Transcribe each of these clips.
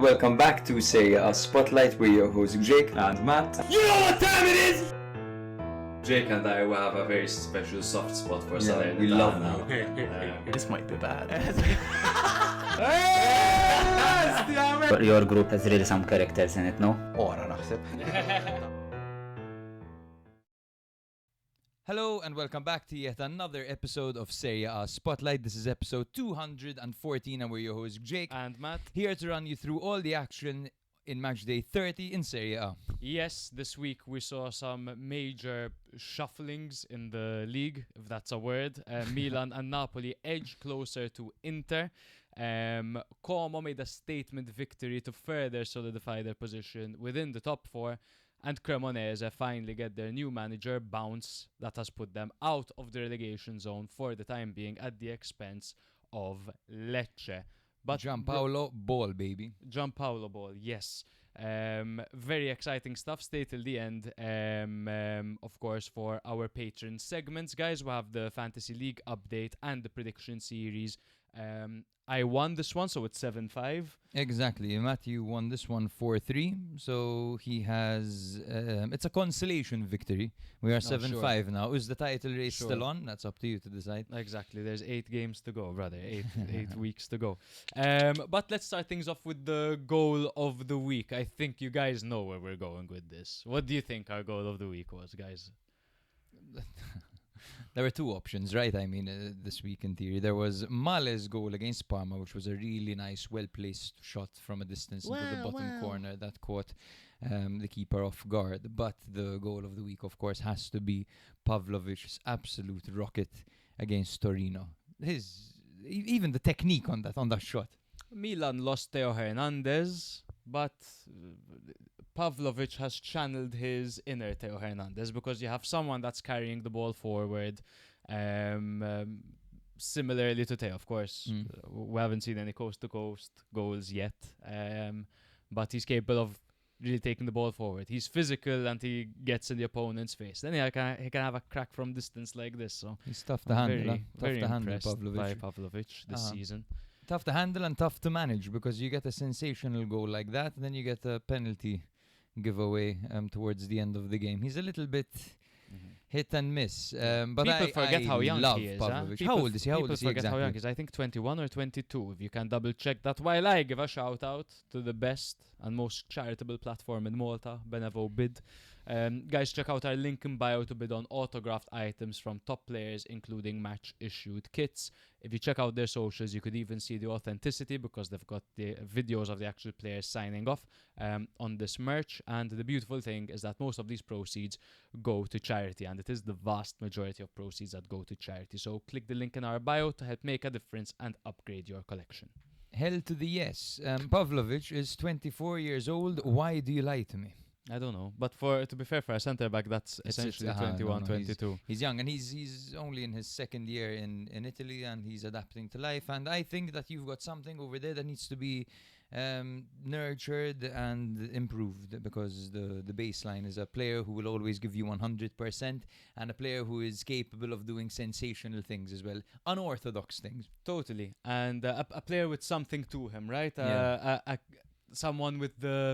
Welcome back to Serie A Spotlight. We're your hosts Jake and Matt. You know what time it is? Jake and I will have a very special soft spot for Salernitana. we love now. This might be bad. But your group has really some characters in it, no? Ora naħseb. Hello and welcome back to yet another episode of Serie A Spotlight. This is episode 214 and we're your hosts Jake and Matt. Here to run you through all the action in Matchday 30 in Serie A. Yes, this week we saw some major shufflings in the league, if that's a word. Milan and Napoli edge closer to Inter. Como made a statement victory to further solidify their position within the top four. And Cremonese finally get their new manager, Bounce, that has put them out of the relegation zone for the time being at the expense of Lecce. But Giampaolo ball, baby. Giampaolo ball, yes. Very exciting stuff. Stay till the end. Of course, for our patron segments, guys, we have the Fantasy League update and the prediction series. I won this one, so it's 7-5. Exactly. Matthew won this one 4-3. So he has... it's a consolation victory. We are 7-5 now. Is the title race still on? That's up to you to decide. Exactly. There's 8 games to go, brother. 8 weeks to go. But let's start things off with the goal of the week. I think you guys know where we're going with this. What do you think our goal of the week was, guys? There were two options, right? I mean, this week in theory. There was Male's goal against Parma, which was a really nice, well-placed shot from a distance into the bottom corner that caught the keeper off guard. But the goal of the week, of course, has to be Pavlovic's absolute rocket against Torino. Even the technique on that shot. Milan lost Theo Hernandez, but Pavlović has channeled his inner Theo Hernandez because you have someone that's carrying the ball forward, similarly to Theo, of course. We haven't seen any coast-to-coast goals yet, but he's capable of really taking the ball forward. He's physical and he gets in the opponent's face. Then he can have a crack from distance like this. So he's tough to handle. Very impressed by Pavlović this season. Tough to handle and tough to manage because you get a sensational goal like that, and then you get a penalty giveaway towards the end of the game. He's a little bit hit and miss. But people forget how young love he is. Pavlović. How old is he? People forget how young he is. I think 21 or 22. If you can double check that. While I give a shout out to the best and most charitable platform in Malta, Benevo Bid. Guys, check out our link in bio to bid on autographed items from top players, including match-issued kits. If you check out their socials, you could even see the authenticity because they've got the videos of the actual players signing off on this merch. And the beautiful thing is that most of these proceeds go to charity, and it is the vast majority of proceeds that go to charity. So click the link in our bio to help make a difference and upgrade your collection. Hell to the yes. Pavlović is 24 years old. Why do you lie to me? I don't know, but to be fair, for a centre back, that's essentially 21, 22. He's young, and he's only in his second year in Italy, and he's adapting to life. And I think that you've got something over there that needs to be nurtured and improved, because the baseline is a player who will always give you 100%, and a player who is capable of doing sensational things as well, unorthodox things. Totally, and a player with something to him, right? Someone with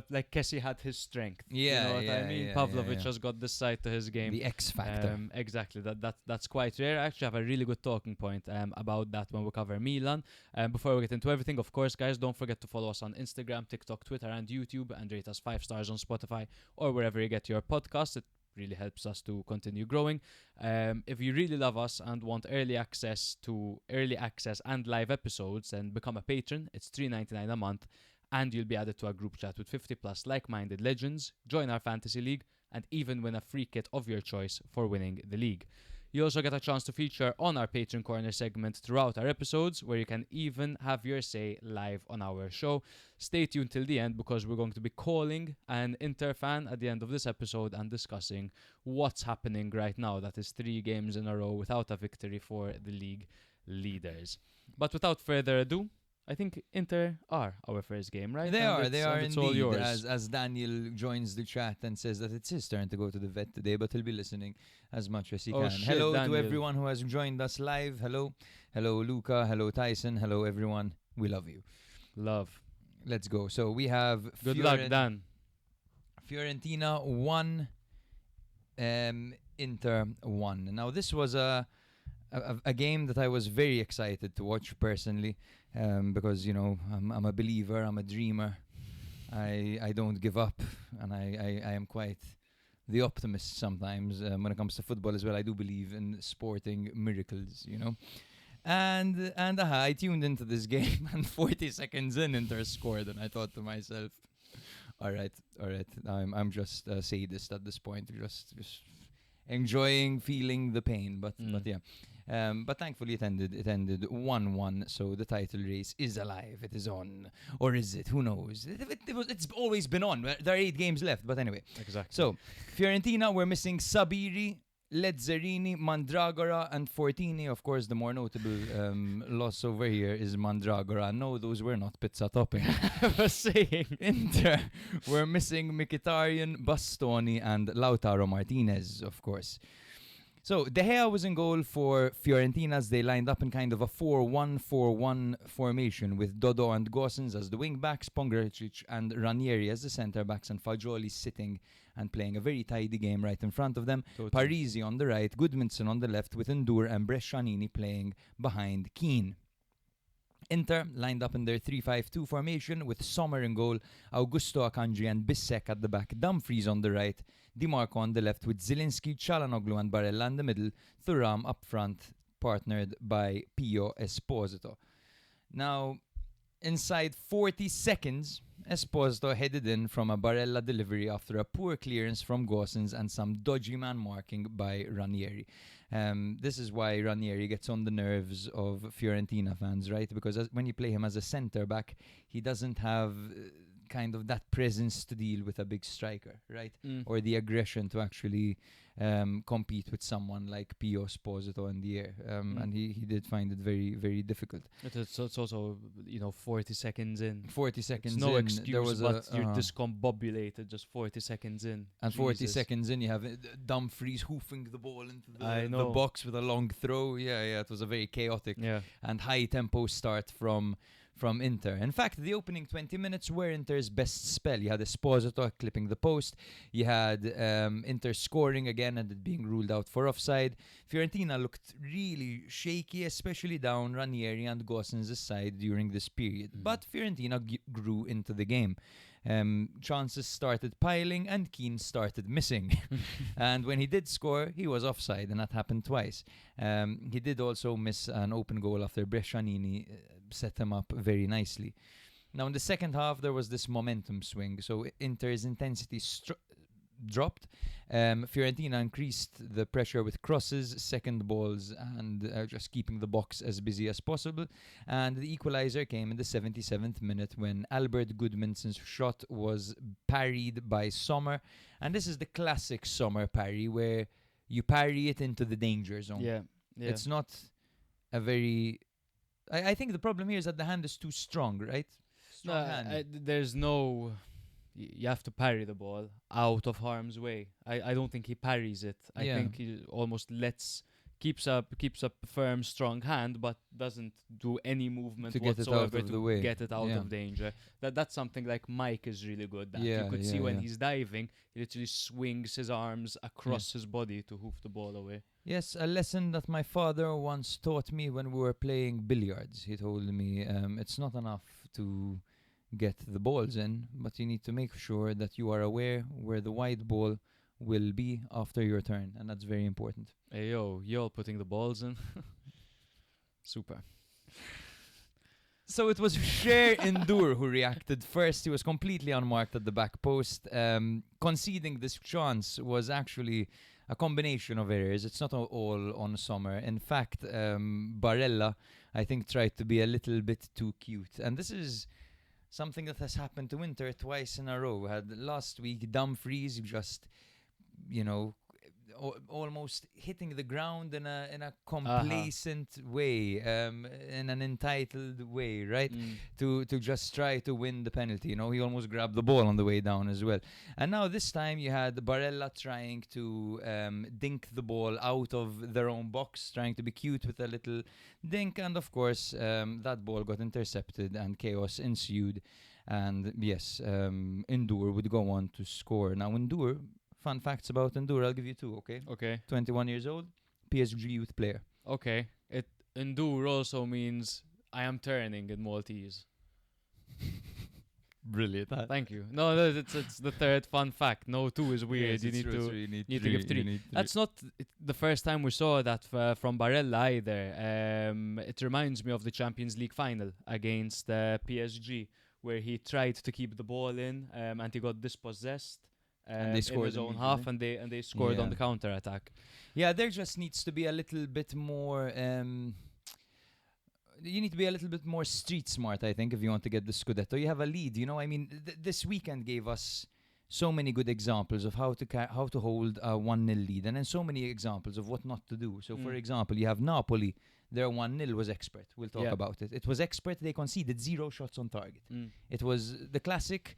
like Kessie had his strength. You know what I mean? Pavlović has got this side to his game. The X factor. Exactly. That's quite rare. I actually have a really good talking point about that when we cover Milan. Before we get into everything, of course, guys, don't forget to follow us on Instagram, TikTok, Twitter, and YouTube, and rate us 5 stars on Spotify or wherever you get your podcasts. It really helps us to continue growing. If you really love us and want early access and live episodes, then become a patron. It's $3.99 a month. And you'll be added to our group chat with 50 plus like-minded legends, join our fantasy league, and even win a free kit of your choice for winning the league. You also get a chance to feature on our Patreon Corner segment throughout our episodes, where you can even have your say live on our show. Stay tuned till the end, because we're going to be calling an Inter fan at the end of this episode and discussing what's happening right now. That is 3 games in a row without a victory for the league leaders. But without further ado, I think Inter are our first game, right? They are indeed. As Daniel joins the chat and says that it's his turn to go to the vet today, but he'll be listening as much as he can. Hello Daniel. To everyone who has joined us live. Hello Luca. Hello Tyson. Hello everyone. We love you. Love. let's go. So we have Good luck, Dan. Fiorentina 1, Inter 1. Now this was a game that I was very excited to watch personally, because I'm a believer, I'm a dreamer. I don't give up, and I am quite the optimist sometimes when it comes to football as well. I do believe in sporting miracles, And I tuned into this game, and 40 seconds in, Inter scored, and I thought to myself, all right, I'm just a sadist at this point, just enjoying feeling the pain, but yeah. But thankfully it ended 1-1, so the title race is alive. It is on, or is it? Who knows? It's always been on. There are 8 games left, but anyway. Exactly. So Fiorentina, we're missing Sabiri, Ledzerini, Mandragora, and Fortini. Of course, the more notable loss over here is Mandragora. No, those were not pizza topping. I was saying. Inter, we're missing Mkhitaryan, Bastoni, and Lautaro Martinez, of course. So De Gea was in goal for Fiorentina as they lined up in kind of a 4-1-4-1 formation with Dodo and Gosens as the wing-backs, Pongracic and Ranieri as the centre-backs, and Fagioli sitting and playing a very tidy game right in front of them. Totally. Parisi on the right, Goodmanson on the left, with Ndour and Brescianini playing behind Kean. Inter lined up in their 3-5-2 formation with Sommer in goal, Augusto Akanji and Bissek at the back, Dumfries on the right, Di Marco on the left with Zielinski, Çalhanoğlu and Barella in the middle, Thuram up front, partnered by Pio Esposito. Now, inside 40 seconds, Esposito headed in from a Barella delivery after a poor clearance from Gosens and some dodgy man marking by Ranieri. This is why Ranieri gets on the nerves of Fiorentina fans, right? Because when you play him as a centre-back, he doesn't have kind of that presence to deal with a big striker, right? Or the aggression to actually compete with someone like Pio Esposito in the air. And he did find it very, very difficult. It's also, 40 seconds in. 40 seconds it's no in. excuse, there was but you're discombobulated just 40 seconds in. And 40 Jesus. seconds in, you have Dumfries hoofing the ball into the know. box with a long throw. Yeah, it was a very chaotic and high-tempo start from Inter. In fact, the opening 20 minutes were Inter's best spell. You had Esposito clipping the post. You had Inter scoring again and it being ruled out for offside. Fiorentina looked really shaky, especially down Ranieri and Gosens' side during this period. But Fiorentina grew into the game. Chances started piling and Kean started missing. And when he did score, he was offside, and that happened twice. He did also miss an open goal after Brescianini set him up very nicely. Now in the second half, there was this momentum swing. So Inter's intensity dropped. Fiorentina increased the pressure with crosses, second balls, and just keeping the box as busy as possible. And the equalizer came in the 77th minute when Albert Goodmanson's shot was parried by Sommer. And this is the classic Sommer parry where you parry it into the danger zone. Yeah. It's not a very... I think the problem here is that the hand is too strong, right? Strong hand. There's no... You have to parry the ball out of harm's way. I don't think he parries it. I think he almost keeps up a firm, strong hand, but doesn't do any movement to get whatsoever it out of the way. Get it out of danger. That's something like Mike is really good at. Yeah, you could see when he's diving, he literally swings his arms across his body to hoof the ball away. Yes, a lesson that my father once taught me when we were playing billiards. He told me it's not enough to get the balls in, but you need to make sure that you are aware where the white ball will be after your turn, and that's very important. Hey yo, y'all putting the balls in. Super. So it was Cher Ndour who reacted first. He was completely unmarked at the back post. Conceding this chance was actually a combination of errors. It's not all on Sommer. In fact, Barella, I think, tried to be a little bit too cute. And this is something that has happened to Inter twice in a row. We had last week Dumfries just, almost hitting the ground in a complacent way, in an entitled way, right? To just try to win the penalty. He almost grabbed the ball on the way down as well. And now this time you had Barella trying to dink the ball out of their own box, trying to be cute with a little dink, and of course that ball got intercepted and chaos ensued. And yes, Ndour would go on to score. Now, Ndour, fun facts about Ndour, I'll give you two, okay? Okay. 21 years old, PSG youth player. Okay. Endure also means I am turning in Maltese. Brilliant. Thank you. No, it's the third fun fact. No, 2 is weird. You need to give 3. That's not the first time we saw that from Barella either. It reminds me of the Champions League final against PSG, where he tried to keep the ball in and he got dispossessed. And they scored in his own half, and they scored on the counter attack. Yeah, there just needs to be a little bit more. You need to be a little bit more street smart, I think, if you want to get the Scudetto. You have a lead, you know. I mean, this weekend gave us so many good examples of how to hold a 1-0 lead, and then so many examples of what not to do. So, for example, you have Napoli. Their 1-0 was expert. We'll talk about it. It was expert. They conceded 0 shots on target. It was the classic,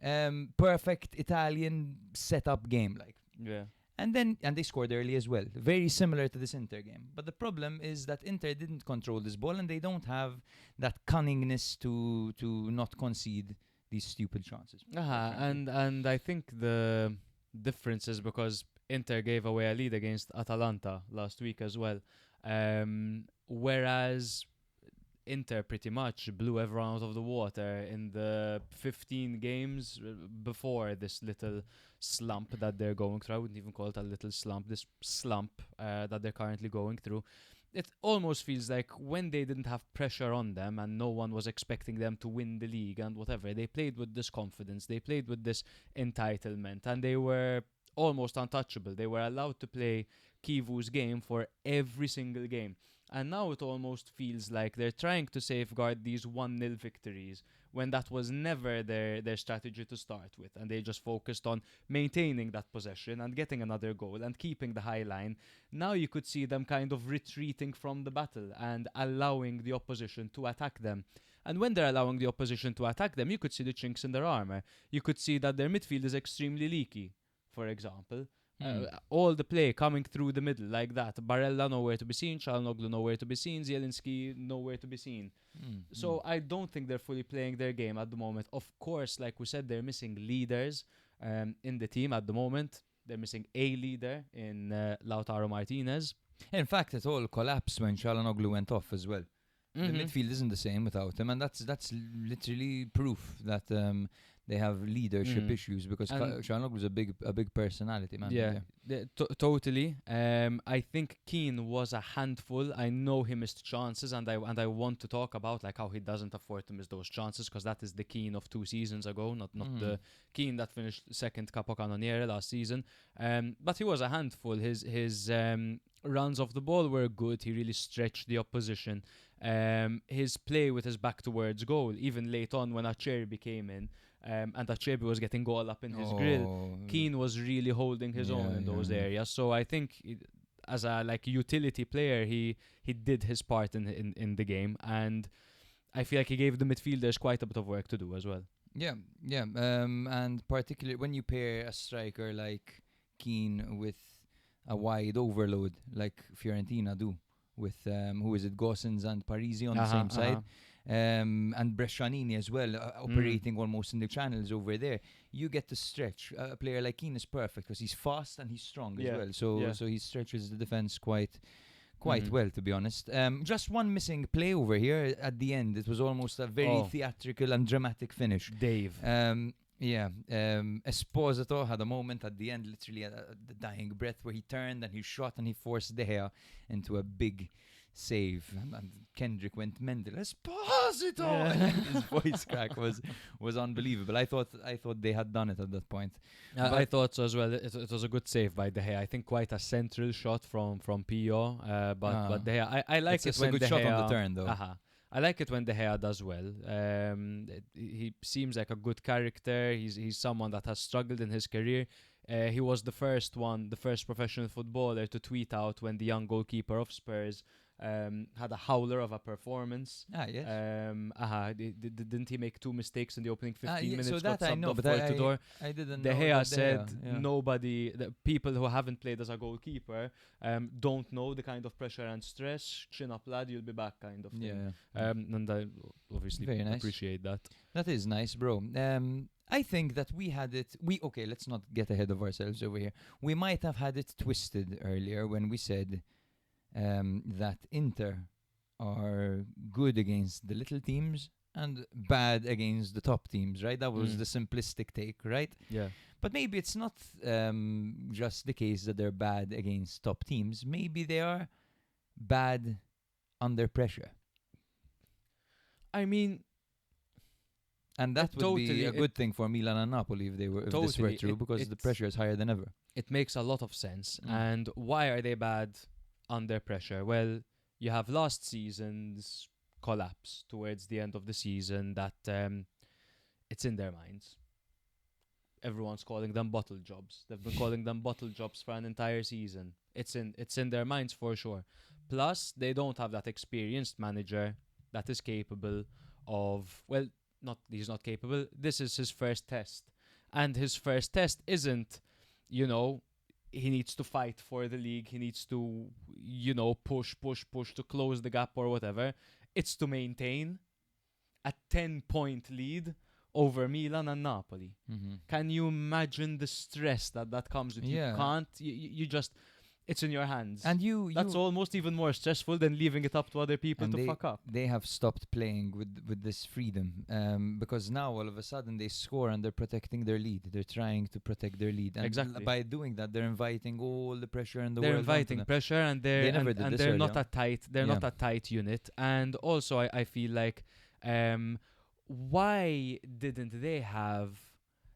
perfect Italian setup game, like. Yeah. And they scored early as well. Very similar to this Inter game. But the problem is that Inter didn't control this ball, and they don't have that cunningness to not concede these stupid chances. And I think the difference is because Inter gave away a lead against Atalanta last week as well. Whereas Inter pretty much blew everyone out of the water in the 15 games before this little slump that they're going through. I wouldn't even call it a little slump, this slump that they're currently going through. It almost feels like when they didn't have pressure on them and no one was expecting them to win the league and whatever, they played with this confidence, they played with this entitlement, and they were almost untouchable. They were allowed to play Kivu's game for every single game. And now it almost feels like they're trying to safeguard these 1-0 victories when that was never their strategy to start with. And they just focused on maintaining that possession and getting another goal and keeping the high line. Now you could see them kind of retreating from the battle and allowing the opposition to attack them. And when they're allowing the opposition to attack them, you could see the chinks in their armour. You could see that their midfield is extremely leaky, for example. All the play coming through the middle like that. Barella nowhere to be seen, Çalhanoğlu nowhere to be seen, Zielinski nowhere to be seen. So I don't think they're fully playing their game at the moment. Of course, like we said, they're missing leaders in the team at the moment. They're missing a leader in Lautaro Martinez. In fact, it all collapsed when Çalhanoğlu went off as well. The midfield isn't the same without him, and that's literally proof that they have leadership issues, because Çalhanoğlu is a big personality, man. Yeah, totally. I think Kean was a handful. I know he missed chances, and I want to talk about like how he doesn't afford to miss those chances, because that is the Kean of 2 seasons ago, not the Kean that finished second Capocannoniere last season. But he was a handful. His runs off the ball were good. He really stretched the opposition. His play with his back towards goal, even late on when Acerbi came in, and Acerbi was getting goal up in his grill, Kean was really holding his own in those areas. So I think as a utility player, he did his part in the game, and I feel like he gave the midfielders quite a bit of work to do as well. And particularly when you pair a striker like Kean with a wide overload like Fiorentina do, with who is it, Gosens and Parisi on the same side, and Brescianini as well, operating almost in the channels over there. You get to stretch. A player like Kean is perfect because he's fast and he's strong as well. So he stretches the defense quite well, to be honest. Just one missing play over here at the end. It was almost a very theatrical and dramatic finish. Dave. Esposito had a moment at the end, literally at the dying breath, where he turned and he shot and he forced De Gea into a big save, and Kendrick went mental. Esposito! His voice crack was unbelievable. I thought they had done it at that point. I thought so as well. It was a good save by De Gea. I think quite a central shot from Pio, but De Gea, I like it when a good De shot Gea, on the turn though. I like it when De Gea does well. He seems like a good character. He's someone that has struggled in his career. He was the first professional footballer to tweet out when the young goalkeeper of Spurs had a howler of a performance. Yes. Didn't he make 2 mistakes in the opening 15 minutes? So that got I subbed know, off but for Tudor. I didn't De know. Gea that said yeah. nobody, the people who haven't played as a goalkeeper don't know the kind of pressure and stress. Chin up, lad, you'll be back, kind of thing. Yeah. And I obviously Very nice. appreciate that. That is nice, bro. I think that we had it. Okay, let's not get ahead of ourselves over here. We might have had it twisted earlier when we said that Inter are good against the little teams and bad against the top teams, right? That was the simplistic take, right? Yeah. But maybe it's not just the case that they're bad against top teams. Maybe they are bad under pressure. I mean, and that would be totally, a good thing for Milan and Napoli if this were Totally, true, because the pressure is higher than ever. it makes a lot of sense. And why are they bad under pressure? Well, you have last season's collapse towards the end of the season that it's in their minds. Everyone's calling them bottle jobs. They've been calling them bottle jobs for an entire season. It's in their minds for sure. Plus, they don't have that experienced manager that is capable of, well, he's not capable. This is his first test. And his first test isn't, he needs to fight for the league. He needs to, push to close the gap or whatever. It's to maintain a 10-point lead over Milan and Napoli. Can you imagine the stress that comes with you? You can't. You just, it's in your hands. And that's almost even more stressful than leaving it up to other people to fuck up. They have stopped playing with this freedom because now all of a sudden they score and they're protecting their lead. They're trying to protect their lead. And exactly. By doing that, they're inviting all the pressure in the world. They're inviting pressure, and they're not a a tight. They're not a tight unit. And also, I feel like, why didn't they have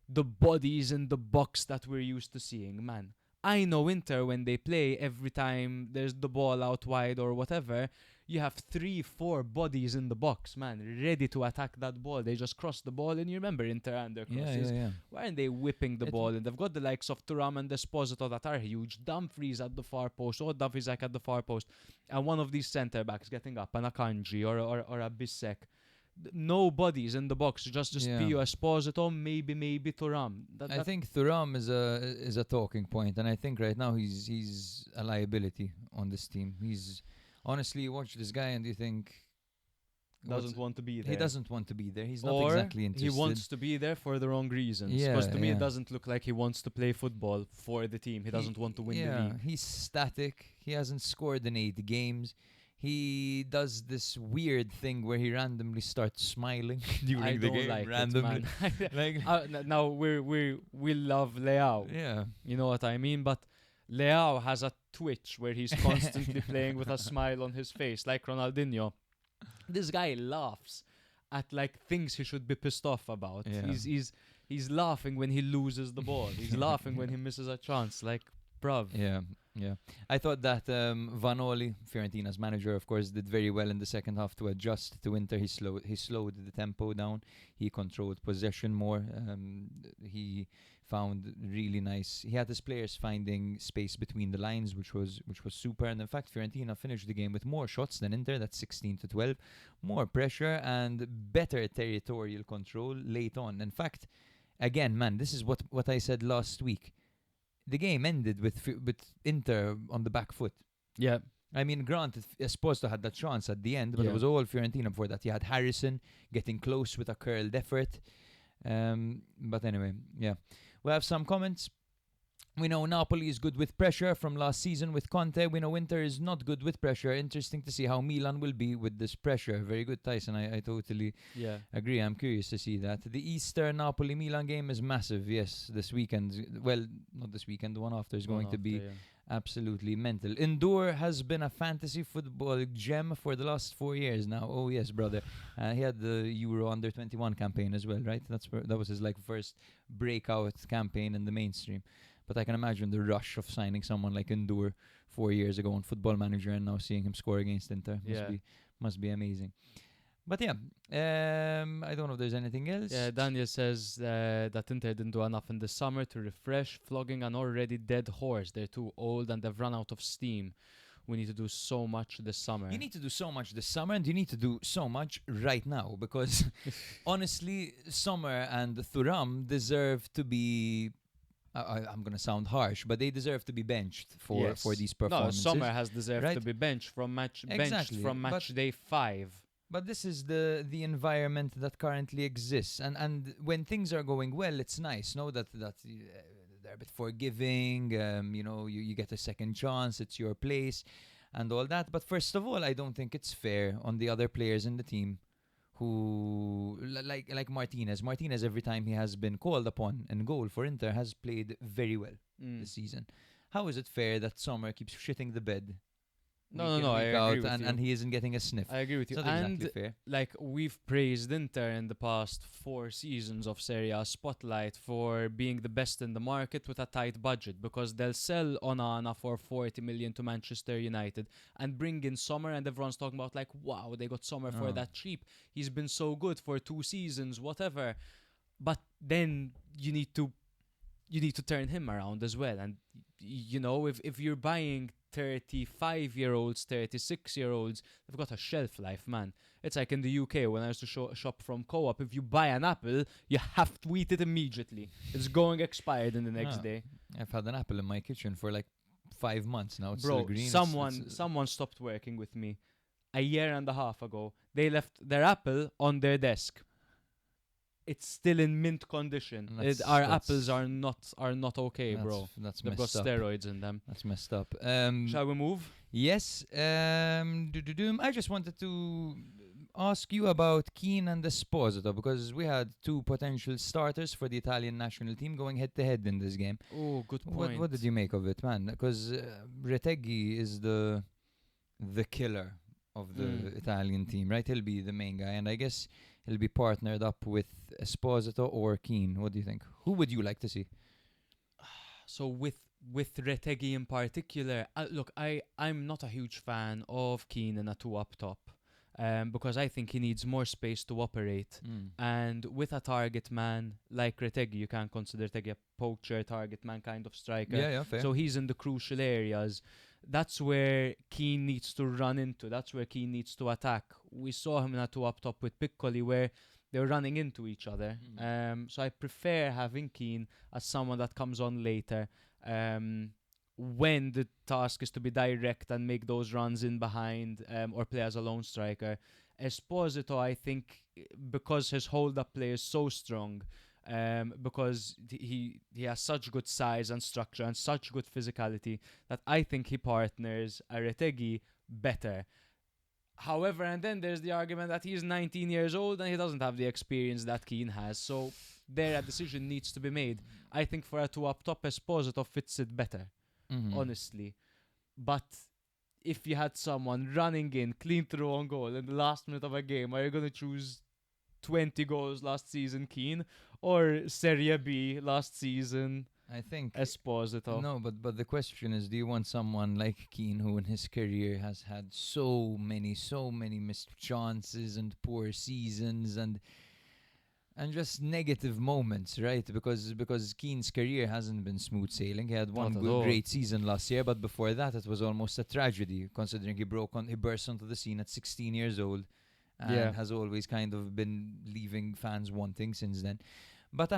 the bodies in the box that we're used to seeing, man? I know Inter, when they play, every time there's the ball out wide or whatever, you have 3-4 bodies in the box, man, ready to attack that ball. They just cross the ball, and you remember Inter and their crosses. Why aren't they whipping the ball? And they've got the likes of Thuram and Esposito that are huge. Dumfries at the far post, or Dumfries at the far post, and one of these centre-backs getting up, an Akanji or a Bissek. No bodies in the box, just Pio Esposito, maybe Thuram. I think Thuram is a talking point, and I think right now he's a liability on this team. He's honestly, you watch this guy and you think doesn't want to be there. He doesn't want to be there. He's not exactly interested. He wants to be there for the wrong reasons. Because to me, it doesn't look like he wants to play football for the team. He doesn't want to win the league. He's static. He hasn't scored in 8 games. He does this weird thing where he randomly starts smiling during the game. Like randomly. It, man. Now we love Leao. Yeah, you know what I mean. But Leao has a twitch where he's constantly playing with a smile on his face, like Ronaldinho. This guy laughs at like things he should be pissed off about. Yeah. He's laughing when he loses the ball. He's laughing when he misses a chance. Like, bruv. Yeah. I thought that Vanoli, Fiorentina's manager, of course, did very well in the second half to adjust to Inter. He slowed the tempo down. He controlled possession more. He found really nice. He had his players finding space between the lines, which was super. And in fact, Fiorentina finished the game with more shots than Inter. That's 16-12, more pressure and better territorial control late on. In fact, again, man, this is what I said last week. The game ended with Inter on the back foot. Yeah. I mean, granted, Esposito had that chance at the end, but it was all Fiorentina before that. You had Harrison getting close with a curled effort. But anyway, yeah. We have some comments. We know Napoli is good with pressure from last season with Conte. We know Inter is not good with pressure. Interesting to see how Milan will be with this pressure. Very good, Tyson. I totally agree. I'm curious to see that. The Easter Napoli-Milan game is massive, yes, this weekend. Well, not this weekend. The one after is going to be absolutely mental. Indoor has been a fantasy football gem for the last 4 years now. Oh, yes, brother. He had the Euro Under-21 campaign as well, right? That was his first breakout campaign in the mainstream. But I can imagine the rush of signing someone like Endur 4 years ago on Football Manager and now seeing him score against Inter must be amazing. But yeah, I don't know if there's anything else. Yeah, Daniel says that Inter didn't do enough in the summer to refresh, flogging an already dead horse. They're too old and they've run out of steam. we need to do so much this summer. You need to do so much this summer, and you need to do so much right now, because honestly, Sommer and Thuram deserve to be. I'm going to sound harsh, but they deserve to be benched for these performances. No, Sommer has deserved right? to be benched from match day 5. But this is the environment that currently exists, and when things are going well, it's nice. Know that they're a bit forgiving. You get a second chance. It's your place, and all that. But first of all, I don't think it's fair on the other players in the team, who like Martinez. Martinez, every time he has been called upon in goal for Inter, has played very well this season. How is it fair that Sommer keeps shitting the bed? No, I agree with you. And he isn't getting a sniff. I agree with you. It's not And exactly fair. like, we've praised Inter in the past 4 seasons of Serie A Spotlight for being the best in the market with a tight budget, because they'll sell Onana for 40 million to Manchester United and bring in Sommer, and everyone's talking about like, wow, they got Sommer for that cheap. He's been so good for 2 seasons, whatever. But then you need to turn him around as well. And if you're buying 35-year-olds, 36-year-olds, they've got a shelf life, man. It's like in the UK when I used to shop from Co-op. If you buy an apple, you have to eat it immediately. It's going expired in the next day. I've had an apple in my kitchen for like 5 months now. It's Bro, still green. someone stopped working with me a year and a half ago. They left their apple on their desk. It's still in mint condition. Our apples are not okay, bro. They've got steroids in them. That's messed up. Shall we move? Yes. I just wanted to ask you about Kean and Esposito, because we had 2 potential starters for the Italian national team going head-to-head in this game. Oh, good point. What did you make of it, man? Because Retegui is the killer of the Italian team, right? He'll be the main guy, and I guess he'll be partnered up with Esposito or Kean. What do you think? Who would you like to see? So with Retegui in particular, look, I'm not a huge fan of Kean in a 2 up top, because I think he needs more space to operate. And with a target man like Retegui, you can't consider Retegui a poacher, target man kind of striker. Yeah, fair. So he's in the crucial areas. That's where Kean needs to run into. That's where Kean needs to attack. We saw him in a 2 up top with Piccoli, where they're running into each other. So I prefer having Kean as someone that comes on later, when the task is to be direct and make those runs in behind, or play as a lone striker. Esposito, I think, because his hold-up play is so strong, because he has such good size and structure and such good physicality, that I think he partners a Retegui better. However, and then there's the argument that he's 19 years old and he doesn't have the experience that Kean has, so there a decision needs to be made. I think for a 2 up top, Esposito fits it better, honestly. But if you had someone running in, clean through on goal in the last minute of a game, are you going to choose 20 goals last season Kean, or Serie B last season I think Esposito? No, but the question is, do you want someone like Kean, who in his career has had so many missed chances and poor seasons and just negative moments, right? Because Kean's career hasn't been smooth sailing. He had one great season last year, but before that it was almost a tragedy, considering he burst onto the scene at 16 years old and has always kind of been leaving fans wanting since then. But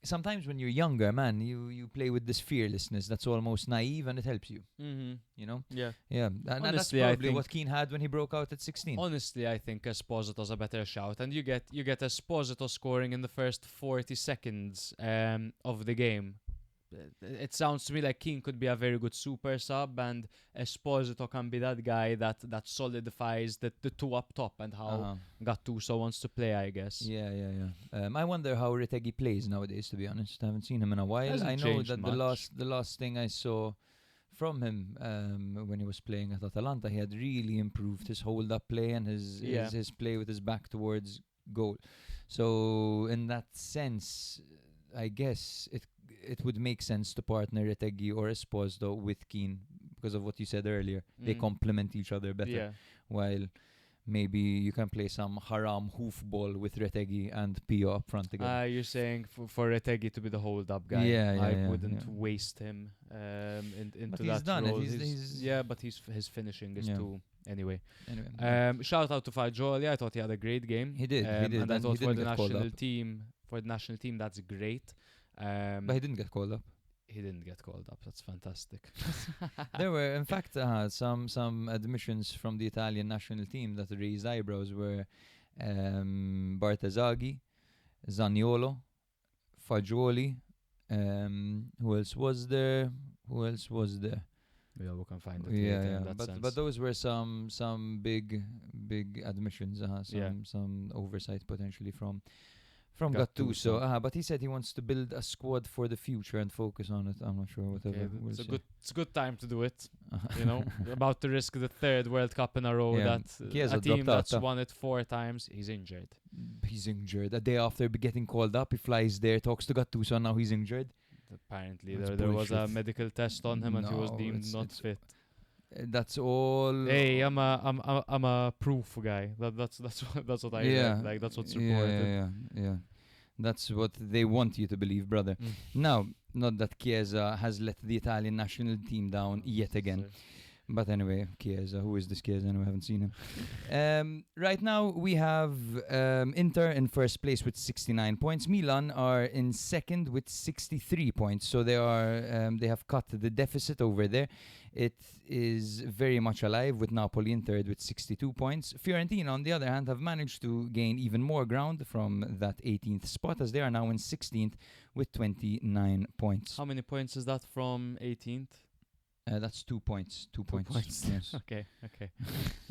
sometimes when you're younger, man, you play with this fearlessness that's almost naive, and it helps you. You know? Yeah. And that's Honestly, probably what Kean had when he broke out at 16. Honestly, I think Esposito's a better shout, and you get Esposito scoring in the first 40 seconds of the game. It sounds to me like Kean could be a very good super sub, and Esposito can be that guy that solidifies the 2 up top, and how Gattuso wants to play, I guess. Yeah. I wonder how Retegui plays nowadays, to be honest. I haven't seen him in a while. Hasn't I know changed that much. the last thing I saw from him when he was playing at Atalanta, he had really improved his hold-up play and his play with his back towards goal. So in that sense, I guess it would make sense to partner Retegui or Esposito with Kean, because of what you said earlier. They complement each other better. Yeah. While maybe you can play some haram hoofball with Retegui and Pio up front together. You're saying for Retegui to be the hold-up guy. I wouldn't waste him into But he's that done it. role. He's But his finishing is Yeah. too. Anyway, anyway. shout out to Fagioli. I thought he had a great game. He did. And I thought he for didn't the get called national team, that's great. But he didn't get called up. He didn't get called up. That's fantastic. There were, in fact, some admissions from the Italian national team that raised eyebrows were Bartesaghi, Zaniolo, Fagioli. Who else was there? Yeah, we can find it. Yeah. But those were some big admissions. Some oversight potentially from Gattuso. But he said he wants to build a squad for the future and focus on it. I'm not sure. Whatever. It's a good time to do it. You know, about to risk the third World Cup in a row. Yeah. That a team that's won it 4 times. He's injured. A day after getting called up, he flies there, talks to Gattuso, and now he's injured. Apparently, That's there was a bullshit. medical test on him, and he was No, deemed not it's fit. That's all. Hey, I'm a proof guy. That's what I like. That's what's reported. Yeah. That's what they want you to believe, brother. Now, not that Chiesa has let the Italian national team down yet again. But anyway, Chiesa. Who is this Chiesa? I haven't seen him. Right now, we have Inter in first place with 69 points. Milan are in second with 63 points. So they have cut the deficit over there. It is very much alive with Napoli in third with 62 points. Fiorentina, on the other hand, have managed to gain even more ground from that 18th spot, as they are now in 16th with 29 points. How many points is that from 18th? That's 2 points. 2 points. Yes. Okay.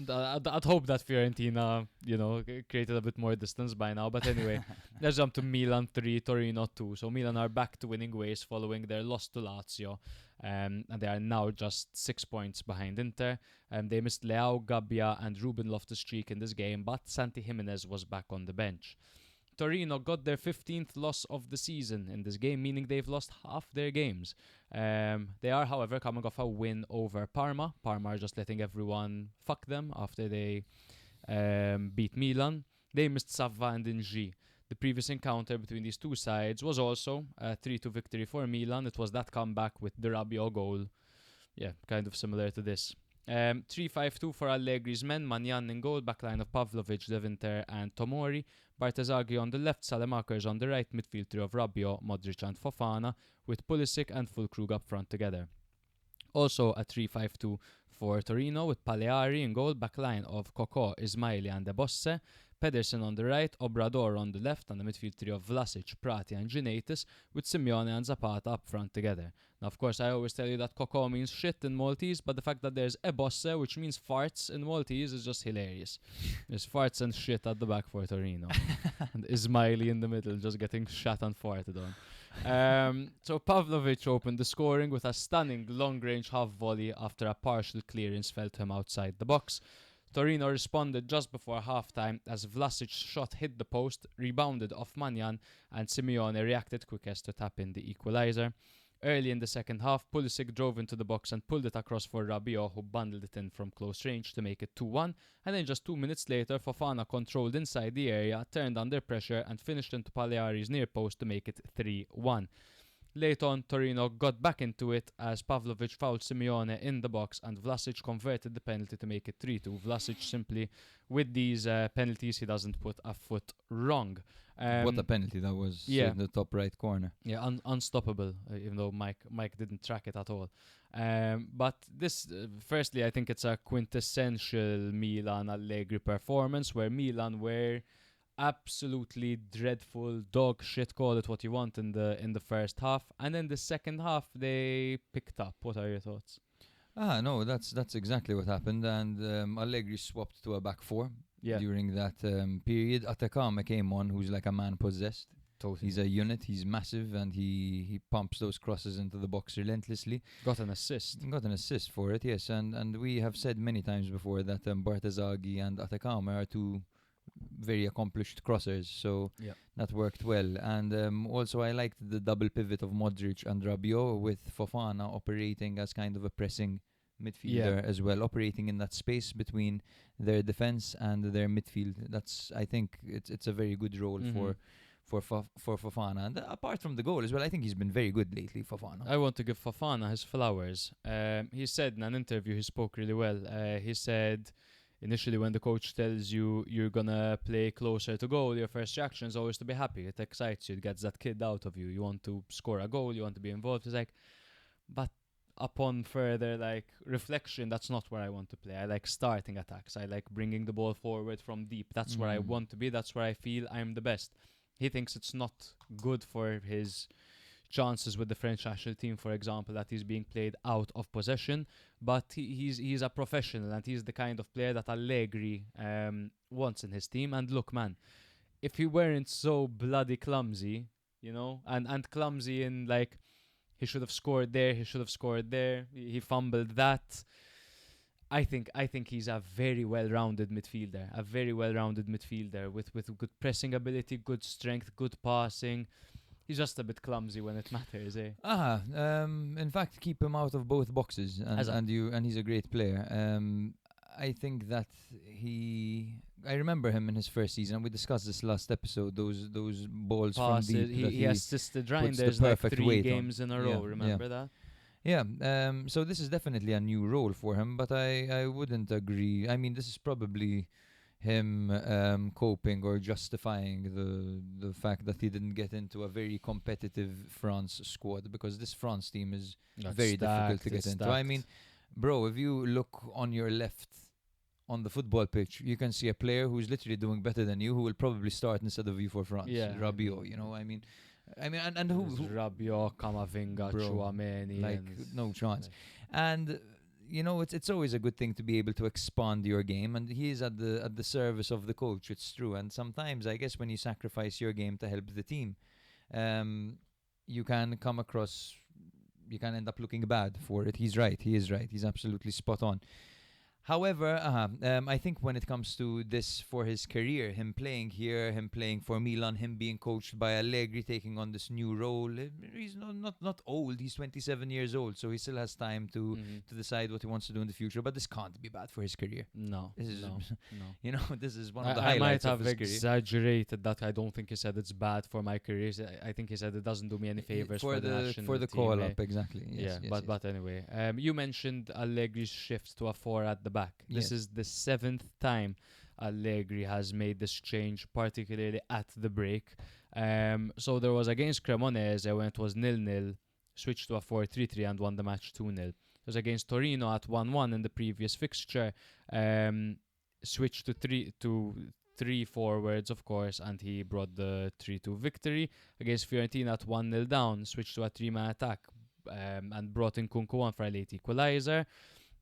I'd hope that Fiorentina, created a bit more distance by now. But anyway, let's jump to Milan 3, Torino 2. So Milan are back to winning ways following their loss to Lazio. And they are now just 6 points behind Inter. They missed Leao, Gabbia and Ruben Loftus-Cheek in this game, but Santi Jimenez was back on the bench. Torino got their 15th loss of the season in this game, meaning they've lost half their games. They are, however, coming off a win over Parma. Parma are just letting everyone fuck them after they beat Milan. They missed Sava and Ingi. The previous encounter between these two sides was also a 3-2 victory for Milan. It was that comeback with the Rabiot goal. Yeah, kind of similar to this. 3-5-2 for Allegri's men. Magnan in goal, backline of Pavlović, De Winter and Tomori. Bartesaghi on the left, Salemakers on the right, midfield trio of Rabiot, Modric and Fofana, with Pulisic and Fulkrug up front together. Also a 3-5-2 for Torino, with Paleari in goal, backline of Coco, Ismaili and De Bosse. Pedersen on the right, Obrador on the left, and the midfield trio of Vlasic, Prati and Ginaitis, with Simeone and Zapata up front together. Now, of course, I always tell you that Coco means shit in Maltese, but the fact that there's Ebosse, which means farts in Maltese, is just hilarious. There's farts and shit at the back for Torino. And Ismaili in the middle, just getting shat and farted on. So Pavlović opened the scoring with a stunning long-range half volley after a partial clearance fell to him outside the box. Torino responded just before halftime as Vlasic's shot hit the post, rebounded off Magnan, and Simeone reacted quickest to tap in the equalizer. Early in the second half, Pulisic drove into the box and pulled it across for Rabiot, who bundled it in from close range to make it 2-1, and then just 2 minutes later, Fofana controlled inside the area, turned under pressure and finished into Paleari's near post to make it 3-1. Late on, Torino got back into it as Pavlović fouled Simeone in the box and Vlasic converted the penalty to make it 3-2. Vlasic simply, with these penalties, he doesn't put a foot wrong. What a penalty that was in the top right corner. Yeah, unstoppable, even though Mike didn't track it at all. But this, firstly, I think it's a quintessential Milan Allegri performance where Milan were absolutely dreadful, dog shit, call it what you want, in the first half, and then the second half they picked up. What are your thoughts? No, that's exactly what happened, and Allegri swapped to a back four during that period. Atacama came on, who's like a man possessed. Totally. He's a unit, he's massive, and he pumps those crosses into the box relentlessly. Got an assist for it, yes, and we have said many times before that Bartesaghi and Atacama are two very accomplished crossers, so that worked well. And also I liked the double pivot of Modric and Rabiot, with Fofana operating as kind of a pressing midfielder as well, operating in that space between their defense and their midfield. That's, I think, it's a very good role for Fofana. And apart from the goal as well, I think he's been very good lately, Fofana. I want to give Fofana his flowers. He said in an interview, he spoke really well. He said, initially when the coach tells you you're gonna play closer to goal, your first reaction is always to be happy. It excites you. It gets that kid out of you. You want to score a goal. You want to be involved. It's like, but upon further reflection, that's not where I want to play. I like starting attacks. I like bringing the ball forward from deep. That's where I want to be. That's where I feel I'm the best. He thinks it's not good for his chances with the French national team, for example, that he's being played out of possession. But he's a professional, and he's the kind of player that Allegri wants in his team. And look, man, if he weren't so bloody clumsy, and clumsy in he should have scored there, he should have scored there, he fumbled that. I think he's a very well-rounded midfielder, with good pressing ability, good strength, good passing. He's just a bit clumsy when it matters, eh? In fact, keep him out of both boxes, and he's a great player. I think that I remember him in his first season, and we discussed this last episode. Those balls passes, from deep. He assisted Reinders perfect 3 games in a row. Remember that? Yeah. So this is definitely a new role for him, but I wouldn't agree. I mean, this is probably him coping or justifying the fact that he didn't get into a very competitive France squad, because this France team is very difficult to get into. I mean, bro, if you look on your left on the football pitch, you can see a player who's literally doing better than you, who will probably start instead of you for France. Yeah, Rabiot, and who Rabiot, Camavinga, Chouameni, no chance. And it's always a good thing to be able to expand your game, and he is at the service of the coach. It's true, and sometimes I guess when you sacrifice your game to help the team, you can end up looking bad for it. He is right. He's absolutely spot on. However, I think when it comes to this for his career, him playing here, him playing for Milan, him being coached by Allegri, taking on this new role, he's not old. He's 27 years old, so he still has time to decide what he wants to do in the future. But this can't be bad for his career. No. This is one of the I highlights might of have his career. exaggerated that. I don't think he said it's bad for my career. I think he said it doesn't do me any favors for the national for the team, call up, exactly. Yes, but anyway, you mentioned Allegri's shift to a 4 at the back. This is the 7th time Allegri has made this change, particularly at the break. So there was against Cremonese when it was 0-0, switched to a 4-3-3 and won the match 2-0. It was against Torino at 1-1 in the previous fixture, switched to 3 forwards, of course, and he brought the 3-2 victory. Against Fiorentina at 1-0 down, switched to a 3-man attack and brought in Kunku for a late equalizer.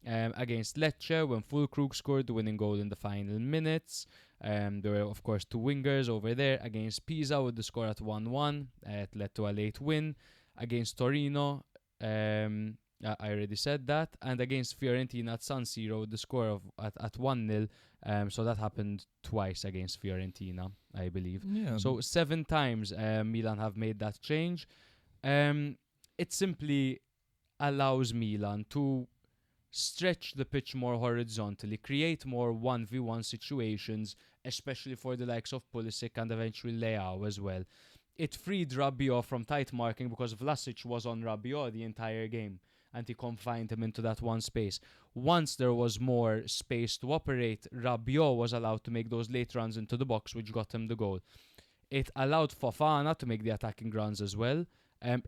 Against Lecce, when Fulkrug scored the winning goal in the final minutes. There were, of course, 2 wingers over there. Against Pisa, with the score at 1-1, it led to a late win. Against Torino, I already said that. And against Fiorentina at San Siro, with the score at 1-0. So that happened twice against Fiorentina, I believe. Yeah. So 7 times Milan have made that change. It simply allows Milan to stretch the pitch more horizontally, create more 1v1 situations, especially for the likes of Pulisic and eventually Leao as well. It freed Rabiot from tight marking because Vlasic was on Rabiot the entire game, and he confined him into that one space. Once there was more space to operate, Rabiot was allowed to make those late runs into the box, which got him the goal. It allowed Fofana to make the attacking runs as well.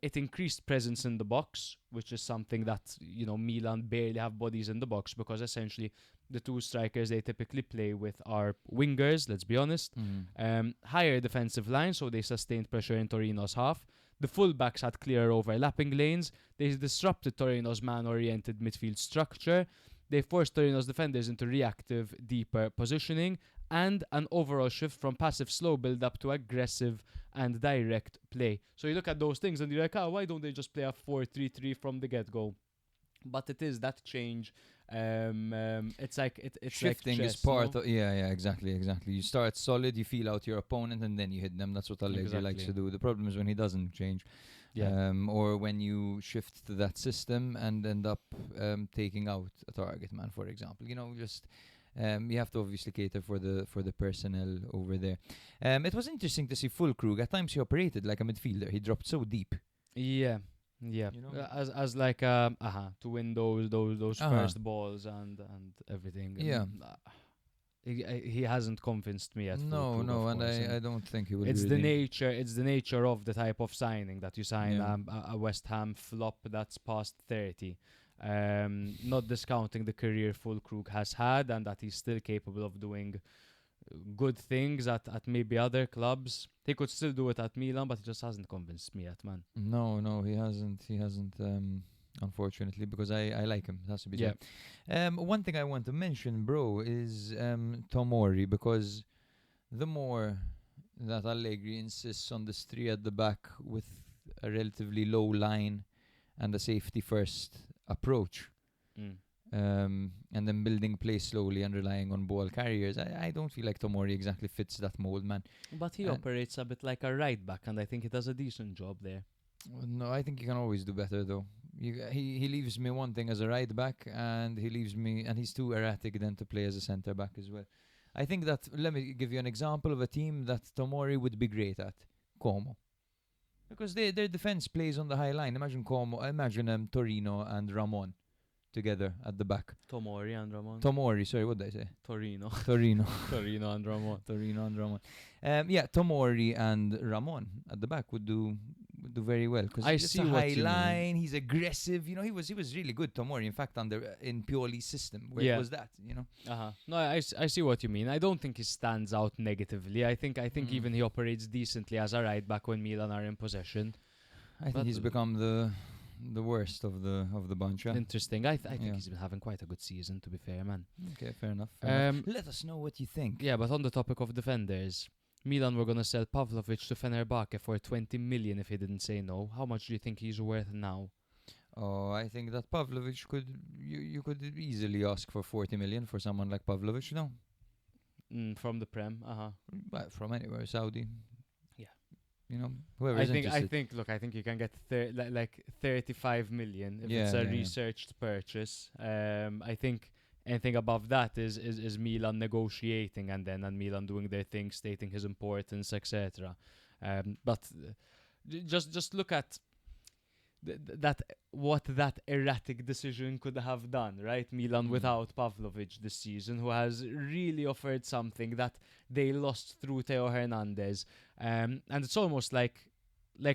It increased presence in the box, which is something that, Milan barely have bodies in the box, because essentially the 2 strikers they typically play with are wingers, let's be honest. Higher defensive line, so they sustained pressure in Torino's half. The fullbacks had clearer overlapping lanes. They disrupted Torino's man-oriented midfield structure. They forced Torino's defenders into reactive, deeper positioning, and an overall shift from passive slow build-up to aggressive and direct play. So you look at those things and you're like, why don't they just play a 4-3-3 from the get-go? But it is that change. It's like it's Shifting like is chess, part no? of exactly. You start solid, you feel out your opponent, and then you hit them. That's what Allegri likes to Exactly. do. The problem is when he doesn't change, Yeah. or when you shift to that system and end up taking out a target man, for example. Just you have to obviously cater for the personnel over there. It was interesting to see Fulkrug. At times he operated like a midfielder. He dropped so deep. Yeah. As like to win those Uh-huh. first balls and everything. Yeah. He hasn't convinced me yet. No, Fulkrug, of and course, I don't think he will. it's really. the nature of the type of signing that you sign Yeah. a West Ham flop that's past 30. Not discounting the career Fulkrug has had and that he's still capable of doing good things at maybe other clubs. He could still do it at Milan, but he just hasn't convinced me yet, man. No, he hasn't. Unfortunately, because I like him. It has to be Yeah. said. One thing I want to mention, bro, is Tomori, because the more that Allegri insists on this three at the back with a relatively low line and a safety first approach, and then building play slowly and relying on ball carriers, I don't feel like Tomori exactly fits that mold, man. But he And- operates a bit like a right back, and I think he does a decent job there. No, I think you can always do better though. He leaves me wanting as a right back, and he's too erratic then to play as a centre back as well. I think that, let me give you an example of a team that Tomori would be great at. Como. Because their defense plays on the high line. Imagine Torino and Ramon together at the back. Tomori and Ramon. Tomori, sorry, what did I say? Torino. Torino. Torino and Ramon. Torino and Ramon. Tomori and Ramon at the back would do very well, because I it's see a what high you mean. line. He's aggressive. He was really good. Tomori, in fact, in Pioli's system, where Yeah. it was that. No, I see what you mean. I don't think he stands out negatively. I think even he operates decently as a right back when Milan are in possession. I think But- he's become the worst of the bunch. Yeah? Interesting. I think Yeah. he's been having quite a good season, to be fair, man. Okay, fair enough. Let us know what you think. Yeah, but on the topic of defenders, Milan were gonna sell Pavlović to Fenerbahce for 20 million if he didn't say no. How much do you think he's worth now? Oh, I think that Pavlović you could easily ask for 40 million for someone like Pavlović, no? From the Prem, But from anywhere, Saudi. Yeah. Whoever I is think interested. I think you can get like 35 million if Yeah, it's a yeah. researched purchase. I think anything above that is Milan negotiating and Milan doing their thing, stating his importance, etc. But just look at what that erratic decision could have done, right? Milan without Pavlović this season, who has really offered something that they lost through Theo Hernandez. And it's almost like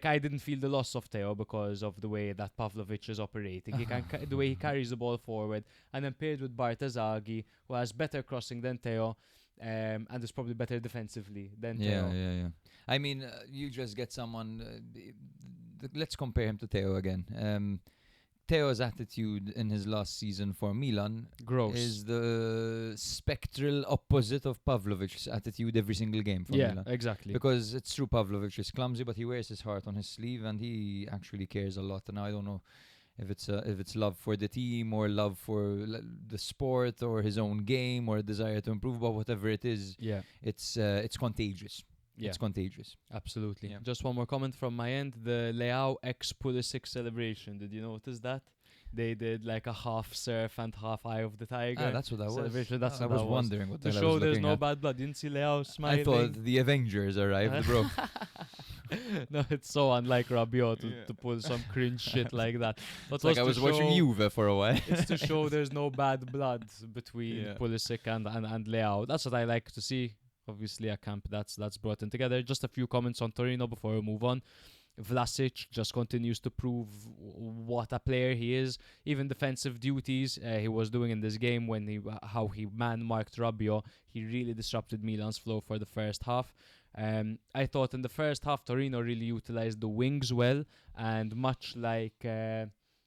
I didn't feel the loss of Theo because of the way that Pavlović is operating. He can the way he carries the ball forward, and then paired with Bartazaghi, who has better crossing than Theo, and is probably better defensively than Theo. Yeah. I mean, you just get someone. Let's compare him to Theo again. Theo's attitude in his last season for Milan Gross. is the spectral opposite of Pavlovic's attitude every single game for Milan. Exactly. Because it's true, Pavlović is clumsy, but he wears his heart on his sleeve, and he actually cares a lot. And now I don't know if it's love for the team or love for the sport or his own game or a desire to improve, but whatever it is, Yeah. it's contagious. Yeah. It's contagious. Absolutely. Yeah. Just one more comment from my end. The Leao X Pulisic celebration. Did you notice that? They did like a half surf and half eye of the tiger. That's what that was. celebration. That's I what was that was. wondering what the To hell I was show there's looking no at. bad blood. You didn't see Leao smiling. I thought the Avengers arrived, bro. No, it's so unlike Rabiot to pull some cringe shit like that. But It's like I was watching Juve for a while. It's to show there's no bad blood between Yeah. Pulisic and Leao. That's what I like to see. Obviously, a camp that's brought in together. Just a few comments on Torino before we move on. Vlasic just continues to prove what a player he is. Even defensive duties he was doing in this game when how he man-marked Rabiot, he really disrupted Milan's flow for the first half. I thought in the first half Torino really utilized the wings well, and much like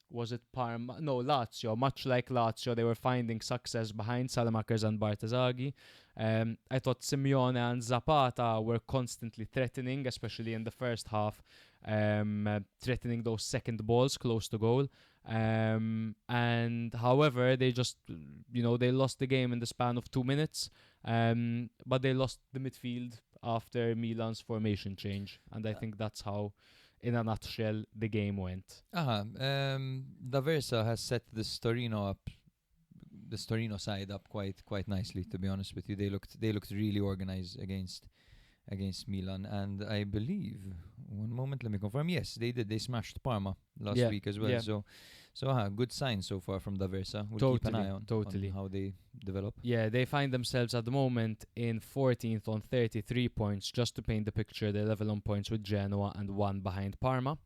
was it Parma? No, Lazio. Much like Lazio, they were finding success behind Salamakers and Bartazaghi. I thought Simeone and Zapata were constantly threatening, especially in the first half, threatening those second balls close to goal. And however, they just, they lost the game in the span of 2 minutes. But they lost the midfield after Milan's formation change. And I think that's how, in a nutshell, the game went. D'Aversa has set the Torino side up quite nicely, to be honest with you. They looked really organized against Milan, and I believe, one moment, let me confirm, yes, they did. They smashed Parma last week as well. Yeah. So good sign so far from D'Aversa. We'll keep an eye on how they develop. Yeah, they find themselves at the moment in 14th on 33 points. Just to paint the picture, they're level on points with Genoa and 1 behind Parma.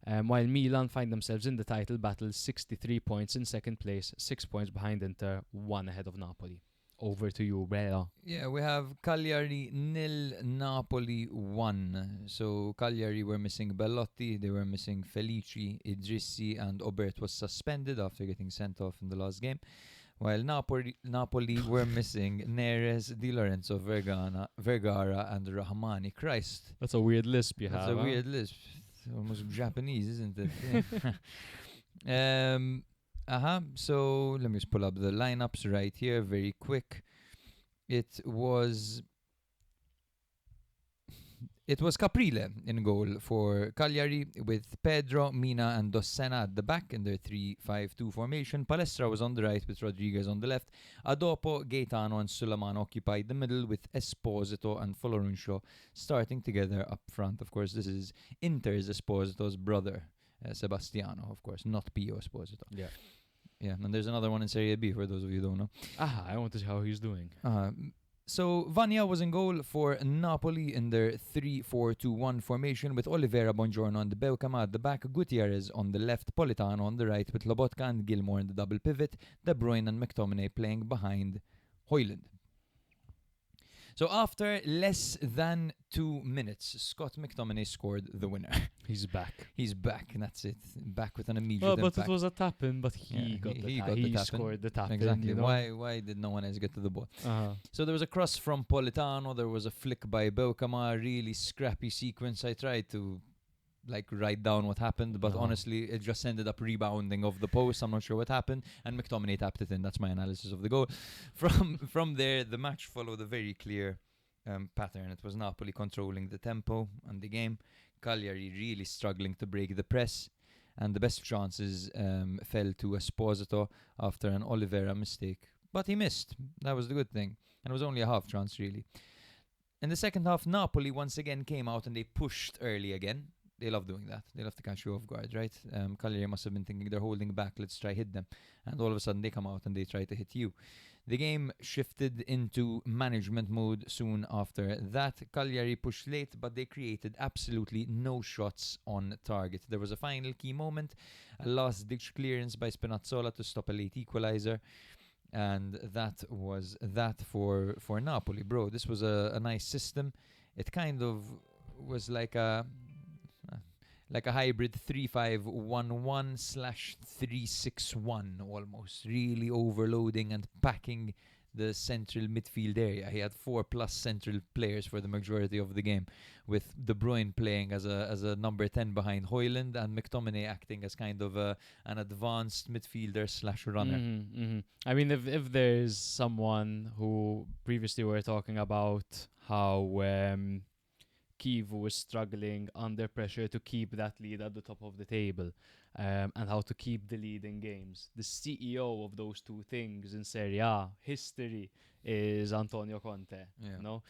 While Milan find themselves in the title battle, 63 points in second place, 6 points behind Inter, 1 ahead of Napoli. Over to you, Bella. Yeah, we have Cagliari 0, Napoli 1. So Cagliari were missing Bellotti, they were missing Felici, Idrissi, and Obert was suspended after getting sent off in the last game. While Napoli were missing Neres, Di Lorenzo, Vergara, and Rahmani. Christ. That's a weird lisp you have. That's a weird lisp. Almost Japanese, isn't it? Yeah. So let me just pull up the lineups right here very quick. It was Caprile in goal for Cagliari, with Pedro, Mina and Dossena at the back in their 3-5-2 formation. Palestra was on the right with Rodriguez on the left. Adopo, Gaetano and Suleiman occupied the middle, with Esposito and Folorunsho starting together up front. Of course, this is Inter's Esposito's brother, Sebastiano, of course, not Pio Esposito. Yeah. Yeah, and there's another one in Serie B for those of you who don't know. I want to see how he's doing. So Vania was in goal for Napoli in their 3-4-2-1 formation, with Oliveira, Bongiorno and Beukama at the back, Gutierrez on the left, Politano on the right, with Lobotka and Gilmore in the double pivot, De Bruyne and McTominay playing behind Højlund. So after less than 2 minutes, Scott McTominay scored the winner. He's back. He's back, and that's it. Back with an immediate Well, but impact. it was a tap-in, but he got the tap. He scored the tap-in. Exactly. You know? Why did no one else get to the ball? Uh-huh. So there was a cross from Politano. There was a flick by Beukama. Really scrappy sequence. I tried to write down what happened, but honestly, it just ended up rebounding off the post. I'm not sure what happened, and McTominay tapped it in. That's my analysis of the goal. From there, the match followed a very clear pattern. It was Napoli controlling the tempo and the game, Cagliari really struggling to break the press, and the best chances fell to Esposito after an Oliveira mistake. But he missed. That was the good thing. And it was only a half chance, really. In the second half, Napoli once again came out and they pushed early again. They love doing that. They love to catch you off guard, right? Cagliari must have been thinking they're holding back, let's try hit them. And all of a sudden they come out and they try to hit you. The game shifted into management mode soon after that. Cagliari pushed late, but they created absolutely no shots on target. There was a final key moment, a last-ditch clearance by Spinazzola to stop a late equalizer. And that was that for Napoli. Bro, this was a nice system. It kind of was like a hybrid 3-5-1-1/3-6-1 almost, really overloading and packing the central midfield area. He had 4+ central players for the majority of the game, with De Bruyne playing as a number 10 behind Højlund and McTominay acting as kind of an advanced midfielder/runner. I mean, if there's someone who previously we were talking about how Kyiv was struggling under pressure to keep that lead at the top of the table, and how to keep the lead in games. The CEO of those two things in Serie A history is Antonio Conte. Yeah. You know,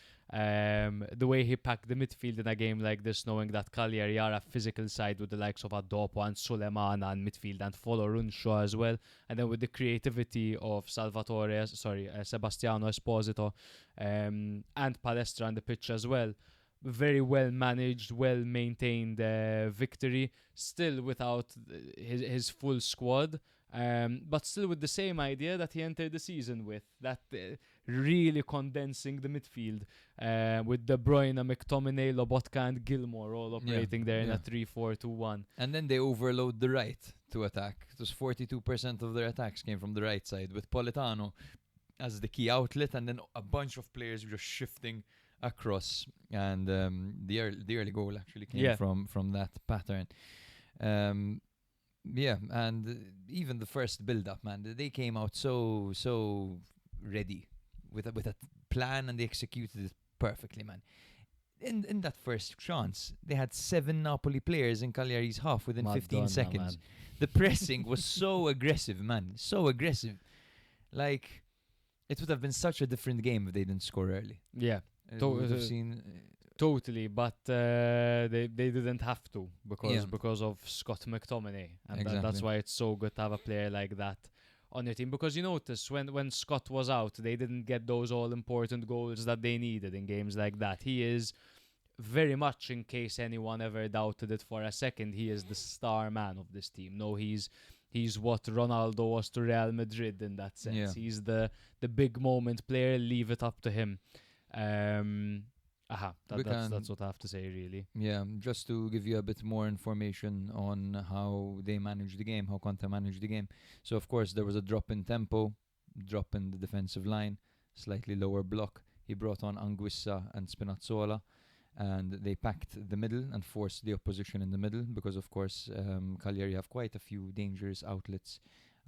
the way he packed the midfield in a game like this, knowing that Cagliari are a physical side with the likes of Adopo and Sulemana and midfield and Folorunsho as well, and then with the creativity of Sebastiano Esposito and Palestra on the pitch as well. Very well managed, well maintained victory, still without his full squad, but still with the same idea that he entered the season with, that really condensing the midfield with De Bruyne, McTominay, Lobotka and Gilmore all operating there in a 3-4-2-1. And then they overload the right to attack. It was 42% of their attacks came from the right side, with Politano as the key outlet, and then a bunch of players just shifting across, and the early goal actually came from that pattern. Yeah, and even the first build-up, man, they came out so ready with a plan, and they executed it perfectly, man. In that first chance, they had 7 Napoli players in Cagliari's half within 15 Madonna, seconds. man. The pressing was so aggressive, man, so aggressive. Like, it would have been such a different game if they didn't score early. Yeah, We would have seen. totally. But they didn't have to because of Scott McTominay, and that's Exactly. why it's so good to have a player like that on your team. Because you notice when Scott was out, they didn't get those all important goals that they needed in games like that. He is very much, in case anyone ever doubted it for a second, he is the star man of this team. No, he's what Ronaldo was to Real Madrid in that sense. Yeah. He's the big moment player. Leave it up to him. That's what I have to say, really. Yeah, just to give you a bit more information on how they managed the game, how Conte managed the game. So, of course, there was a drop in tempo, drop in the defensive line, slightly lower block. He brought on Anguissa and Spinazzola, and they packed the middle and forced the opposition in the middle because, of course, Cagliari have quite a few dangerous outlets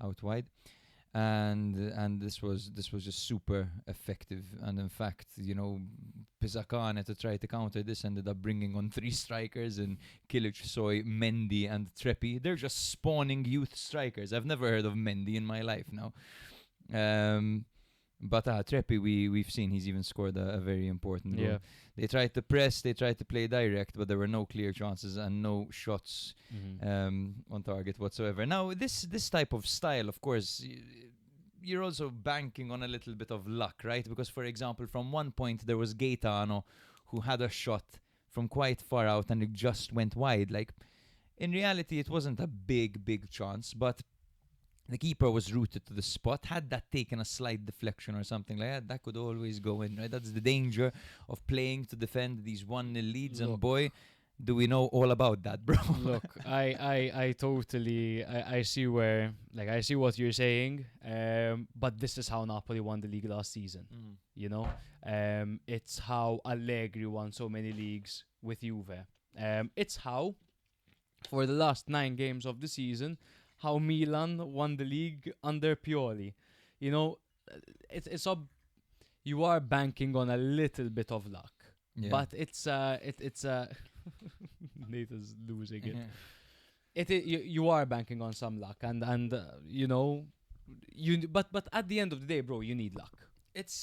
out wide. And this was just super effective. And in fact, Pisacane, to try to counter this, ended up bringing on 3 strikers in Kilic, Soy, Mendy and Treppi. They're just spawning youth strikers. I've never heard of Mendy in my life now. But Treppi, we've seen he's even scored a very important goal. Yeah. They tried to press, they tried to play direct, but there were no clear chances and no shots on target whatsoever. Now, this type of style, of course, you're also banking on a little bit of luck, right? Because, for example, from one point there was Gaetano who had a shot from quite far out and it just went wide. Like, in reality, it wasn't a big chance, but the keeper was rooted to the spot. Had that taken a slight deflection or something like that, that could always go in, right? That's the danger of playing to defend these 1-0 leads. Look. And boy, do we know all about that, bro. Look, I totally I see I see what you're saying. But this is how Napoli won the league last season. You know, it's how Allegri won so many leagues with Juve. It's how, for the last 9 games of the season, how Milan won the league under Pioli. You know, it's you are banking on a little bit of luck, but it's Nathan's losing it. You are banking on some luck, and but at the end of the day, bro, you need luck.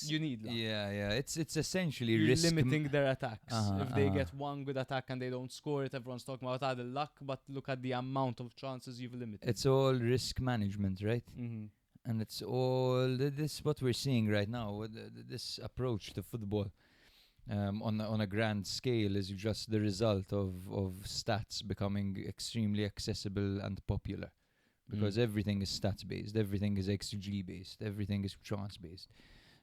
You need luck. Yeah. It's essentially You're risk limiting their attacks. If they get one good attack and they don't score it, everyone's talking about the luck, but look at the amount of chances you've limited. It's all risk management, right? And it's all this what we're seeing right now. This approach to football on a grand scale is just the result of stats becoming extremely accessible and popular, because everything is stats based, everything is XG based, everything is chance based.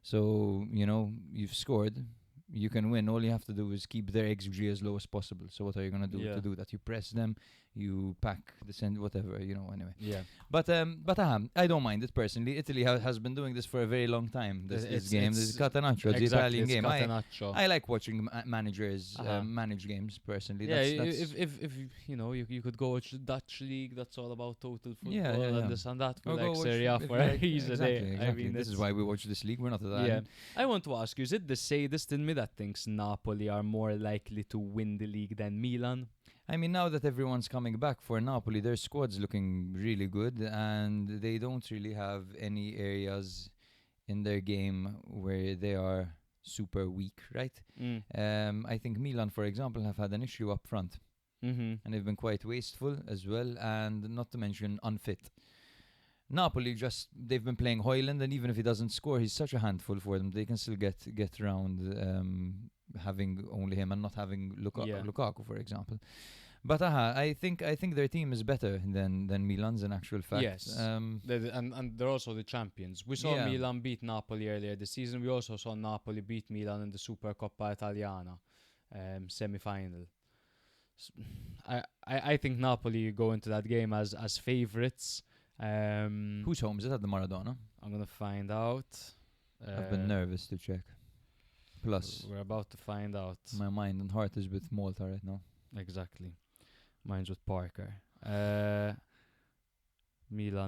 So, you've scored, you can win. All you have to do is keep their XG as low as possible. So what are you going to do to do that? You press them, you pack the send, whatever, anyway. Yeah. But I don't mind it personally. Italy has been doing this for a very long time. This game, this is Catenaccio, the Italian game. I like watching managers manage games personally. Yeah, that's if you could go watch the Dutch league. That's all about total football Yeah. and this and that. We Or go like watch Serie A if for you a like- reason. Exactly. I mean, This is why we watch this league. We're not Italian. Yeah. I want to ask you: is it the sadist in me that thinks Napoli are more likely to win the league than Milan? I mean, now that everyone's coming back for Napoli, their squad's looking really good, and they don't really have any areas in their game where they are super weak, right? I think Milan, for example, have had an issue up front, and they've been quite wasteful as well, and not to mention unfit. Napoli they've been playing Højlund, and even if he doesn't score, he's such a handful for them. They can still get around having only him and not having Lukaku, for example. But I think their team is better than Milan's in actual fact. Yes, and they're also the champions. We saw Milan beat Napoli earlier this season. We also saw Napoli beat Milan in the Supercoppa Italiana semi-final. I think Napoli go into that game as favourites. Whose home is it at the Maradona? I'm gonna find out. I've been nervous to check. Plus, we're about to find out. My mind and heart is with Malta right now. Exactly. Mine's with Parker.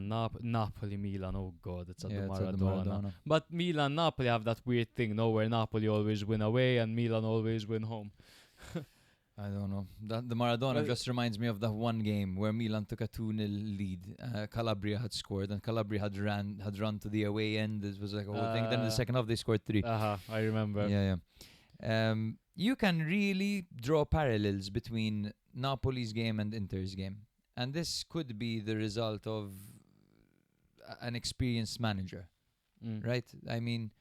Milan, Napoli, Milan. Oh God, it's at Yeah, the it's at the Maradona. Maradona. But Milan, Napoli have that weird thing, no, where Napoli always win away and Milan always win home. I don't know. The Maradona Well- just reminds me of that one game where Milan took a 2-0 lead. Calabria had scored and Calabria had run to the away end. It was like a whole thing. Then in the second half they scored 3. I remember. Yeah. You can really draw parallels between Napoli's game and Inter's game. And this could be the result of an experienced manager, right? I mean,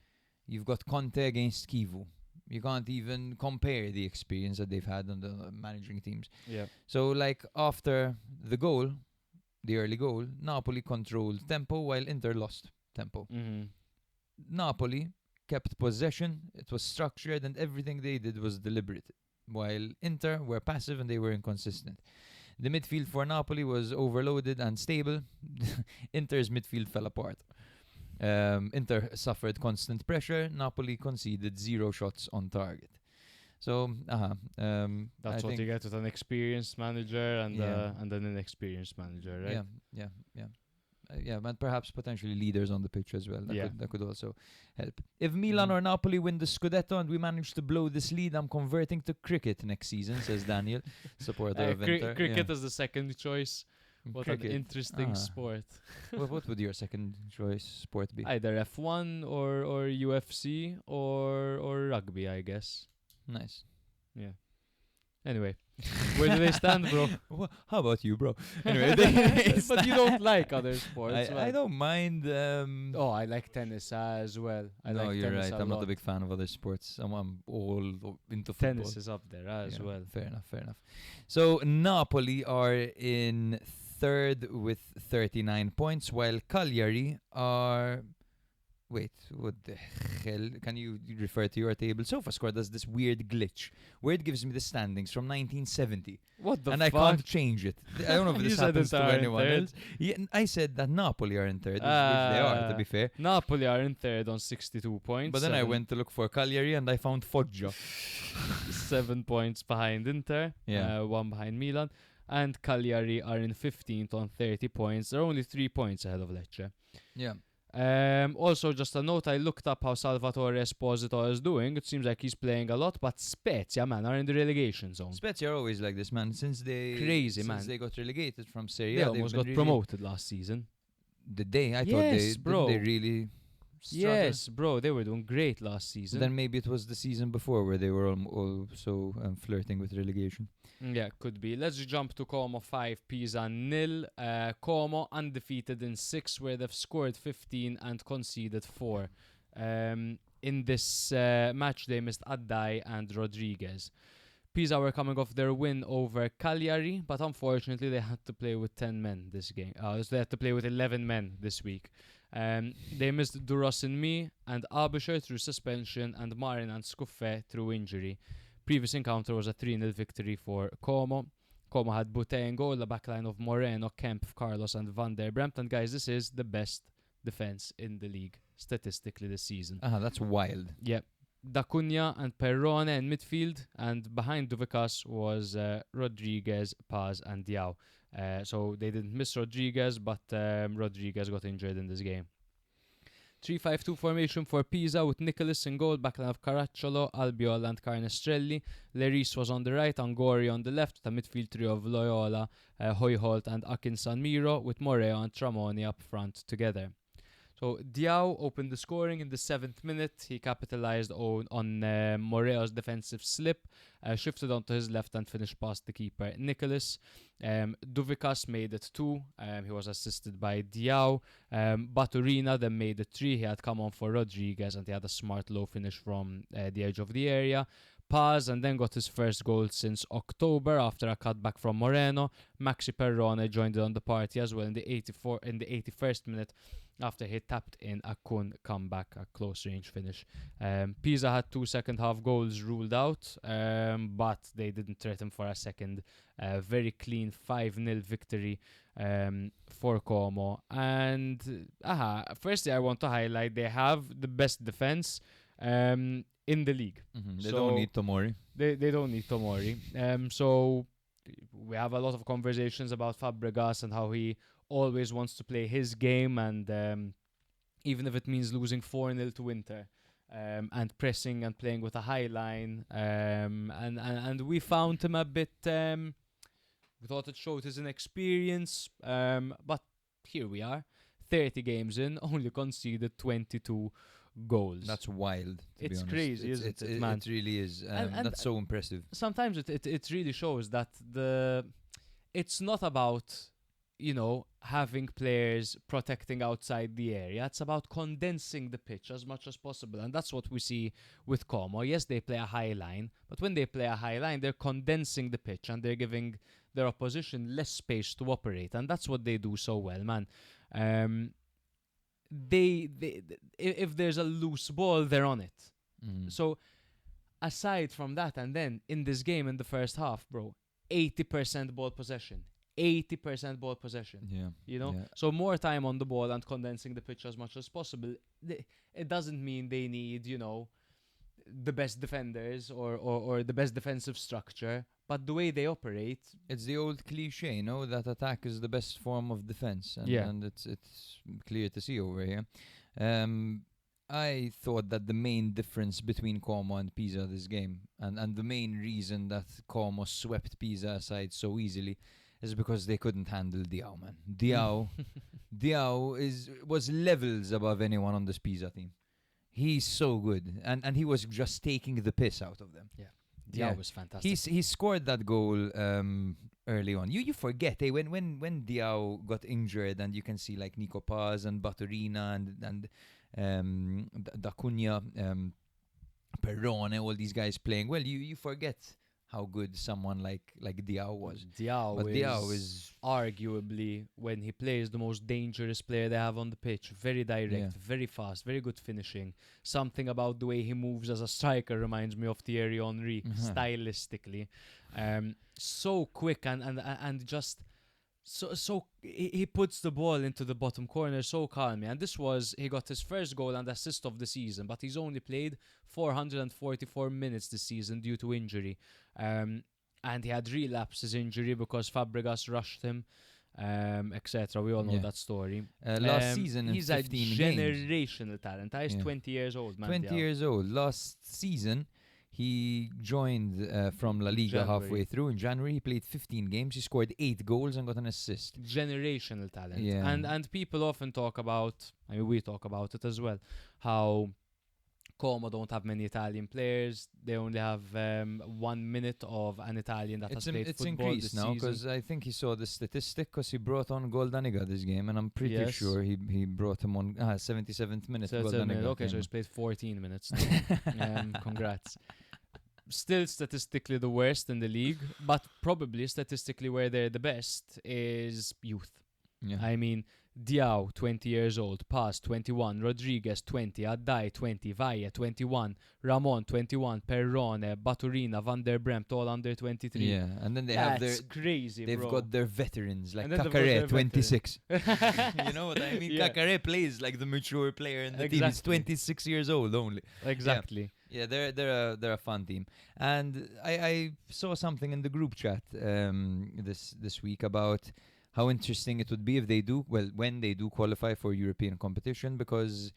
you've got Conte against Kivu. You can't even compare the experience that they've had on the managing teams. Yeah. So, like, after the early goal, Napoli controlled tempo while Inter lost tempo. Mm-hmm. Napoli kept possession, it was structured, and everything they did was deliberate, while Inter were passive and they were inconsistent. The midfield for Napoli was overloaded and stable. Inter's midfield fell apart. Inter suffered constant pressure. Napoli conceded 0 shots on target. So, That's what you get with an experienced manager and an inexperienced manager, right? Yeah, and perhaps potentially leaders on the pitch as well. Yeah. That could also help. If Milan or Napoli win the Scudetto and we manage to blow this lead, I'm converting to cricket next season, says Daniel, supporter of Inter. Cricket is the second choice. What an Cricket. interesting sport. What would your second choice sport be? Either F1 or UFC or rugby, I guess. Nice. Yeah. Anyway, where do they stand, bro? How about you, bro? Anyway, But you don't like other sports. I don't mind. I like tennis as well. No, you're right. I'm not a big fan of other sports. I'm all into football. Tennis is up there as well. Fair enough. So Napoli are in third with 39 points, while Cagliari are... Wait, what the hell? Can you refer to your table? SofaScore does this weird glitch where it gives me the standings from 1970. What the and fuck? I can't change it. I don't know if You this said happens to Inter are in anyone third. else. Yeah, I said that Napoli are in third, which they are, to be fair. Napoli are in third on 62 points. But then I went to look for Cagliari and I found Foggia. 7 points behind Inter, 1 behind Milan. And Cagliari are in 15th on 30 points. They're only 3 points ahead of Lecce. Yeah. Also, just a note, I looked up how Salvatore Esposito is doing. It seems like he's playing a lot, but Spezia, man, are in the relegation zone. Spezia are always like this, man. Since they got relegated from Serie, they almost got promoted last season. Did they? I thought they really struggle? Yes, bro, they were doing great last season. Then maybe it was the season before where they were also flirting with relegation. Yeah, could be. Let's jump to Como 5, Pisa 0. Como undefeated in 6, where they've scored 15 and conceded 4. In this match, they missed Addai and Rodriguez. Pisa were coming off their win over Cagliari, but unfortunately they had to play with 10 men this game. So they had to play with 11 men this week. They missed Durosinmi and Abusher through suspension and Marin and Scuffet through injury. Previous encounter was a 3-0 victory for Como. Como had Bute in goal, the backline of Moreno, Kempf, Carlos and Van der Bremt. And guys, this is the best defense in the league statistically this season. That's wild. Yeah. D'Acunha and Perrone in midfield, and behind Duvicas was Rodriguez, Paz and Diao. So they didn't miss Rodriguez, but Rodriguez got injured in this game. 3-5-2 formation for Pisa with Nicholas in goal, backline of Caracciolo, Albiol and Carnestrelli. Leris was on the right, Angori on the left, with a midfield trio of Loyola, Hoyholt and Akin Sanmiro, with Moreo and Tramoni up front together. So Diao opened the scoring in the 7th minute. He capitalized on Moreo's defensive slip, shifted onto his left and finished past the keeper Nicholas. Duvicas made it 2. He was assisted by Diao. Baturina then made it 3. He had come on for Rodriguez and he had a smart low finish from the edge of the area. Paz and then got his first goal since October after a cutback from Moreno. Maxi Perrone joined in on the party as well in the 81st minute after he tapped in a Kun comeback, a close range finish. Pisa had 2 second half goals ruled out, but they didn't threaten for a second. Very clean 5-0 victory for Como. And firstly, I want to highlight they have the best defense in the league. They don't need Tomori. They don't need Tomori. So we have a lot of conversations about Fàbregas and how he always wants to play his game, and even if it means losing 4-0 to Inter, and pressing and playing with a high line, and we found him a bit. We thought it showed his inexperience, but here we are, 30 games in, only conceded 22 goals. That's wild. To It's be honest. crazy, isn't it, man? It really is. And That's so impressive. Sometimes it really shows that it's not about, having players protecting outside the area. It's about condensing the pitch as much as possible. And that's what we see with Como. Yes, they play a high line, but when they play a high line, they're condensing the pitch and they're giving their opposition less space to operate. And that's what they do so well, man. If there's a loose ball, they're on it. So aside from that, and then in this game in the first half, bro, 80% ball possession. 80% ball possession. Yeah. Yeah. So more time on the ball and condensing the pitch as much as possible. It doesn't mean they need, the best defenders or the best defensive structure, but the way they operate. It's the old cliche, that attack is the best form of defense, and it's clear to see over here. I thought that the main difference between Como and Pisa this game, and the main reason that Como swept Pisa aside so easily, is because they couldn't handle Diao, man. Diao was levels above anyone on this Pisa team. He's so good, and he was just taking the piss out of them. Yeah, Diao was fantastic. He scored that goal early on. You forget when Diao got injured, and you can see like Nico Paz and Baturina and D'Acunha, Perrone, all these guys playing well. You forget how good someone like Diao was. Diao is arguably, when he plays, the most dangerous player they have on the pitch. Very direct, very fast, very good finishing. Something about the way he moves as a striker reminds me of Thierry Henry, stylistically. So quick and just so he puts the ball into the bottom corner so calmly. And he got his first goal and assist of the season, but he's only played 444 minutes this season due to injury. And he had relapsed his injury because Fàbregas rushed him, etc. We all know that story. Last season, in he's a 15 generational talent. He's 20 years old, man. 20 years old. Last season, he joined from La Liga halfway through in January. He played 15 games. He scored 8 goals and got an assist. Generational talent. Yeah. And people often talk about, we talk about it as well, how Como don't have many Italian players. They only have 1 minute of an Italian that has played it's football increased this now, season. because I think he saw the statistic, because he brought on Goldaniga this game, and I'm pretty sure he brought him on 77th minute. Okay, so he's played 14 minutes. Congrats. Still statistically the worst in the league, but probably statistically where they're the best is youth. Yeah. I mean, Diao, 20 years old, Paz, 21, Rodriguez, 20, Addai, 20, Valle, 21, Ramon, 21, Perrone, Baturina, Van der Bremt, all under 23. Yeah, and then they have their... crazy, They've bro. got their veterans, like And then they've got their Kakare, 26. You know what I mean? Yeah. Kakare plays like the mature player in the team. He's Exactly. 26 years old only. Exactly. Yeah, they're a fun team. And I saw something in the group chat this week about how interesting it would be when they do qualify for European competition, because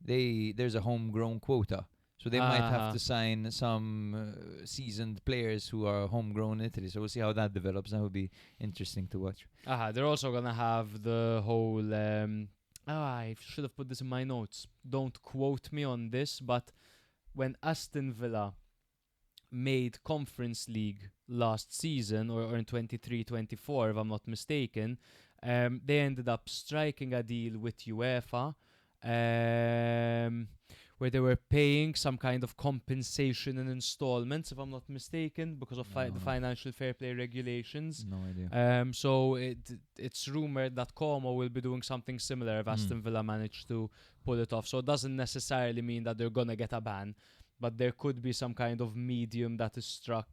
there's a homegrown quota. So they might have to sign some seasoned players who are homegrown in Italy. So we'll see how that develops. That would be interesting to watch. They're also going to have the whole... I should have put this in my notes. Don't quote me on this, but when Aston Villa made Conference League last season, or in 23-24, if I'm not mistaken, they ended up striking a deal with UEFA, where they were paying some kind of compensation in installments, if I'm not mistaken, because of the financial fair play regulations. No idea. So it's rumored that Como will be doing something similar if Aston Villa manage to pull it off. So it doesn't necessarily mean that they're gonna get a ban, but there could be some kind of medium that is struck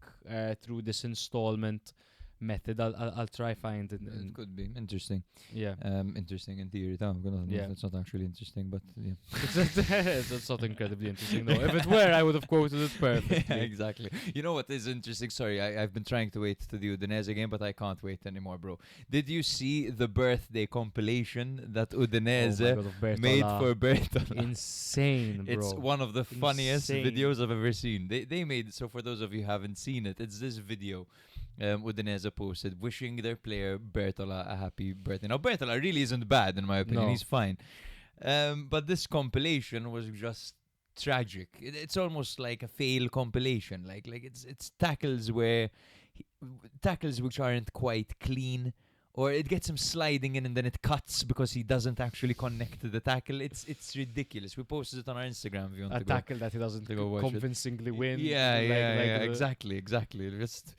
through this installment method. I'll try find it. It could be interesting. Yeah. Interesting in theory. It's not actually interesting, but yeah. It's not incredibly interesting though. If it were, I would have quoted it perfectly. Yeah, exactly. You know what is interesting? Sorry, I've been trying to wait to the Udinese game, but I can't wait anymore, bro. Did you see the birthday compilation that Udinese made for Bertola? Insane, bro. It's one of the funniest videos I've ever seen. They made, so for those of you who haven't seen it, it's this video Udinese posted wishing their player Bertola a happy birthday. Now Bertola really isn't bad in my opinion. No. He's fine. But this compilation was just tragic. It's almost like a fail compilation. Like it's tackles tackles which aren't quite clean, or it gets him sliding in and then it cuts because he doesn't actually connect to the tackle. It's ridiculous. We posted it on our Instagram if you want A to go. tackle that he doesn't to go watch it. convincingly win. Yeah, exactly. Just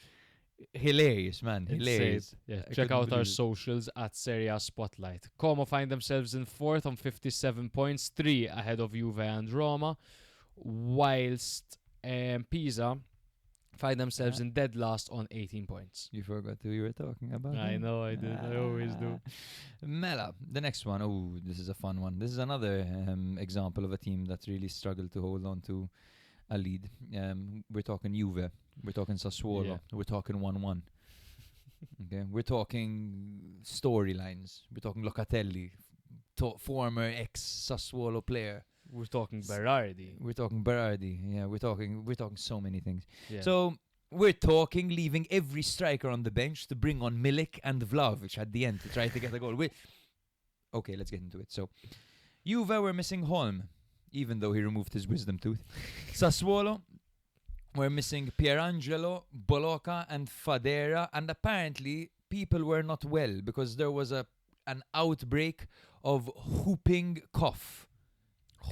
hilarious, man. Hilarious. Yeah, I check couldn't out our believe it. socials at Serie Spotlight. Como find themselves in 4th on 57 points, 3 ahead of Juve and Roma, whilst Pisa find themselves in dead last on 18 points. You forgot who you were talking about. I know I did. I always do. Mela, the next one. Oh, this is a fun one. This is another example of a team that really struggled to hold on to a lead. We're talking Juve. We're talking Sassuolo. Yeah. We're talking 1-1. Okay, we're talking storylines. We're talking Locatelli, former ex-Sassuolo player. We're talking Berardi. We're talking Berardi. Yeah, we're talking so many things. Yeah. So we're talking leaving every striker on the bench to bring on Milik and Vlahovic at the end to try to get a goal. Okay, let's get into it. So Juve were missing Holm, even though he removed his wisdom tooth. Sassuolo were missing Pierangelo, Boloca and Fadera, and apparently people were not well because there was an outbreak of whooping cough.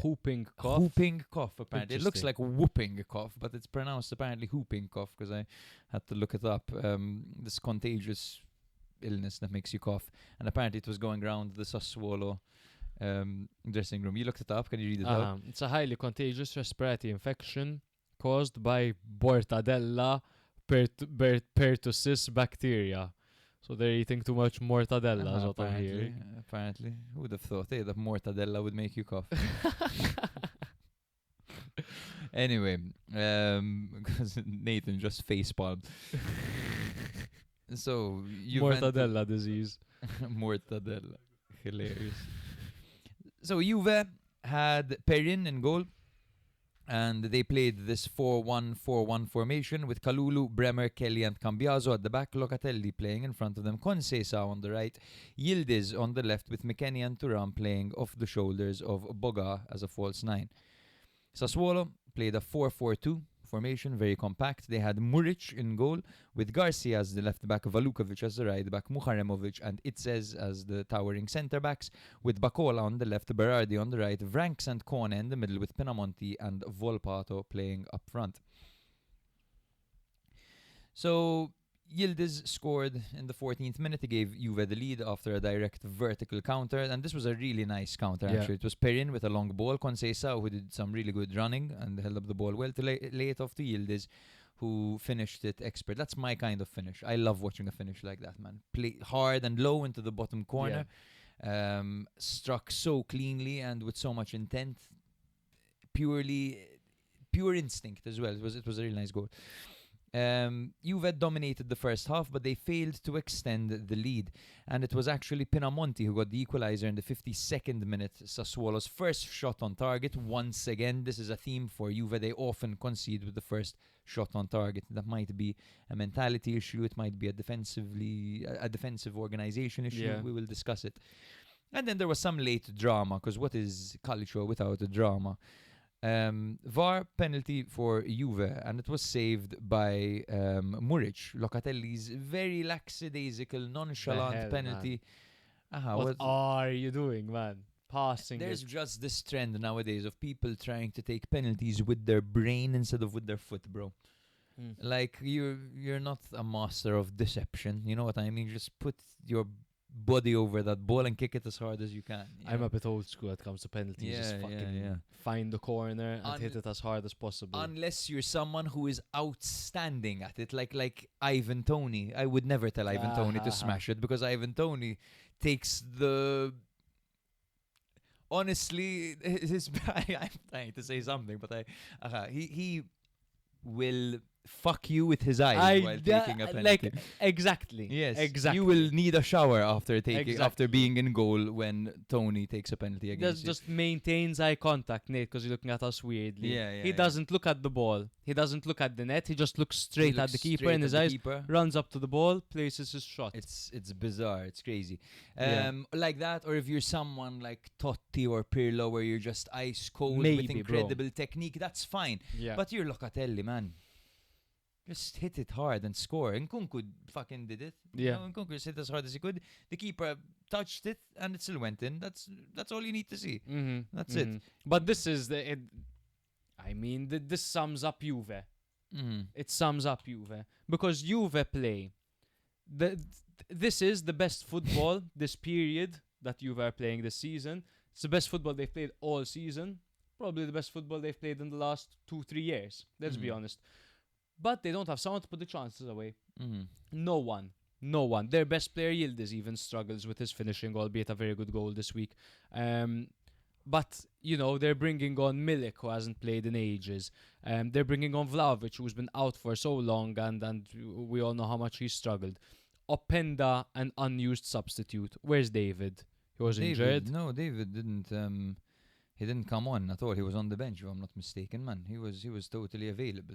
Whooping cough. Whooping cough, apparently. It looks Interesting. like whooping cough, but it's pronounced apparently whooping cough because I had to look it up. This contagious illness that makes you cough. And apparently it was going around the Sassuolo dressing room. You looked it up. Can you read it out? It's a highly contagious respiratory infection caused by Mortadella pertussis bacteria. So they're eating too much mortadella, is what I'm hearing. Apparently. Who would have thought that mortadella would make you cough? Anyway, because Nathan just facepalmed. So, Mortadella disease. Mortadella. Hilarious. So, Juve had Perin in goal. And they played this 4-1-4-1 formation with Kalulu, Bremer, Kelly and Cambiaso at the back, Locatelli playing in front of them, Conceição on the right, Yildiz on the left with McKennie and Thuram playing off the shoulders of Boga as a false 9. Sassuolo played a 4-4-2 formation, very compact. They had Muric in goal with Garcia as the left back, Valukovic as the right back, Muharemovic and Itzes as the towering centre backs, with Bacola on the left, Berardi on the right, Vranks and Kone in the middle with Pinamonti and Volpato playing up front. So Yildiz scored in the 14th minute. He gave Juve the lead after a direct vertical counter, and this was a really nice counter actually. It was Perin with a long ball, Conceição who did some really good running and held up the ball well to lay it off to Yildiz, who finished it expert. That's my kind of finish. I love watching a finish like that, man. Play hard and low into the bottom corner. Struck so cleanly and with so much intent. Pure instinct as well. It was a really nice goal. Juve dominated the first half, but they failed to extend the lead, and it was actually Pinamonti who got the equalizer in the 52nd minute, Sassuolo's first shot on target. Once again, this is a theme for Juve. They often concede with the first shot on target. That might be a mentality issue, it might be a defensive organization issue. We will discuss it. And then there was some late drama, because what is Calcio without a drama? VAR penalty for Juve, and it was saved by Muric, Locatelli's very lackadaisical, nonchalant penalty. What are you doing, man? Passing. There's just this trend nowadays of people trying to take penalties with their brain instead of with their foot, bro. Like you're not a master of deception. You know what I mean? Just put your body over that ball and kick it as hard as you can. I'm a bit old school when it comes to penalties. Just fucking find the corner and hit it as hard as possible. Unless you're someone who is outstanding at it, like Ivan Toney. I would never tell Ivan Toney to smash it because Ivan Toney takes the... Honestly, I'm trying to say something, but he will fuck you with his eyes while taking a penalty. Exactly. Yes, exactly. You will need a shower after being in goal when Tony takes a penalty against you. Just maintains eye contact, Nate, because you're looking at us weirdly. He doesn't look at the ball. He doesn't look at the net. He just looks straight at the keeper in his eyes. Runs up to the ball, places his shot. It's bizarre. It's crazy. Like that, or if you're someone like Totti or Pirlo, where you're just ice cold with incredible technique, that's fine. Yeah. But you're Locatelli, man. Just hit it hard and score. Nkunku fucking did it. Yeah. Nkunku just hit as hard as he could. The keeper touched it and it still went in. That's all you need to see. That's it. But this is this sums up Juve. It sums up Juve because Juve play. This is the best football this period that Juve are playing this season. It's the best football they've played all season. Probably the best football they've played in the last 2-3 years. Let's be honest. But they don't have someone to put the chances away. No one. Their best player, Yildiz, even struggles with his finishing, albeit a very good goal this week. But, they're bringing on Milik, who hasn't played in ages. They're bringing on Vlahovic, who's been out for so long, and we all know how much he struggled. Openda, an unused substitute. Where's David? He was injured. No, David didn't. He didn't come on at all. He was on the bench, if I'm not mistaken, man. He was totally available.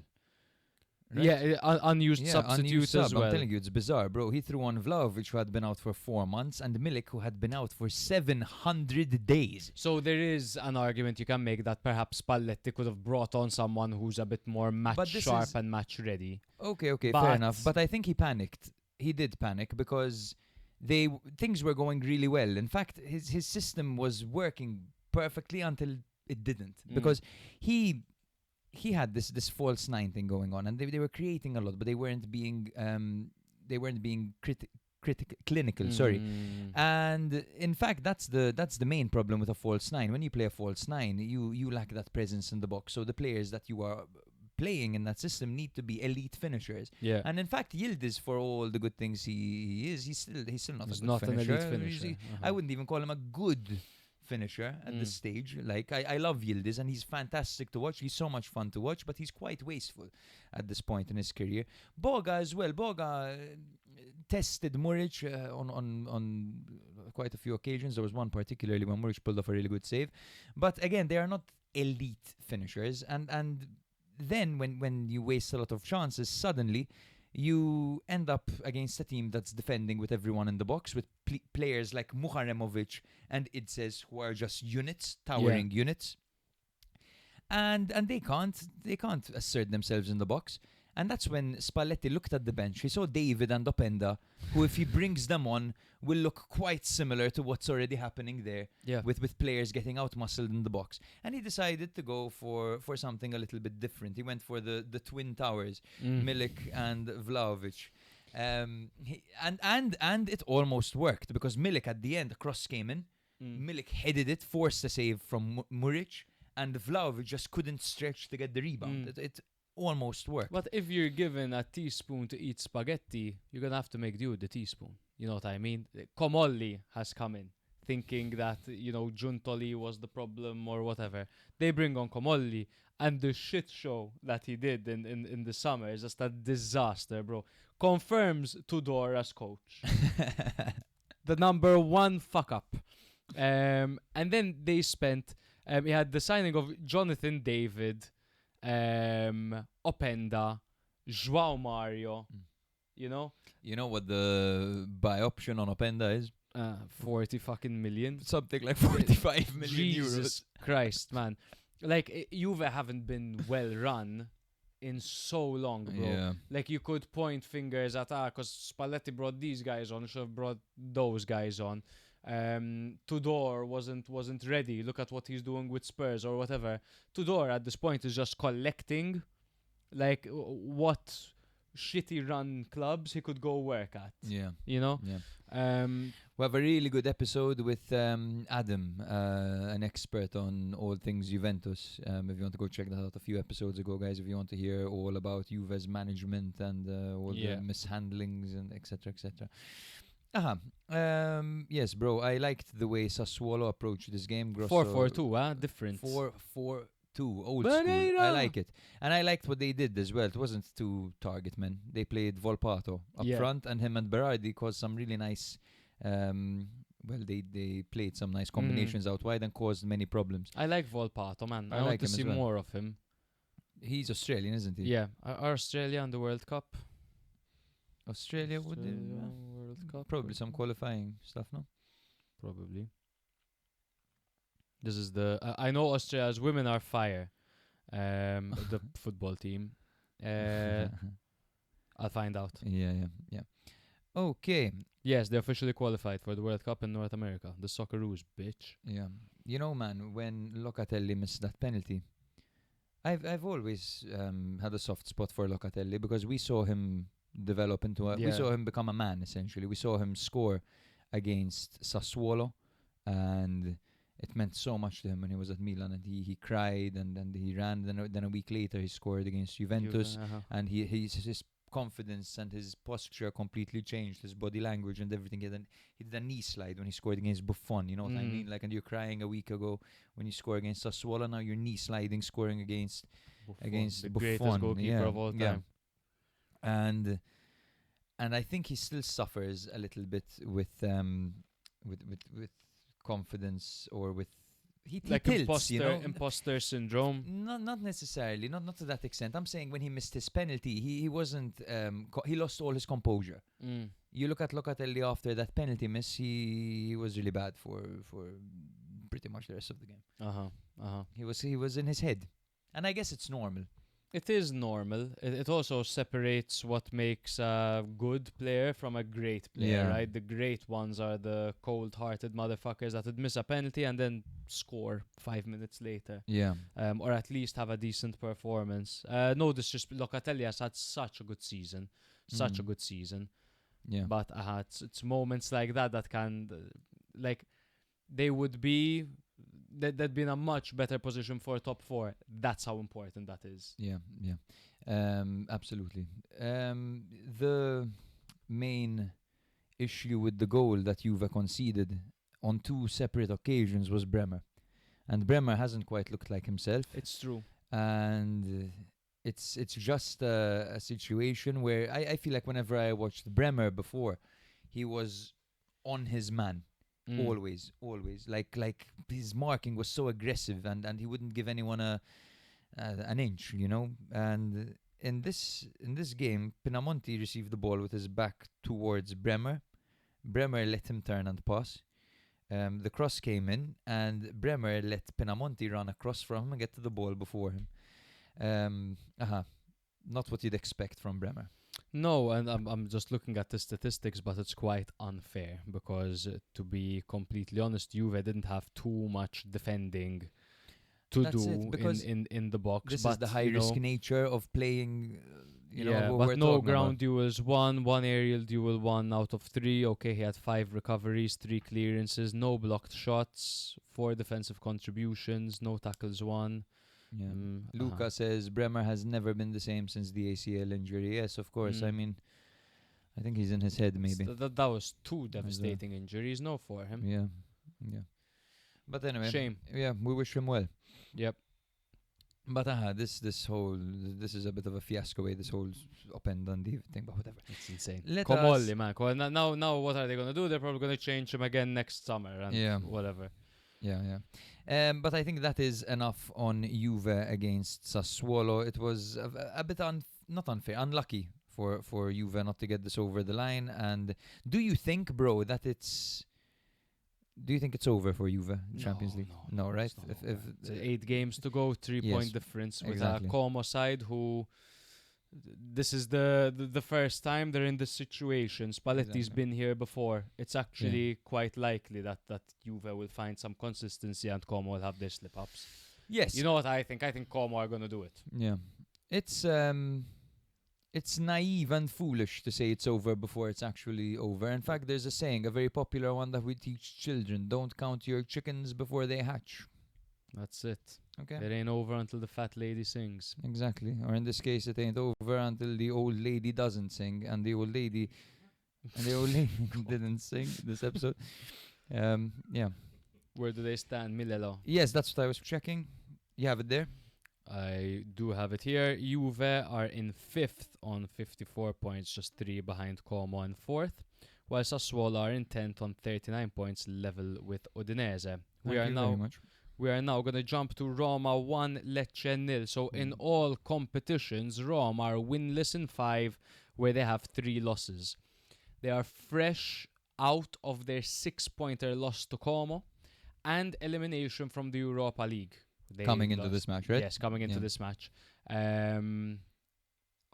Right? Yeah, unused substitute as well. I'm telling you, it's bizarre, bro. He threw on Vlahovic, who had been out for 4 months, and Milik, who had been out for 700 days. So there is an argument you can make that perhaps Spalletti could have brought on someone who's a bit more match-sharp and match-ready. Okay, fair enough. But I think he panicked. He did panic because things were going really well. In fact, his system was working perfectly until it didn't. Because he had this false nine thing going on, and they were creating a lot, but they weren't being clinical. Sorry, and in fact that's the main problem with a false nine. When you play a false nine, you lack that presence in the box. So the players that you are playing in that system need to be elite finishers. Yeah, and in fact, Yildiz, for all the good things he is, he's still not an elite finisher. I wouldn't even call him a good finisher at this stage. Like I love Yildiz and he's fantastic to watch. He's so much fun to watch, but he's quite wasteful at this point in his career. Boga as well. Boga tested Muric on quite a few occasions. There was one particularly when Muric pulled off a really good save. But again, they are not elite finishers, and then when you waste a lot of chances, suddenly you end up against a team that's defending with everyone in the box, with players like Muharemovic and Idzes, who are just units, towering units. And they can't assert themselves in the box. And that's when Spalletti looked at the bench. He saw David and Openda, who, if he brings them on, will look quite similar to what's already happening there, with players getting out-muscled in the box. And he decided to go for something a little bit different. He went for the twin towers, Milik and Vlahovic. And it almost worked, because Milik at the end, the cross came in, Milik headed it, forced a save from Muric, and Vlahovic just couldn't stretch to get the rebound. It almost worked. But if you're given a teaspoon to eat spaghetti, you're going to have to make do with the teaspoon. You know what I mean? Comolli has come in, thinking that, Giuntoli was the problem or whatever. They bring on Comolli, and the shit show that he did in the summer is just a disaster, bro. Confirms Tudor as coach. The number one fuck up. And then they spent... he had the signing of Jonathan David... Openda, João Mario, You know what the buy option on Openda is? 40 fucking million. Something like 45 million Jesus euros. Christ, man. Like, Juve haven't been well run in so long, bro. Yeah. Like, you could point fingers at, because Spalletti brought these guys on, should have brought those guys on. Tudor wasn't ready. Look at what he's doing with Spurs or whatever. Tudor at this point is just collecting. Like, what shitty run clubs he could go work at. Yeah. You know. Yeah. We have a really good episode with Adam, an expert on all things Juventus. If you want to go check that out a few episodes ago, guys, if you want to hear all about Juve's management and all the mishandlings and etc. etc. Yes, bro. I liked the way Sassuolo approached this game. 4-4-2, different. 4-4-2, old school. I like it. And I liked what they did as well. It wasn't too target men. They played Volpato up front, and him and Berardi caused some really nice... they played some nice combinations out wide and caused many problems. I like Volpato, man. I like want to him as see well. more of him. He's Australian, isn't he? Yeah. Are Australia in the World Cup? Australia would World Cup. probably some qualifying stuff, no? Probably. This is the... I know Australia's women are fire. The football team. I'll find out. Yeah. Okay. Yes, they officially qualified for the World Cup in North America. The Socceroos, bitch. Yeah. You know, man, when Locatelli missed that penalty, I've always had a soft spot for Locatelli because we saw him develop into we saw him become a man, essentially. We saw him score against Sassuolo, and it meant so much to him when he was at Milan, and he cried, and then he ran. Then a week later he scored against Juventus, and his confidence and his posture completely changed, his body language and everything. He did a knee slide when he scored against Buffon, you know what I mean? Like, and you're crying a week ago when you score against Sassuolo, now you're knee sliding, scoring against the Buffon. greatest goalkeeper of all time. And I think he still suffers a little bit with confidence, or with he like tilts, imposter syndrome. Not necessarily, not to that extent. I'm saying when he missed his penalty, he wasn't he lost all his composure. You look at Locatelli after that penalty miss, he was really bad for pretty much the rest of the game. He was in his head, and I guess it's normal. It is normal. It also separates what makes a good player from a great player, right? The great ones are the cold-hearted motherfuckers that would miss a penalty and then score 5 minutes later. Yeah. Or at least have a decent performance. No disrespect. Locatelli has had such a good season. Such a good season. Yeah. But it's moments like that can... they would be... They'd be in a much better position for top 4. That's how important that is. Yeah. Absolutely. The main issue with the goal that Juve conceded on 2 separate occasions was Bremer. And Bremer hasn't quite looked like himself. It's true. And it's just a situation where I feel like whenever I watched Bremer before, he was on his man. Always. Like his marking was so aggressive, and he wouldn't give anyone an inch, you know. And in this game, Pinamonti received the ball with his back towards Bremer. Bremer let him turn and pass. The cross came in, and Bremer let Pinamonti run across from him and get to the ball before him. Not what you'd expect from Bremer. No, and I'm just looking at the statistics, but it's quite unfair because, to be completely honest, Juve didn't have too much defending to do in the box. This is the high-risk nature of playing, but no ground duels, one aerial duel, 1 out of 3. Okay, he had 5 recoveries, 3 clearances, no blocked shots, 4 defensive contributions, no tackles, 1. Yeah. Luca says Bremer has never been the same since the ACL injury. Yes, of course. I mean, I think he's in his head, maybe. That was 2 devastating injuries, no, for him. Yeah. But anyway, shame. Yeah, we wish him well. Yep. But this is a bit of a fiasco, this whole up and down thing, but whatever. It's insane. Man. Now what are they gonna do? They're probably gonna change him again next summer and whatever. Yeah. But I think that is enough on Juve against Sassuolo. It was a bit not unfair, unlucky for Juve not to get this over the line. And do you think, bro, that it's over for Juve in Champions League? No, right? If 8 games to go, 3-point difference with a Como side who... This is the first time they're in this situation. Spalletti's been here before. It's actually quite likely that Juve will find some consistency and Como will have their slip-ups. Yes. You know what I think? I think Como are going to do it. Yeah. It's it's naive and foolish to say it's over before it's actually over. In fact, there's a saying, a very popular one that we teach children: don't count your chickens before they hatch. That's it. Okay. It ain't over until the fat lady sings. Exactly. Or in this case, it ain't over until the old lady doesn't sing, and the old lady didn't sing this episode. Yeah. Where do they stand, Milelo? Yes, that's what I was checking. You have it there. I do have it here. Juve are in 5th on 54 points, just 3 behind Como in 4th, while Sassuolo are in 10th on 39 points, level with Udinese. We are now going to jump to Roma 1, Lecce 0. So in all competitions, Roma are winless in 5, where they have 3 losses. They are fresh out of their 6-pointer loss to Como and elimination from the Europa League. Coming into this match, right? Yes, coming into this match.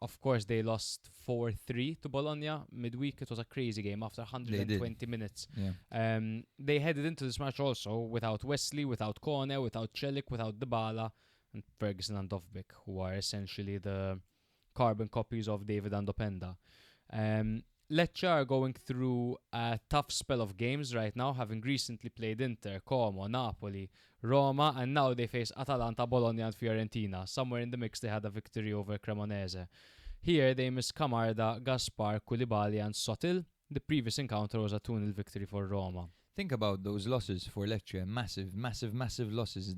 Of course, they lost 4-3 to Bologna midweek. It was a crazy game after 120 minutes. Yeah. They headed into this match also without Wesley, without Kone, without Celik, without Dybala, and Ferguson and Dovbyk, who are essentially the carbon copies of David and Openda. Lecce are going through a tough spell of games right now, having recently played Inter, Como, Napoli, Roma, and now they face Atalanta, Bologna and Fiorentina. Somewhere in the mix they had a victory over Cremonese. Here they miss Camarda, Gaspar, Koulibaly and Sotil. The previous encounter was a 2-0 victory for Roma. Think about those losses for Lecce. Massive losses.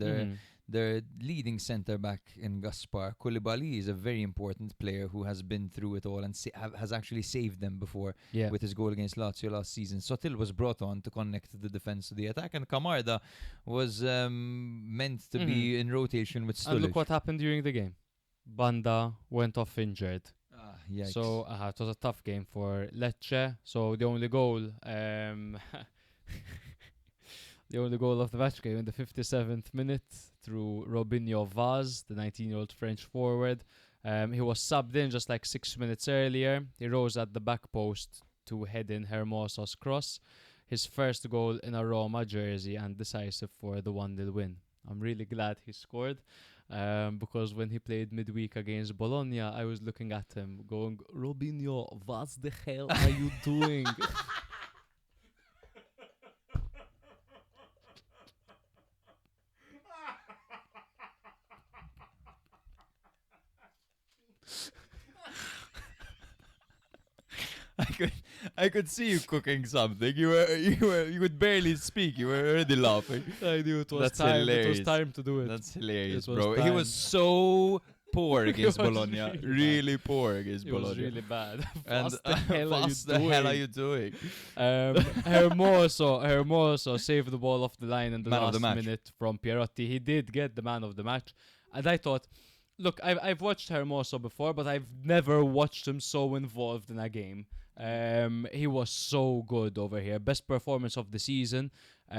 Their leading centre-back in Gaspar, Koulibaly, is a very important player who has been through it all and has actually saved them before with his goal against Lazio last season. Sotil was brought on to connect the defence to the attack, and Camarda was meant to be in rotation with Stulic. And look what happened during the game. Banda went off injured. Yikes. So it was a tough game for Lecce. So the only goal... The only goal of the match came in the 57th minute through Robinho Vaz, the 19-year-old French forward. He was subbed in just like 6 minutes earlier. He rose at the back post to head in Hermoso's cross. His first goal in a Roma jersey and decisive for the 1-0 win. I'm really glad he scored because when he played midweek against Bologna, I was looking at him going, Robinho, what the hell are you doing? I could see you cooking something. You could barely speak. You were already laughing. I knew it was That's time. hilarious. It was time to do it. That's hilarious, It was bro. He time. was so poor against was Bologna. really Poor against It Bologna. was really bad. And What the hell are you doing? Hermoso saved the ball off the line in the Man of the last match. minute from Pierotti. He did get the man of the match. And I thought, look, I've watched Hermoso before, but I've never watched him so involved in a game. He was so good over here. Best performance of the season,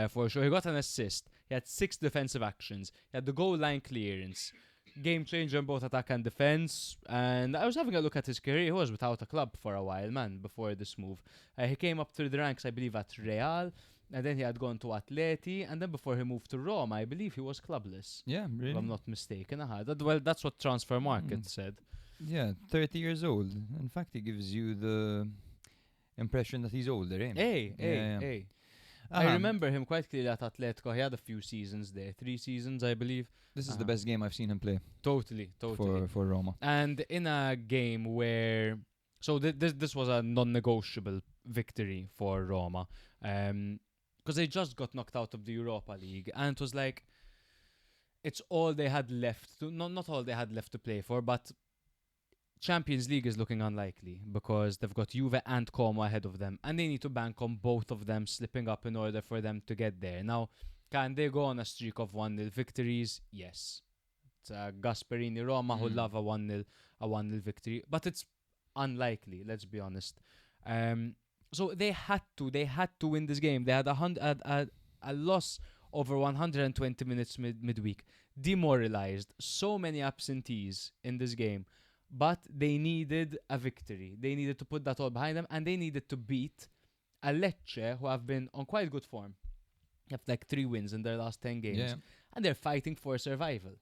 for sure. He got an assist. He had 6 defensive actions. He had the goal line clearance. Game changer in both attack and defense. And I was having a look at his career. He was without a club for a while, man, before this move. He came up through the ranks, I believe, at Real. And then he had gone to Atleti. And then before he moved to Roma, I believe he was clubless. Yeah, really. If I'm not mistaken. Well, that's what Transfer Market said. Yeah, 30 years old. In fact, he gives you the impression that he's older, eh? Hey. I remember him quite clearly at Atletico. He had a few seasons there. 3 seasons, I believe. This is the best game I've seen him play. Totally. For Roma. And in a game where... So this was a non-negotiable victory for Roma. Because they just got knocked out of the Europa League. And it was like... It's all they had left to... Not all they had left to play for, but... Champions League is looking unlikely because they've got Juve and Como ahead of them, and they need to bank on both of them slipping up in order for them to get there. Now, can they go on a streak of 1-0 victories? Yes. It's Gasperini Roma who love a 1-0 victory, but it's unlikely, let's be honest. So they had to win this game. They had a loss over 120 minutes midweek. Demoralized. So many absentees in this game. But they needed a victory. They needed to put that all behind them, and they needed to beat a Lecce who have been on quite good form. They have like 3 wins in their last 10 games. Yeah. And they're fighting for survival.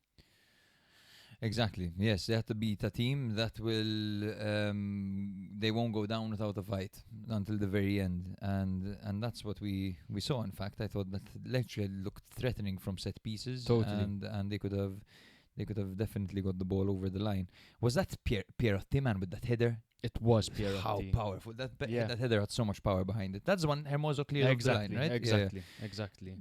Exactly. Yes, they have to beat a team that will. They won't go down without a fight until the very end, and that's what we saw. In fact, I thought that Lecce looked threatening from set pieces, Totally. and they could have definitely got the ball over the line. Was that Pierotti, man, with that header? It was Pierotti. How powerful! Yeah. That header had so much power behind it. That's the one Hermoso cleared off the line, right? Exactly.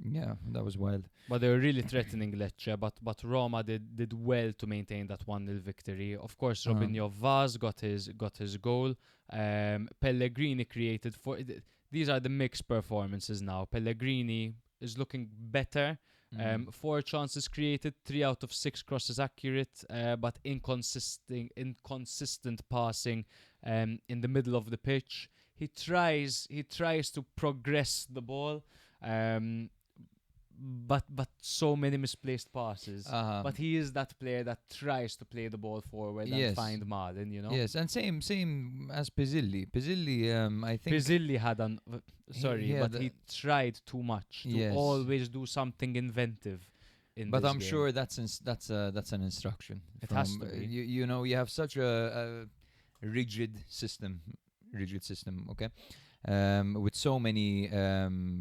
Yeah, that was wild. But they were really threatening Lecce, but Roma did well to maintain that 1-0 victory. Of course, Robinho Vaz got his goal. Pellegrini created these are the mixed performances now. Pellegrini is looking better. 4 chances created, 3 out of 6 crosses accurate, but inconsistent passing in the middle of the pitch. He tries to progress the ball, but so many misplaced passes. But he is that player that tries to play the ball forward and find Malin, you know. Yes, and same as Pizzilli. Pizzilli, I think Pizzilli had he tried too much to always do something inventive. But I'm game. sure that's an instruction. It has to be. You have such a rigid system, okay? With so many,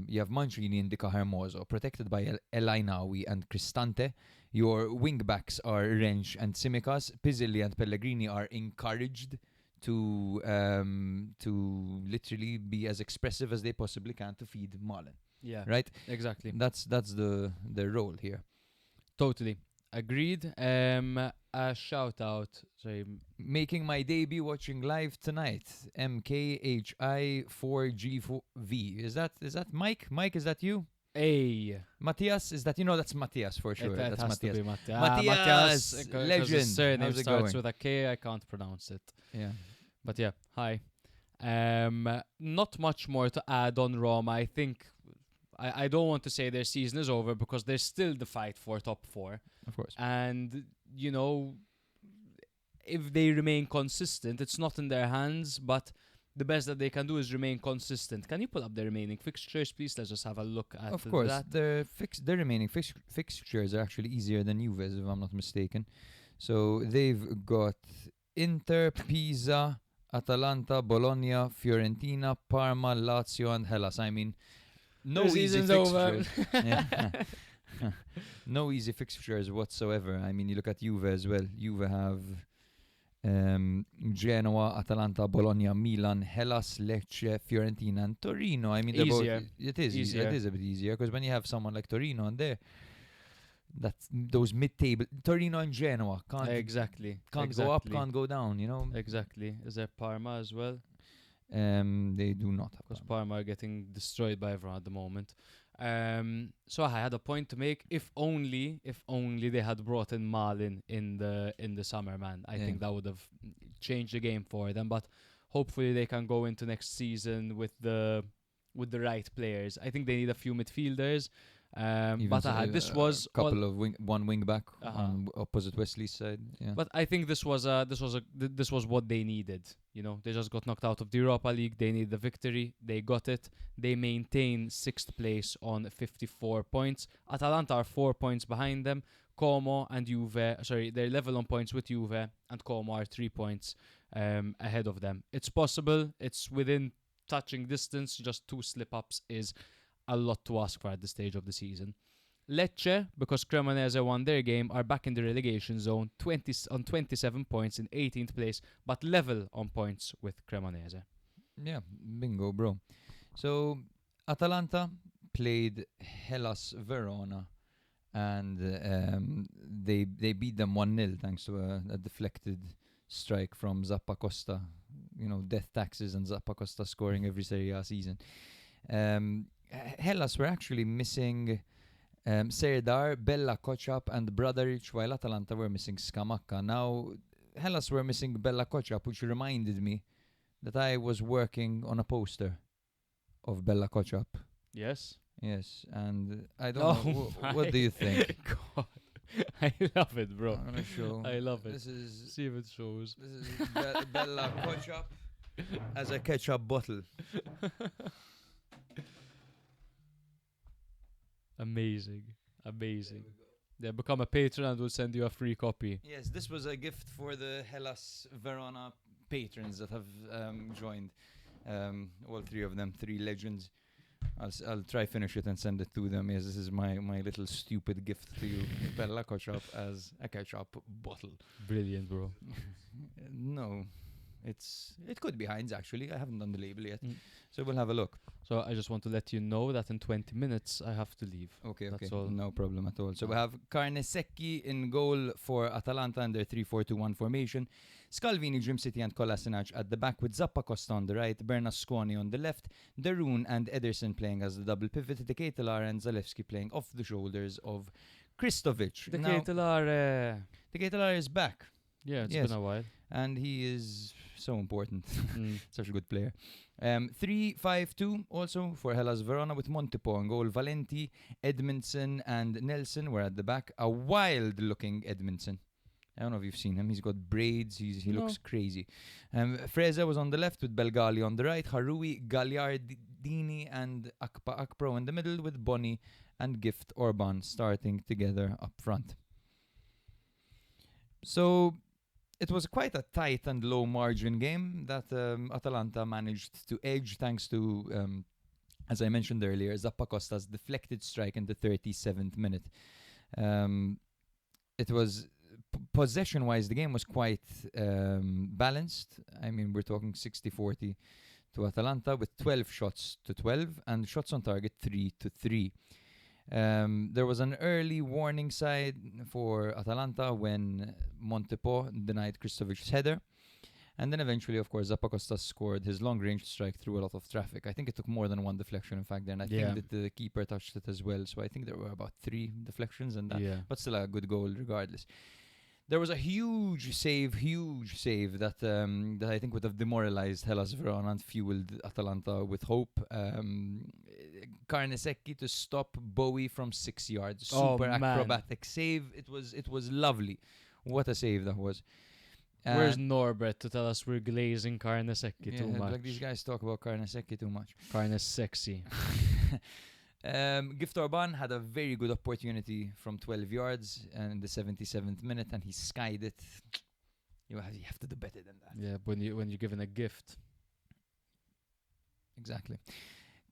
you have Mancini, Indica, Hermoso, protected by Elainawi and Cristante. Your wing backs are Rensch and Tsimikas. Pizzilli and Pellegrini are encouraged to literally be as expressive as they possibly can to feed Malin. Yeah, right. Exactly. That's the role here. Totally agreed. A shout out. Sorry. Making my debut watching live tonight. MKHI4G4V. Is that Mike? Mike, is that you? Hey. Matthias, is that that's Matthias for sure. That's has Matthias. to be Matthias, legend. His surname How's it starts going? with a K. I can't pronounce it. Yeah. But yeah, hi. Not much more to add on Roma. I think I don't want to say their season is over because there's still the fight for top 4. Of course. And, if they remain consistent, it's not in their hands, but the best that they can do is remain consistent. Can you pull up the remaining fixtures, please? Let's just have a look at that. Of course. Their remaining fixtures are actually easier than Juve's, if I'm not mistaken. So they've got Inter, Pisa, Atalanta, Bologna, Fiorentina, Parma, Lazio, and Hellas. I mean, no easy fixtures. No easy fixtures whatsoever. I mean, you look at Juve as well. Juve have Genoa, Atalanta, Bologna, Milan, Hellas, Lecce, Fiorentina, and Torino. I mean, easier. It is easier. It is a bit easier because when you have someone like Torino on there, those mid-table Torino and Genoa can't go up, can't go down. Exactly. Is there Parma as well? They do not, because Parma are getting destroyed by everyone at the moment. So I had a point to make. If only they had brought in Malin in the summer, man. I think that would have changed the game for them. But hopefully they can go into next season with the right players. I think they need a few midfielders. But this was a couple of one wing back on opposite Wesley's side. Yeah. But I think this was what they needed. They just got knocked out of the Europa League. They need the victory. They got it. They maintain 6th place on 54 points. Atalanta are 4 points behind them. Como and Juve, they're level on points with Juve, and Como are 3 points ahead of them. It's possible. It's within touching distance. Just 2 slip-ups is a lot to ask for at this stage of the season. Lecce, because Cremonese won their game, are back in the relegation zone, 27 points in 18th place, but level on points with Cremonese. Yeah, bingo, bro. So Atalanta played Hellas Verona, and they beat them 1-0 thanks to a deflected strike from Zappa Costa. Death taxes and Zappa Costa scoring every Serie A season. Hellas were actually missing Serdar, Bella Kocap, and Bradaric, while Atalanta were missing Scamacca. Now, Hellas were missing Bella Kocap, which reminded me that I was working on a poster of Bella Kocap. Yes? Yes, and I don't know. What do you think? God. I love it, bro. I'm gonna show. I love it. See if it shows. This is Bella Kocap as a ketchup bottle. Amazing. Yeah, become a patron and we'll send you a free copy. Yes, this was a gift for the Hellas Verona patrons that have joined. All three of them, three legends. I'll try finish it and send it to them. Yes, this is my little stupid gift to you. Bella ketchup as a ketchup bottle. Brilliant, bro. No, it could be Heinz actually. I haven't done the label yet, Mm. so we'll have a look. So I just want to let you know that in 20 minutes I have to leave. Okay, That's okay, all. no problem at all. So we have Carnesecchi in goal for Atalanta in their 3-4-2-1 formation. Scalvini, Jim City and Kolasinac at the back with Zappa Costa on the right, Bernasconi on the left, Darun and Ederson playing as the double pivot, De Ketelaar and Zalewski playing off the shoulders of Kristovic. The Now, Ketelaar, De Ketelaar is back, yeah, it's Yes. been a while. and he is so important. Mm. Such a good player. 3-5-2 also for Hellas Verona with Montepo in goal. Valenti, Edmondson and Nelson were at the back. A wild looking Edmondson. I don't know if you've seen him. He's got braids. He No. looks crazy. Freza was on the left with Belgali on the right. Harui, Gagliardini and Akpro in the middle with Boni and Gift Orban starting together up front. So it was quite a tight and low margin game that Atalanta managed to edge thanks to, as I mentioned earlier, Zappa Costa's deflected strike in the 37th minute. It was possession-wise, the game was quite balanced. I mean, we're talking 60-40 to Atalanta with 12 shots to 12 and shots on target 3-3. There was an early warning side for Atalanta when Montepo denied Kristovic's header. And then eventually, of course, Zappa Costa scored his long-range strike through a lot of traffic. I think it took more than one deflection, in fact, there. And I Yeah. think that the keeper touched it as well. So I think there were about 3 deflections and that. Yeah. But still a good goal regardless. There was a huge save that that I think would have demoralized Hellas Verona and fueled Atalanta with hope. Carnesecchi to stop Bowie from 6 yards. Oh, Super man. acrobatic save. It was lovely. What a save that was. Where's Norbert to tell us we're glazing Carnesecchi too much? Like these guys talk about Carnesecchi too much. Carnesexy. Gift Orban had a very good opportunity from 12 yards in the 77th minute, and he skied it. You have to do better than that. Yeah, when you're given a gift. Exactly.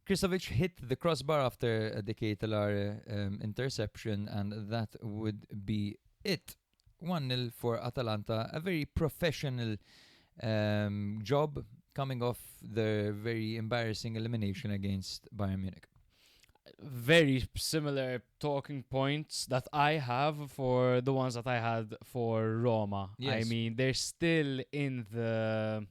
Kristovic hit the crossbar after a De Ketelaar interception, and that would be it. 1-0 for Atalanta. A very professional job coming off the very embarrassing elimination against Bayern Munich. Very similar talking points that I have for the ones that I had for Roma. I Yes. mean, they're still in the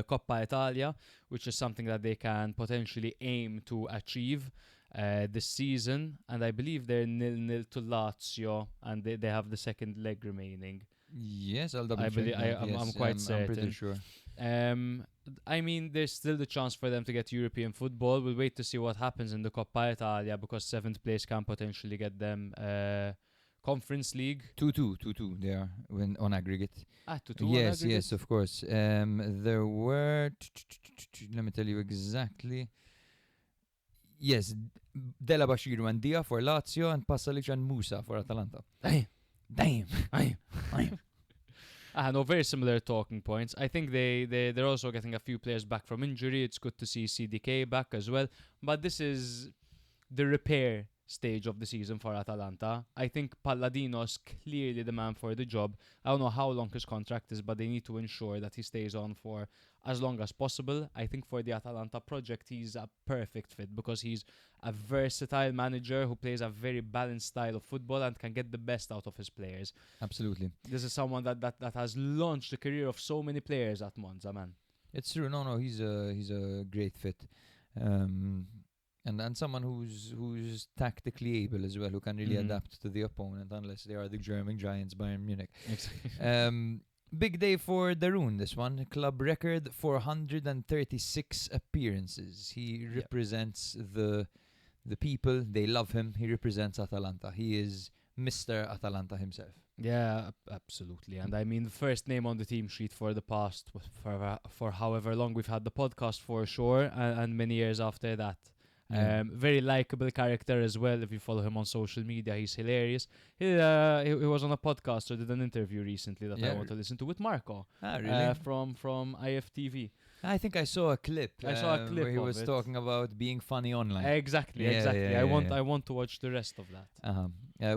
Coppa Italia, which is something that they can potentially aim to achieve this season. And I believe they're 0-0 to Lazio, and they have the second leg remaining. Yes, I'll double I check. believe- that, I'm yes. quite I'm pretty certain. sure. I mean, there's still the chance for them to get European football. We'll wait to see what happens in the Coppa Italia, because 7th place can potentially get them Conference League. 2-2 they are on aggregate. 2-2 Yes, of course. There were, let me tell you exactly. Yes, Della Bashiru and Dia for Lazio, and Pasalic and Musa for Atalanta. Damn. No, very similar talking points. I think they're also getting a few players back from injury. It's good to see CDK back as well. But this is the repair stage of the season for Atalanta. I think Palladino's clearly the man for the job. I don't know how long his contract is, but they need to ensure that he stays on for as long as possible. I think for the Atalanta project, he's a perfect fit because he's a versatile manager who plays a very balanced style of football and can get the best out of his players. Absolutely. This is someone that has launched the career of so many players at Monza, man. It's true. No, he's a great fit. And someone who's tactically able as well, who can really Mhm. adapt to the opponent, unless they are the German giants Bayern Munich. Exactly. Big day for Darun, this one. Club record 436 appearances. He represents the people. They love him. He represents Atalanta. He is Mr. Atalanta himself. Yeah, absolutely. And I mean, the first name on the team sheet for the past, for however long we've had the podcast, for sure, and many years after that. Very likable character as well. If you follow him on social media, he's hilarious. He was on a podcast or did an interview recently that I want to listen to with Marco. Really? From IFTV. I think I saw a clip. I saw a clip where he of was it. talking about being funny online. Exactly. I want to watch the rest of that.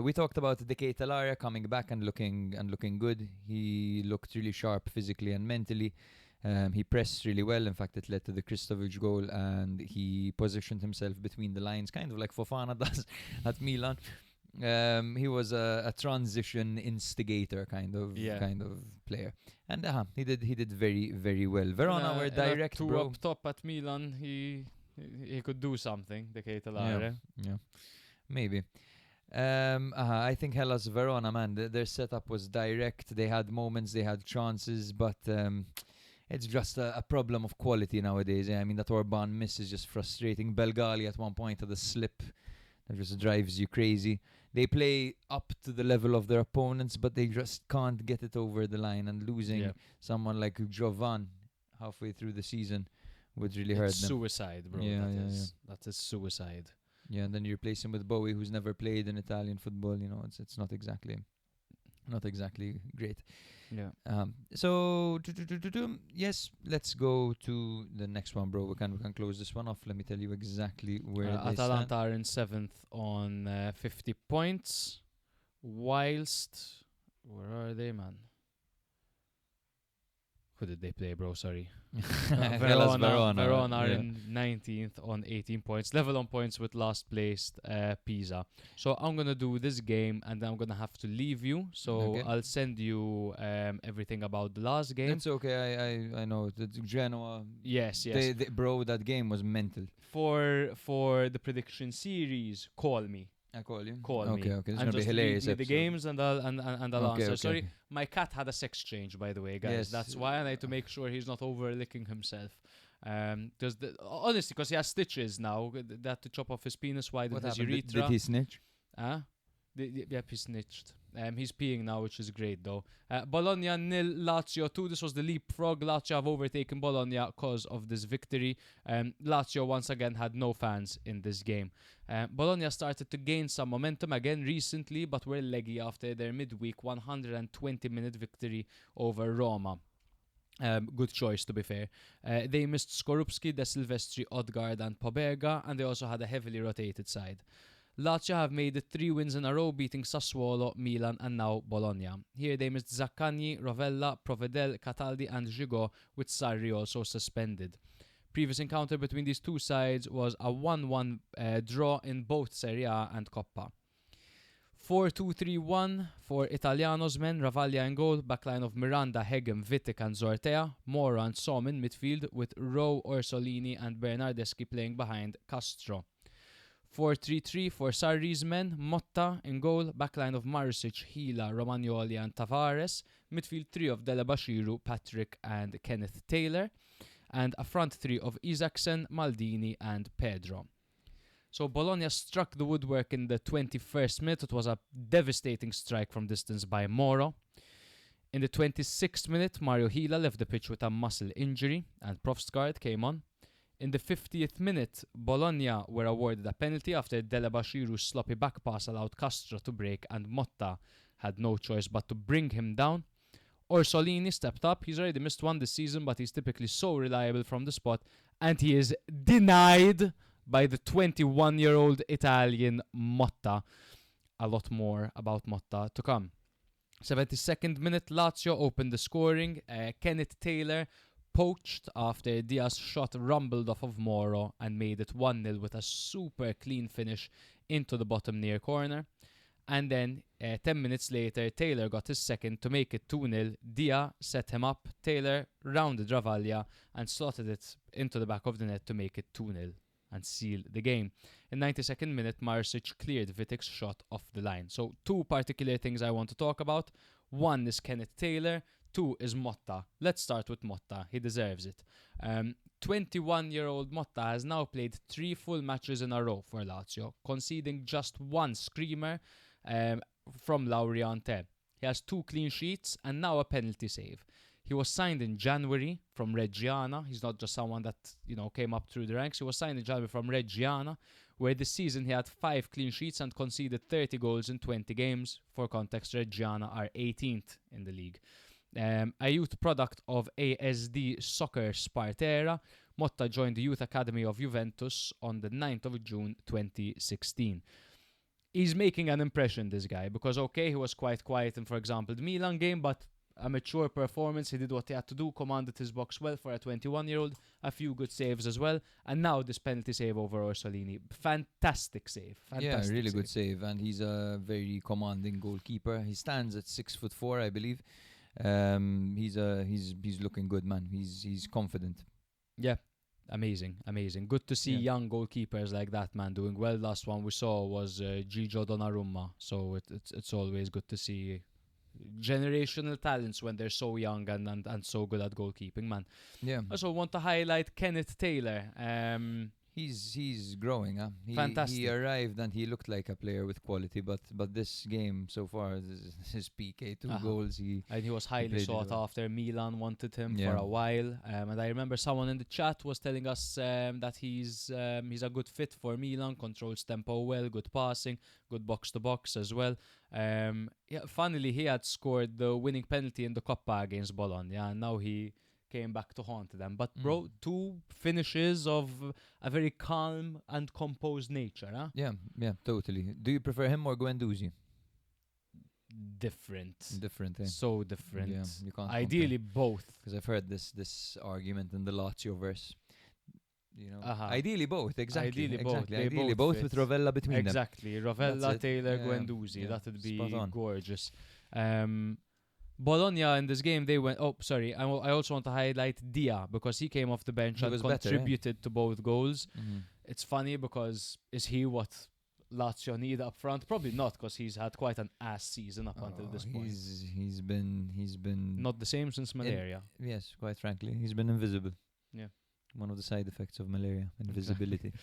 We talked about De Ketelaere coming back and looking good. He looked really sharp physically and mentally. He pressed really well. In fact, it led to the Kristovic goal, and he positioned himself between the lines, kind of like Fofana does at Milan. He was a transition instigator kind of player, and he did very, very well. Verona were direct, two bro. up top at Milan. He could do something. De Ketelaere. Yeah, maybe. I think Hellas Verona, man, their setup was direct. They had moments, they had chances, but it's just a problem of quality nowadays. I mean, that Orban miss is just frustrating. Belgali at one point had a slip that just drives you crazy. They play up to the level of their opponents, but they just can't get it over the line. And losing someone like Jovan halfway through the season would really hurt them. Suicide, bro. That is suicide. Yeah, and then you replace him with Bowie, who's never played in Italian football. You know, it's not exactly great. Yeah. So yes, let's go to the next one, bro. We can close this one off. Let me tell you exactly where they Atalanta stand. are in 7th on 50 points, whilst where are they, man? Who did they play, bro? Sorry. Verona are in 19th on 18 points, level on points with last placed Pisa. So I'm gonna do this game and then I'm gonna have to leave you. So I'll send you everything about the last game. It's okay. I know the Genoa. Yes. Bro, that game was mental. For the prediction series, call me. I call you. Call me. Okay. This is And gonna be just hilarious. leave me the games and I'll answer. Sorry, Okay. my cat had a sex change, by the way, guys. Yes. That's why I need to make sure he's not over licking himself. Honestly, because he has stitches now. They had to chop off his penis wide in his urethra. Did he snitch? Yep, he snitched. He's peeing now, which is great, though. Bologna 0, Lazio 2. This was the leapfrog. Lazio have overtaken Bologna because of this victory. Lazio once again had no fans in this game. Bologna started to gain some momentum again recently, but were leggy after their midweek 120-minute victory over Roma. Good choice, to be fair. They missed Skorupski, De Silvestri, Odgaard and Pobega, and they also had a heavily rotated side. Lazio have made it 3 wins in a row, beating Sassuolo, Milan and now Bologna. Here they missed Zaccagni, Rovella, Provedel, Cataldi and Gigot, with Sarri also suspended. Previous encounter between these two sides was a 1-1 draw in both Serie A and Coppa. 4-2-3-1 for Italiano's men, Ravaglia in goal, backline of Miranda, Hegem, Vitek and Zortea, Mora and Som in midfield, with Rowe, Orsolini and Bernardeschi playing behind Castro. 4-3-3 for Sarri's men, Motta in goal, backline of Marusic, Hila, Romagnoli and Tavares, midfield 3 of Delabashiru, Patrick and Kenneth Taylor, and a front 3 of Isaacsen, Maldini and Pedro. So Bologna struck the woodwork in the 21st minute. It was a devastating strike from distance by Moro. In the 26th minute, Mario Hila left the pitch with a muscle injury and Profsgaard came on. In the 50th minute, Bologna were awarded a penalty after Delabashiru's sloppy back pass allowed Castro to break and Motta had no choice but to bring him down. Orsolini stepped up. He's already missed one this season, but he's typically so reliable from the spot, and he is denied by the 21-year-old Italian Motta. A lot more about Motta to come. 72nd minute, Lazio opened the scoring. Kenneth Taylor poached after Diaz's shot rumbled off of Moro and made it 1-0 with a super clean finish into the bottom near corner. And then 10 minutes later, Taylor got his second to make it 2-0. Diaz set him up. Taylor rounded Ravaglia and slotted it into the back of the net to make it 2-0 and seal the game. In 92nd minute, Marsic cleared Vitek's shot off the line. So 2 particular things I want to talk about. 1 is Kenneth Taylor. 2 is Motta. Let's start with Motta. He deserves it. 21-year-old Motta has now played 3 full matches in a row for Lazio, conceding just 1 screamer from Lauriante. He has 2 clean sheets and now a penalty save. He was signed in January from Reggiana. He's not just someone that, came up through the ranks. He was signed in January from Reggiana, where this season he had 5 clean sheets and conceded 30 goals in 20 games. For context, Reggiana are 18th in the league. A youth product of ASD Soccer Spartera, Motta joined the youth academy of Juventus on the 9th of June 2016. He's making an impression, this guy, because he was quite quiet in, for example, the Milan game, but a mature performance. He did what he had to do, commanded his box well for a 21-year-old, a few good saves as well, and now this penalty save over Orsolini. Fantastic save. Fantastic really good save, and he's a very commanding goalkeeper. He stands at 6'4", I believe. He's looking good, man. He's confident. Yeah. Amazing. Good to see young goalkeepers like that, man, doing well. Last one we saw was Gigio Donnarumma, so it's always good to see generational talents when they're so young and so good at goalkeeping, man. Yeah. Also want to highlight Kenneth Taylor. He's growing, huh? Fantastic. He arrived and he looked like a player with quality, but this game so far, his PK, 2 goals. And he was highly sought after. Milan wanted him Yeah. for a while. And I remember someone in the chat was telling us that he's a good fit for Milan, controls tempo well, good passing, good box-to-box as well. Funnily, he had scored the winning penalty in the Coppa against Bologna, and now he came back to haunt them. But bro, 2 finishes of a very calm and composed nature, huh? Yeah, totally. Do you prefer him or Guendouzi? Different, eh? so different. Yeah, you can't ideally both, because I've heard this argument in the Lazio verse. Ideally both, exactly. Ideally both with Rovella between them. Exactly, Rovella, Taylor, Guendouzi. That would be gorgeous. Bologna in this game, they went... I also want to highlight Dia, because he came off the bench and contributed to both goals. Mm-hmm. It's funny because is he what Lazio need up front? Probably not, because he's had quite an ass season up until this point. He's been not the same since malaria. Yes, quite frankly. He's been invisible. Yeah. One of the side effects of malaria, invisibility.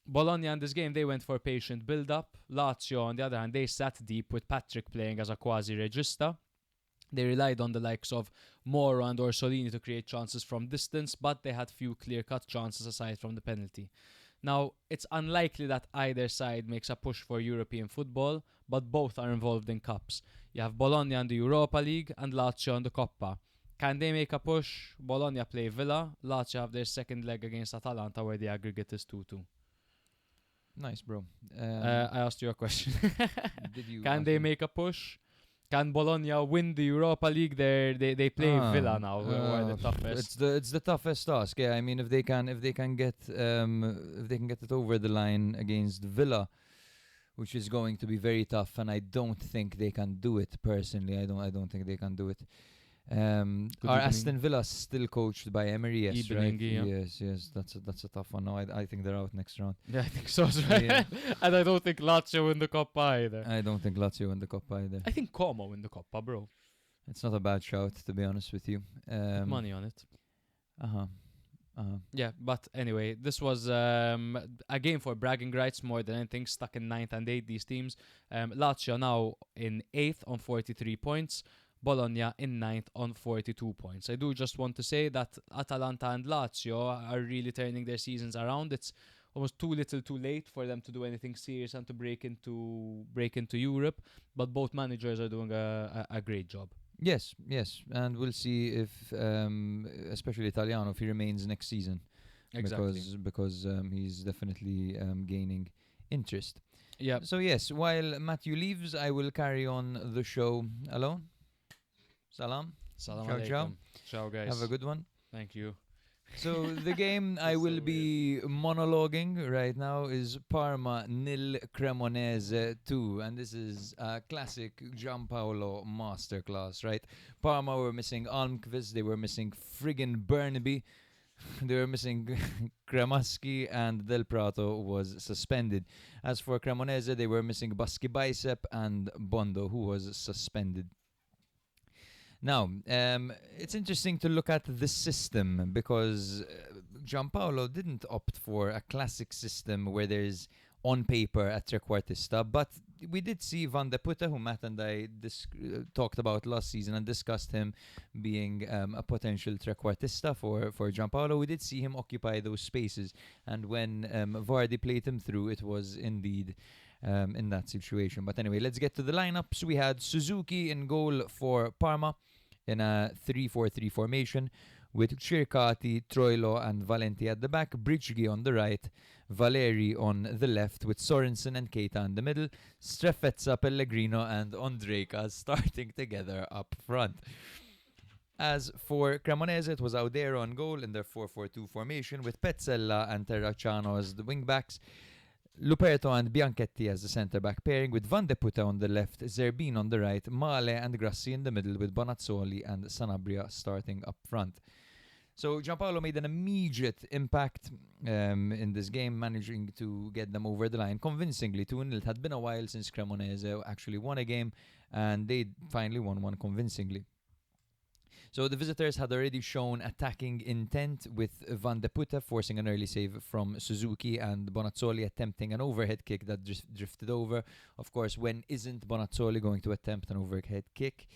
Bologna in this game, they went for patient build-up. Lazio, on the other hand, they sat deep with Patrick playing as a quasi-regista. They relied on the likes of Moro and Orsolini to create chances from distance, but they had few clear-cut chances aside from the penalty. Now, it's unlikely that either side makes a push for European football, but both are involved in cups. You have Bologna in the Europa League and Lazio in the Coppa. Can they make a push? Bologna play Villa. Lazio have their second leg against Atalanta, where the aggregate is 2-2. Nice, bro. I asked you a question. Did you Can they make a push? Can Bologna win the Europa League? They play Villa now, who are the toughest. It's the toughest task. Yeah, I mean, if they can get it over the line against Villa, which is going to be very tough, and I don't think they can do it personally. I don't think they can do it. Are Aston Villa still coached by Emery? Yes, right? Yes. That's a tough one. No, I think they're out next round. Yeah, I think so as well. Yeah. And I don't think Lazio win the Coppa either. I don't think Lazio win the Coppa either. I think Como win the Coppa, bro. It's not a bad shout, to be honest with you. Money on it. Uh-huh. Yeah, but anyway, this was a game for bragging rights more than anything. Stuck in 9th and 8th, these teams. Lazio now in 8th on 43 points. Bologna in 9th on 42 points. I do just want to say that Atalanta and Lazio are really turning their seasons around. It's almost too little too late for them to do anything serious and to break into Europe, but both managers are doing a great job. Yes, and we'll see if, especially Italiano, if he remains next season. Exactly. Because he's definitely gaining interest. Yeah. So yes, while Matthew leaves, I will carry on the show alone. Salam. Salam ciao, alaikum. ciao. Ciao, guys. Have a good one. Thank you. So the game I will be monologuing right now is Parma 0, Cremonese 2, and this is a classic Giampaolo masterclass, right? Parma were missing Almqvist, they were missing friggin' Burnaby, they were missing Cremaschi, and Del Prato was suspended. As for Cremonese, they were missing Baschi Bicep and Bondo, who was suspended. Now, it's interesting to look at the system because Giampaolo didn't opt for a classic system where there's on paper a trequartista, but we did see Van de Putte, who Matt and I talked about last season and discussed him being a potential trequartista for Giampaolo. We did see him occupy those spaces, and when Vardy played him through, it was indeed in that situation. But anyway, let's get to the lineups. We had Suzuki in goal for Parma in a 3-4-3 formation, with Cercati, Troilo and Valenti at the back, Bricghi on the right, Valeri on the left, with Sorensen and Keita in the middle, Strefezza, Pellegrino and Ondrejka starting together up front. As for Cremonese, it was Audero on goal in their 4-4-2 formation, with Pezzella and Terracciano as the wing-backs, Luperto and Bianchetti as the centre-back pairing, with Van de Putte on the left, Zerbin on the right, Male and Grassi in the middle, with Bonazzoli and Sanabria starting up front. So Giampaolo made an immediate impact in this game, managing to get them over the line convincingly. 2-0. It had been a while since Cremonese actually won a game, and they finally won one convincingly. So the visitors had already shown attacking intent, with Van de Putte forcing an early save from Suzuki and Bonazzoli attempting an overhead kick that drifted over. Of course, when isn't Bonazzoli going to attempt an overhead kick?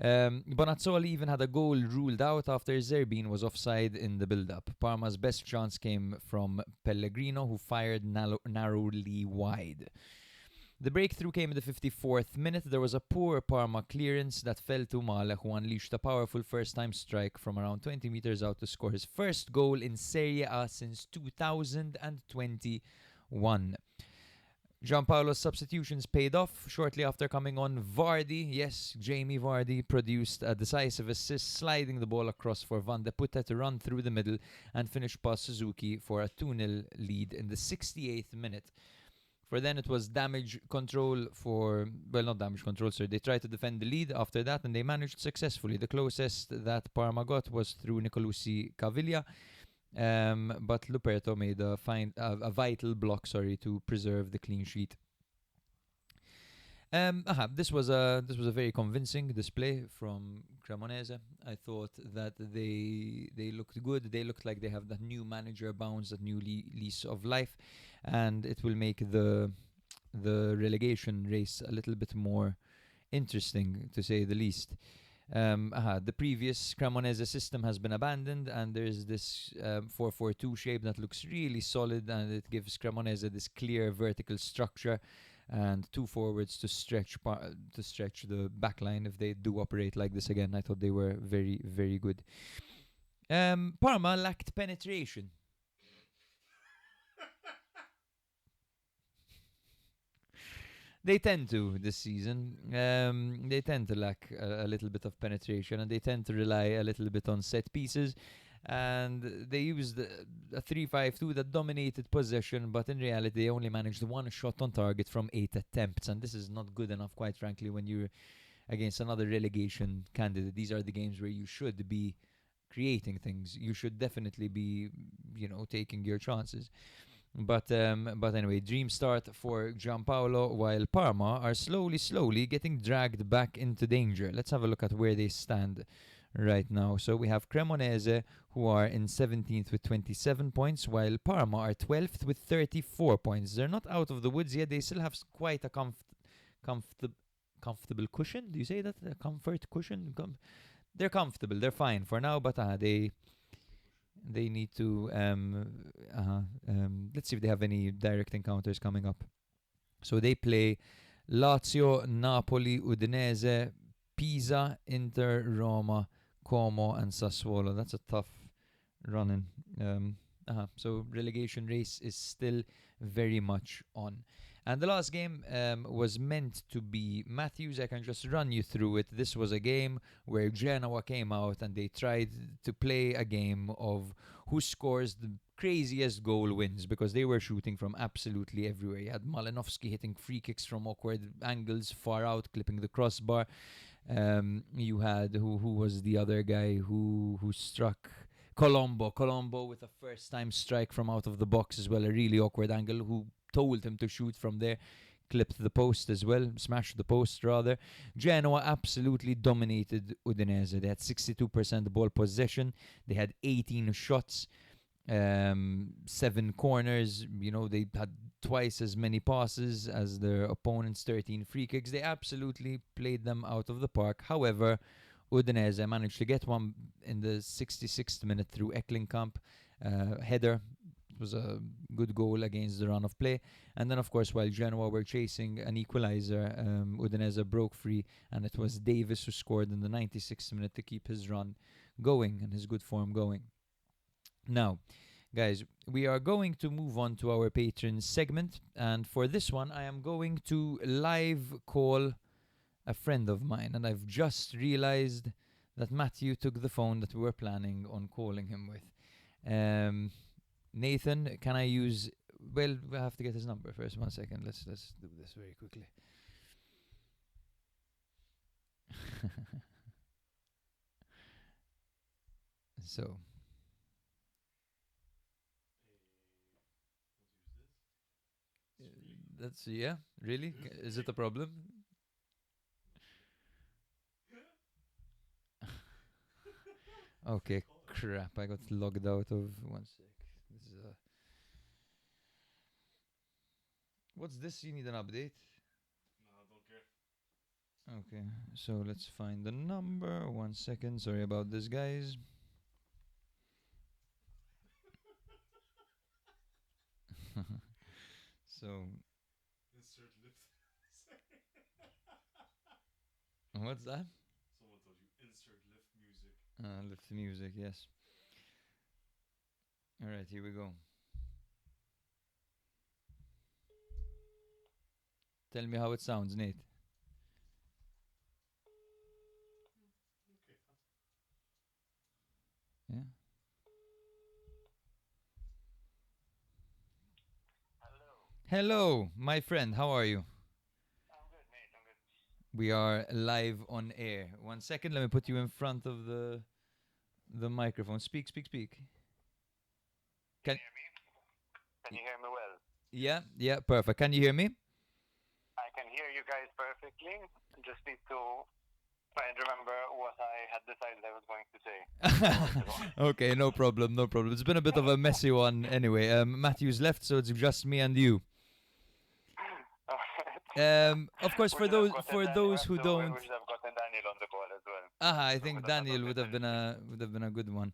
Bonazzoli even had a goal ruled out after Zerbin was offside in the build-up. Parma's best chance came from Pellegrino, who fired narrowly wide. The breakthrough came in the 54th minute. There was a poor Parma clearance that fell to Male, who unleashed a powerful first-time strike from around 20 meters out to score his first goal in Serie A since 2021. Giampaolo's substitutions paid off. Shortly after coming on, Vardy, yes, Jamie Vardy, produced a decisive assist, sliding the ball across for Van de Putte to run through the middle and finish past Suzuki for a 2-0 lead in the 68th minute. For then, it was damage control not damage control, sorry. They tried to defend the lead after that, and they managed successfully. The closest that Parma got was through Nicolosi Caviglia. But Luperto made a vital block, to preserve the clean sheet. This was a very convincing display from Cremonese. I thought that they looked good. They looked like they have that new manager bounce, that new lease of life, and it will make the relegation race a little bit more interesting, to say the least. The previous Cremonese system has been abandoned, and there's this 4-4-2 shape that looks really solid, and it gives Cremonese this clear vertical structure and two forwards to stretch the back line if they do operate like this again. I thought they were very, very good. Parma lacked penetration. They tend to this season. They tend to lack a little bit of penetration, and they tend to rely a little bit on set pieces. And they used a 3-5-2 that dominated possession, but in reality they only managed one shot on target from 8 attempts. And this is not good enough, quite frankly, when you're against another relegation candidate. These are the games where you should be creating things. You should definitely be, taking your chances. But anyway, dream start for Giampaolo, while Parma are slowly getting dragged back into danger. Let's have a look at where they stand right now. So we have Cremonese, who are in 17th with 27 points, while Parma are 12th with 34 points. They're not out of the woods yet. They still have quite a comfortable cushion. Do you say that? A comfort cushion? They're comfortable. They're fine for now, but they need to let's see if they have any direct encounters coming up. So they play Lazio, Napoli, Udinese, Pisa, Inter, Roma, Como and Sassuolo. That's a tough run-in. So relegation race is still very much on. And the last game was meant to be Matthews. I can just run you through it. This was a game where Genoa came out and they tried to play a game of who scores the craziest goal wins, because they were shooting from absolutely everywhere. You had Malinovsky hitting free kicks from awkward angles, far out, clipping the crossbar. You had, who was the other guy who struck? Colombo with a first-time strike from out of the box as well, a really awkward angle, who told him to shoot from there, clipped the post as well, smashed the post rather. Genoa absolutely dominated Udinese. They had 62% ball possession. They had 18 shots, 7 corners. They had twice as many passes as their opponents, 13 free kicks. They absolutely played them out of the park. However, Udinese managed to get one in the 66th minute through Eklinkamp. Header. It was a good goal against the run of play. And then, of course, while Genoa were chasing an equalizer, Udinese broke free, and it was Davis who scored in the 96th minute to keep his run going and his good form going. Now, guys, we are going to move on to our patron segment, and for this one, I am going to live call a friend of mine, and I've just realized that Matthew took the phone that we were planning on calling him with. Nathan, can I use... Well, we have to get his number first. 1 second. Let's do this very quickly. So... That's... Yeah? Really? Is it a problem? Okay, crap. I got logged out of... 1 sec. This is a... What's this? You need an update? No, I don't care. Okay, so let's find the number. 1 second. Sorry about this, guys. So... Insert lift. What's that? Someone told you insert lift music. Lift music, yes. Alright, here we go. Tell me how it sounds, Nate. Yeah? Hello, my friend. How are you? I'm good, mate. I'm good. We are live on air. 1 second, let me put you in front of the microphone. Speak. Can you hear me? Can you hear me well? Yeah, perfect. Can you hear me? I can hear you guys perfectly. Just need to try and remember what I had decided I was going to say. Okay, no problem. It's been a bit of a messy one anyway. Matthew's left, so it's just me and you. Of course, for those who don't, we should have gotten Daniel on the call as well. I think Daniel would have been a good one.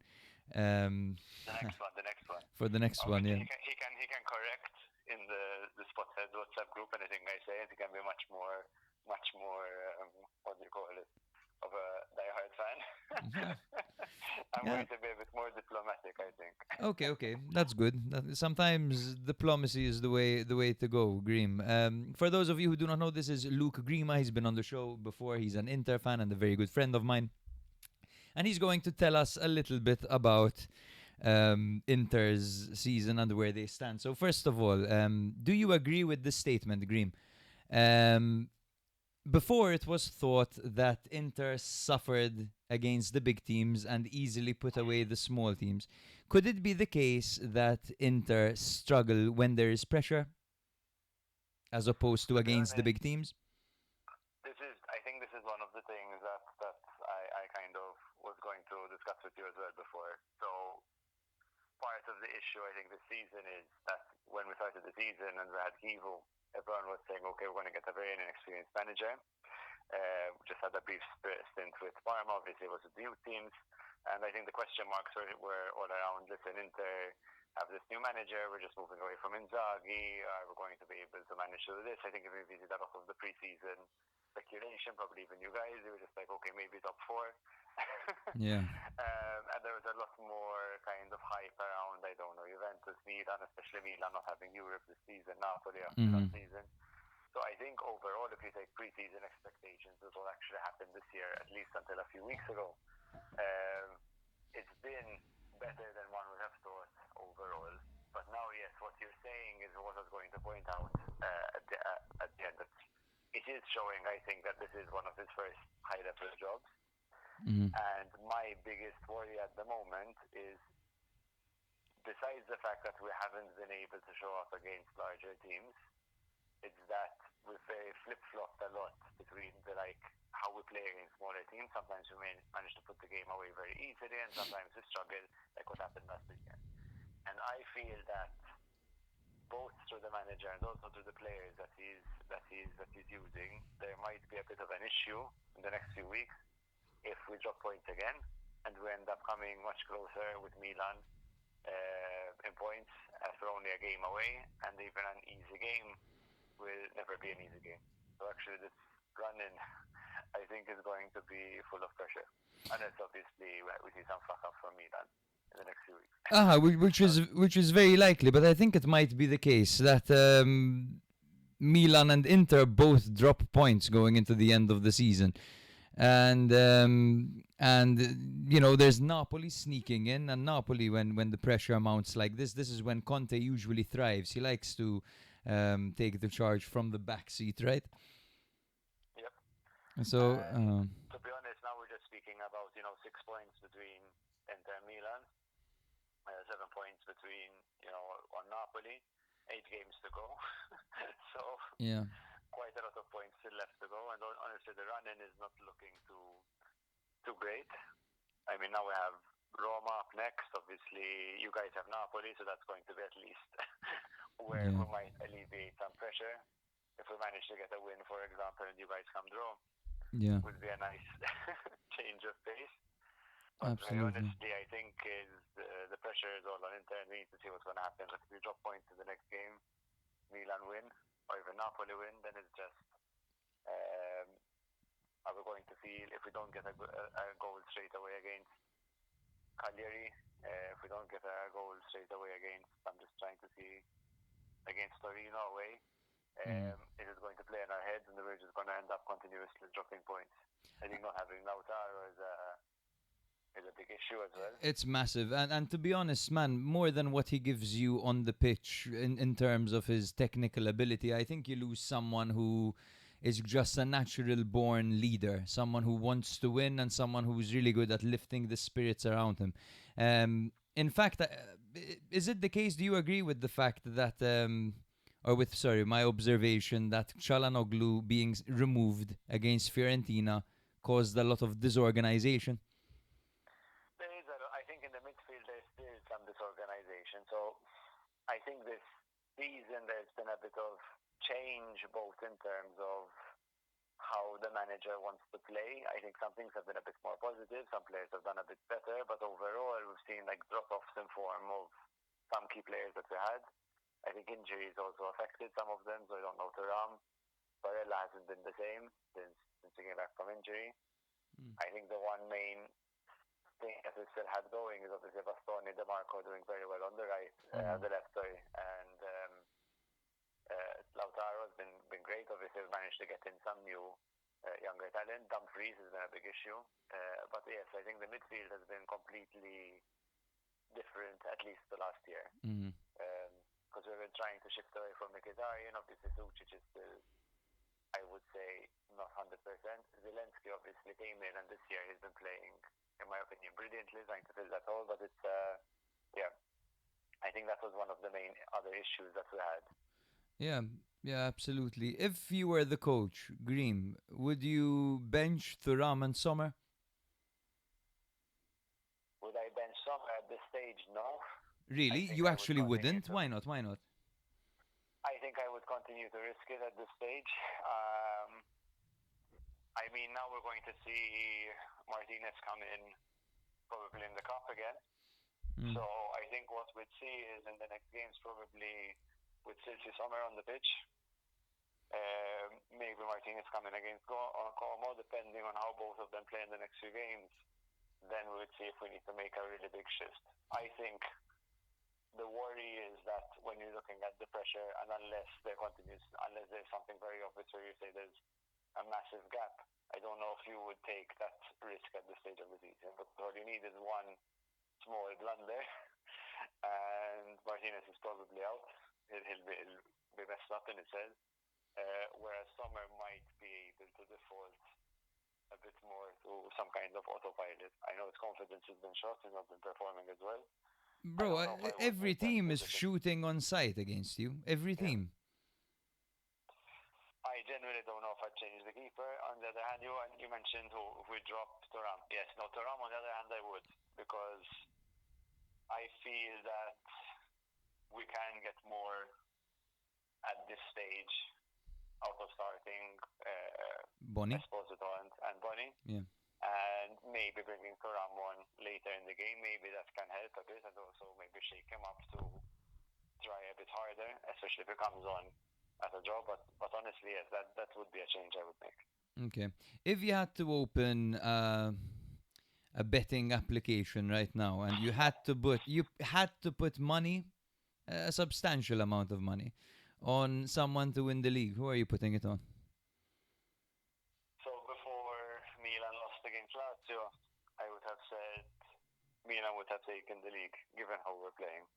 The next one. For the next one, yeah. He can correct in the Spothead WhatsApp group anything I say. He can be much more what do you call it, of a diehard fan. I'm going to be a bit more diplomatic, I think. Okay, that's good. Sometimes diplomacy is the way to go, Greem. For those of you who do not know, this is Luke Grima. He's been on the show before. He's an Inter fan and a very good friend of mine. And he's going to tell us a little bit about Inter's season and where they stand. So first of all, do you agree with this statement, Greem? Before, it was thought that Inter suffered against the big teams and easily put away the small teams. Could it be the case that Inter struggle when there is pressure as opposed to against the big teams? I think this is one of the things that I kind of was going to discuss with you as well before. So part of the issue, I think, this season is that when we started the season and we had Kivu, everyone was saying, okay, we're going to get a very inexperienced manager. We just had a brief stint with Parma, obviously it was with the youth teams. And I think the question marks were all around, listen, Inter have this new manager, we're just moving away from Inzaghi, are we going to be able to manage to do this? I think if we visited that off of the pre-season speculation, probably even you guys, they were just like, okay, maybe top 4. Yeah. And there was a lot more kind of hype around, I don't know, Juventus, Milan, especially Milan not having Europe this season, Napoli after that season. So I think overall, if you take pre-season expectations, this will actually happen this year, at least until a few weeks ago. It's been better than one would have thought overall. But now, yes, what you're saying is what I was going to point out at the end. That it is showing, I think, that this is one of his first high-level jobs. And my biggest worry at the moment is, besides the fact that we haven't been able to show up against larger teams, it's that we've very flip-flopped a lot between how we play against smaller teams. Sometimes we manage to put the game away very easily, and sometimes we struggle, like what happened last weekend. And I feel that both through the manager and also through the players that he's using, there might be a bit of an issue in the next few weeks if we drop points again and we end up coming much closer with Milan in points after only a game away, and even an easy game will never be an easy game. So actually this run-in, I think, is going to be full of pressure. Unless obviously we see some fuck up from Milan in the next few weeks. Which is very likely, but I think it might be the case that Milan and Inter both drop points going into the end of the season. And there's Napoli sneaking in, and Napoli, when the pressure mounts like this is when Conte usually thrives. He likes to take the charge from the back seat, right? Yep. So to be honest, now we're just speaking about 6 points between Inter and Milan, 7 points between on Napoli, 8 games to go. So yeah. Quite a lot of points still left to go, and honestly the run-in is not looking too great. I mean, now we have Roma up next. Obviously you guys have Napoli, so that's going to be at least where we might alleviate some pressure. If we manage to get a win, for example, and you guys come draw, would be a nice change of pace. But very honestly, I think the pressure is all on Inter, and we need to see what's going to happen. If we drop points in the next game, Milan win, or even Napoli win, then it's just are we going to feel, if we don't get a goal straight away against Cagliari, if we don't get a goal straight away against, I'm just trying to see, against Torino away, it is going to play in our heads, and we're just going to end up continuously dropping points. I think not having Lautaro is a big issue as well. It's massive, and to be honest, man, more than what he gives you on the pitch in terms of his technical ability, I think you lose someone who is just a natural born leader, someone who wants to win, and someone who's really good at lifting the spirits around him. In fact, is it the case, do you agree with the fact that my observation that Çalhanoğlu being removed against Fiorentina caused a lot of disorganization? I think in the midfield there's still some disorganization. So I think this season there's been a bit of change, both in terms of how the manager wants to play. I think some things have been a bit more positive, some players have done a bit better, but overall we've seen like drop-offs in form of some key players that we had. I think injuries also affected some of them, so I don't know, Thuram. Barella hasn't been the same since he came back from injury. I think the one main thing that we still had going is obviously Bastoni, DeMarco doing very well on the right, the left, and Lautaro has been great. Obviously we've managed to get in some new younger talent. Dumfries has been a big issue, but yes, I think the midfield has been completely different, at least the last year, because we've been trying to shift away from Mkhitaryan. Obviously Sucic is still, I would say, not 100%. Zelensky obviously came in, and this year he's been playing, in my opinion, brilliantly, trying to fill that hole, but it's I think that was one of the main other issues that we had. Yeah, absolutely. If you were the coach, Green, would you bench Thuram and Sommer? Would I bench Sommer at this stage? No. Really? You actually wouldn't? Why not? I think I would continue to risk it at this stage. I mean, now we're going to see Martinez come in probably in the cup again. So I think what we'd see is in the next games probably with Silci Sommer on the pitch. Maybe Martinez coming against Como, depending on how both of them play in the next few games. Then we would see if we need to make a really big shift. I think the worry is that when you're looking at the pressure, and unless there's something very obvious where you say there's a massive gap, I don't know if you would take that risk at this stage of the season. But all you need is one small blunder, and Martinez is probably out. He'll be messed up in his head. Whereas Sommer might be able to default a bit more to some kind of autopilot. I know his confidence has been shot, he's not been performing as well. Bro, every team is shooting on sight against you. Every team. I genuinely don't know if I'd change the keeper. On the other hand, you mentioned who we dropped Thuram. Yes, no, Thuram on the other hand I would, because I feel that we can get more at this stage, out of starting Bonnie? Esposito and Bonnie. Yeah. And maybe bringing Thuram on later in the game, maybe that can help a bit, and also maybe shake him up to try a bit harder, especially if he comes on at a draw. But honestly, yes, that would be a change I would make. Okay. If you had to open a betting application right now, and you had to put money, a substantial amount of money, on someone to win the league, who are you putting it on? So before Milan lost against Lazio, I would have said Milan would have taken the league, given how we're playing.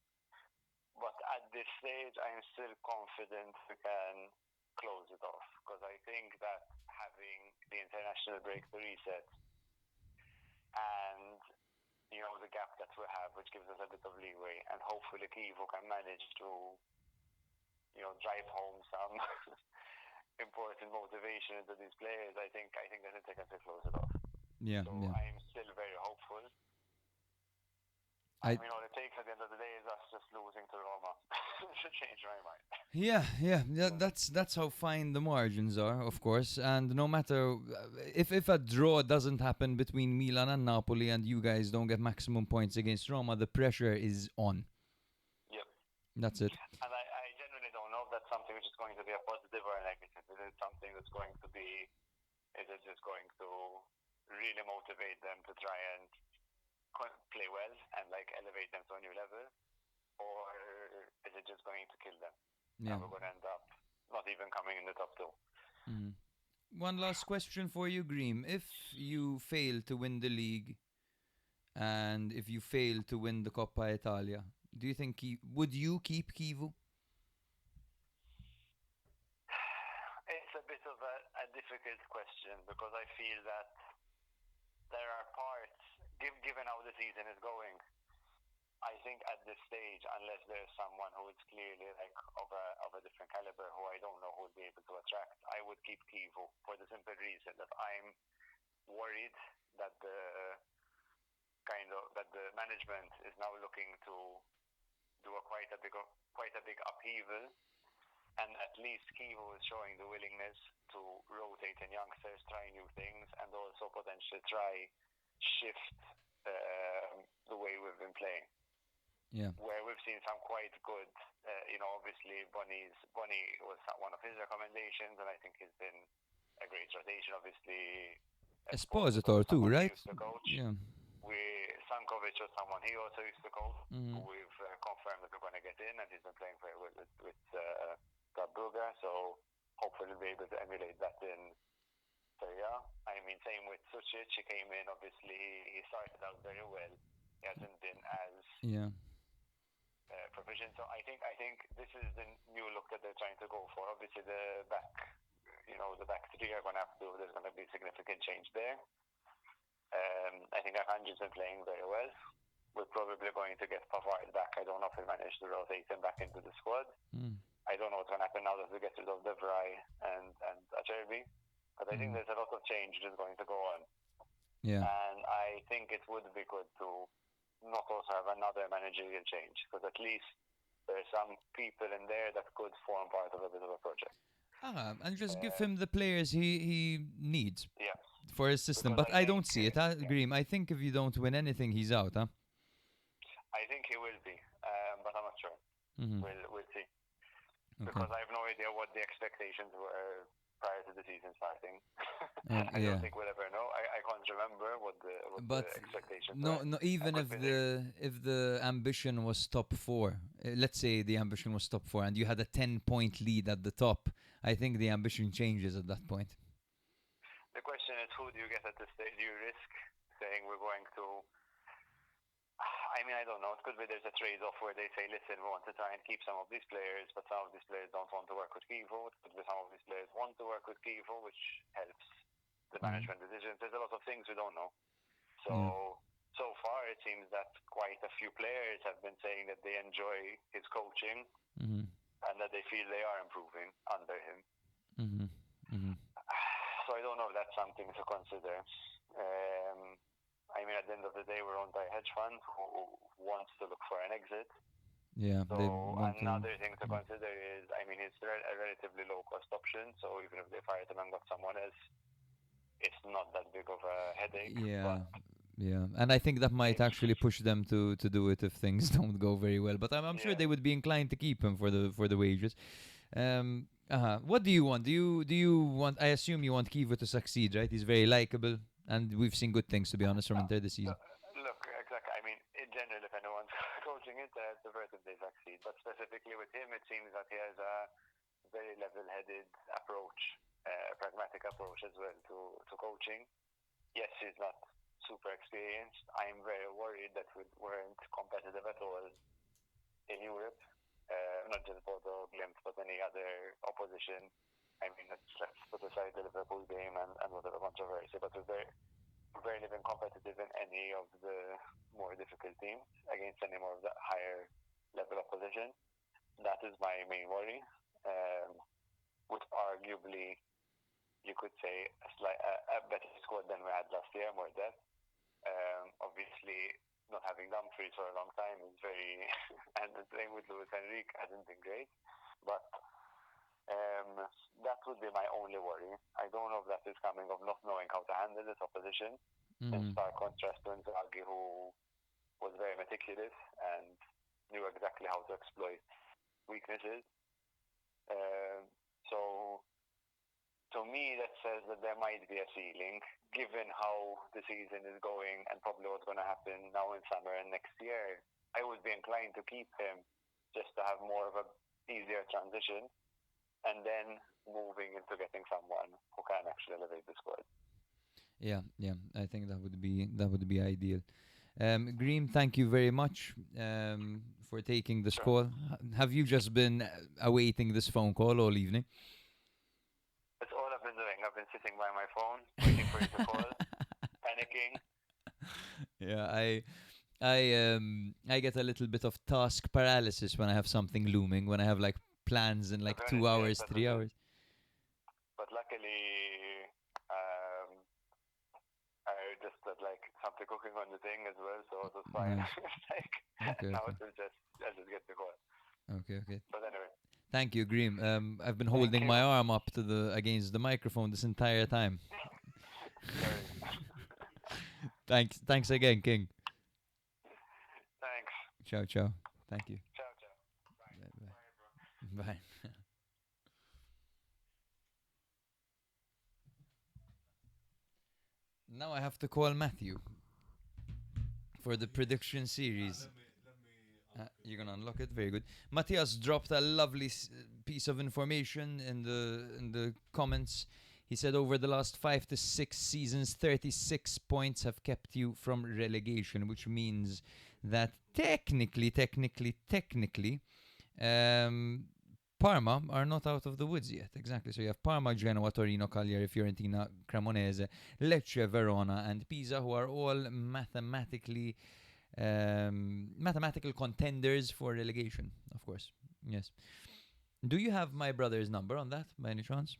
But at this stage, I'm still confident we can close it off, because I think that having the international break to reset and the gap that we have, which gives us a bit of leeway, and hopefully Kivo can manage to drive home some important motivation into these players. I think that they can still close it off. Yeah. So Yeah. I'm still very hopeful. I mean, all it takes at the end of the day is us just losing to Roma to change my mind. Yeah. That's how fine the margins are, of course. And no matter if a draw doesn't happen between Milan and Napoli, and you guys don't get maximum points against Roma, the pressure is on. Yep. That's it. And I genuinely don't know if that's something which is going to be a positive or a negative. Is it something that's going to be? Is it just going to really motivate them to try and play well and elevate them to a new level, or is it just going to kill them? Yeah. And we're going to end up not even coming in the top two. Mm. One last question for you, Greem. If you fail to win the league, and if you fail to win the Coppa Italia, do you think would you keep Kivu? It's a bit of a difficult question, because I feel that there are parts, given how the season is going, I think at this stage, unless there's someone who is clearly of a different caliber, who I don't know who will be able to attract, I would keep Kivu, for the simple reason that I'm worried that the management is now looking to do quite a big upheaval, and at least Kivu is showing the willingness to rotate in youngsters, try new things, and also potentially try shift the way we've been playing. Yeah. Where we've seen some quite good, obviously Bonnie was one of his recommendations, and I think he's been a great rotation. Obviously, Esposito too, right? Used to coach. Yeah. Sankovic was someone he also used to coach, Mhm. who we've confirmed that we're going to get in, and he's been playing very well with Fàbregas, so hopefully we'll be able to emulate that in Serie. I mean, same with Sucic. He came in, obviously, he started out very well. He hasn't been as proficient. So I think this is the new look that they're trying to go for. Obviously, the back three are going to have to. There's going to be significant change there. I think Akanji's been playing very well. We're probably going to get Pavlović back. I don't know if we manage to rotate him back into the squad. I don't know what's going to happen now that we get rid of De Vrij and Acerbi. But I think there's a lot of change that's going to go on. Yeah. And I think it would be good to not also have another managerial change, because at least there's some people in there that could form part of a bit of a project. And just give him the players he needs for his system. Because But I don't see it, Greem. I think if you don't win anything, he's out, huh? I think he will be, but I'm not sure. We'll see. Okay. Because I have no idea what the expectations were prior to the season starting. I don't think we'll ever know. I can't remember what the expectations were. No. Even if the ambition was top four, let's say the ambition was top four, and you had a 10-point lead at the top, I think the ambition changes at that point. The question is, who do you get at this stage? Do you risk saying we're going to? I mean, I don't know. It could be there's a trade-off where they say, listen, we want to try and keep some of these players, but some of these players don't want to work with Kivo. It could be some of these players want to work with Kivo, which helps the management decisions. There's a lot of things we don't know. So far, it seems that quite a few players have been saying that they enjoy his coaching and that they feel they are improving under him. So I don't know if that's something to consider. I mean, at the end of the day, we're owned by a hedge fund who wants to look for an exit. Yeah, they So want to. another thing to consider is, I mean, it's a relatively low-cost option. So even if they fired him and got someone else, it's not that big of a headache. Yeah, But yeah, and I think that might actually push them to do it if things don't go very well. But I'm sure Yeah. they would be inclined to keep him for the wages. What do you want? Do you want? I assume you want Kiva to succeed, right? He's very likable, and we've seen good things, to be honest, from Inter this season. Look, exactly. I mean, in general, if anyone's coaching it, I prefer if they succeed. But specifically with him, it seems that he has a very level-headed approach, pragmatic approach as well to coaching. Yes, he's not super experienced. I'm very worried that we weren't competitive at all in Europe. Not just Bodo Glimt, but any other opposition. I mean, let's put aside the Liverpool game and whatever controversy, but we're barely even competitive in any of the more difficult teams against any more of the higher level opposition. That is my main worry. With arguably, you could say, a better squad than we had last year, more depth. Obviously, not having Dumfries for a long time is very, and the thing with Luis Enrique hasn't been great, but that would be my only worry. I don't know if that is coming of not knowing how to handle this opposition, in stark contrast to Inzaghi, who was very meticulous and knew exactly how to exploit weaknesses. So to me, that says that there might be a ceiling, given how the season is going and probably what's going to happen now in summer and next year. I would be inclined to keep him just to have more of a easier transition, and then moving into getting someone who can actually elevate the squad. Yeah, I think that would be ideal. Green, thank you very much for taking this call. Have you just been awaiting this phone call all evening? That's all I've been doing. I've been sitting by my phone, waiting for you to call, panicking. Yeah, I get a little bit of task paralysis when I have something looming, when I have like plans in like 2 hours, 3 hours. But luckily, I just had like something cooking on the thing as well, so it was fine. Nice. Now Okay. I'll just get the call. Okay. But anyway. Thank you, Green. I've been holding my arm up against the microphone this entire time. Thanks again, King. Thanks. Ciao. Thank you. Ciao. Bye. Bye. Now I have to call Matthew for the prediction series. You're gonna unlock it. Very good. Matthias dropped a lovely piece of information in the comments. He said over the last 5 to 6 seasons, 36 points have kept you from relegation, which means that technically, Parma are not out of the woods yet. Exactly. So you have Parma, Genoa, Torino, Cagliari, Fiorentina, Cremonese, Lecce, Verona, and Pisa, who are all mathematical contenders for relegation, of course. Yes. Do you have my brother's number on that, by any chance?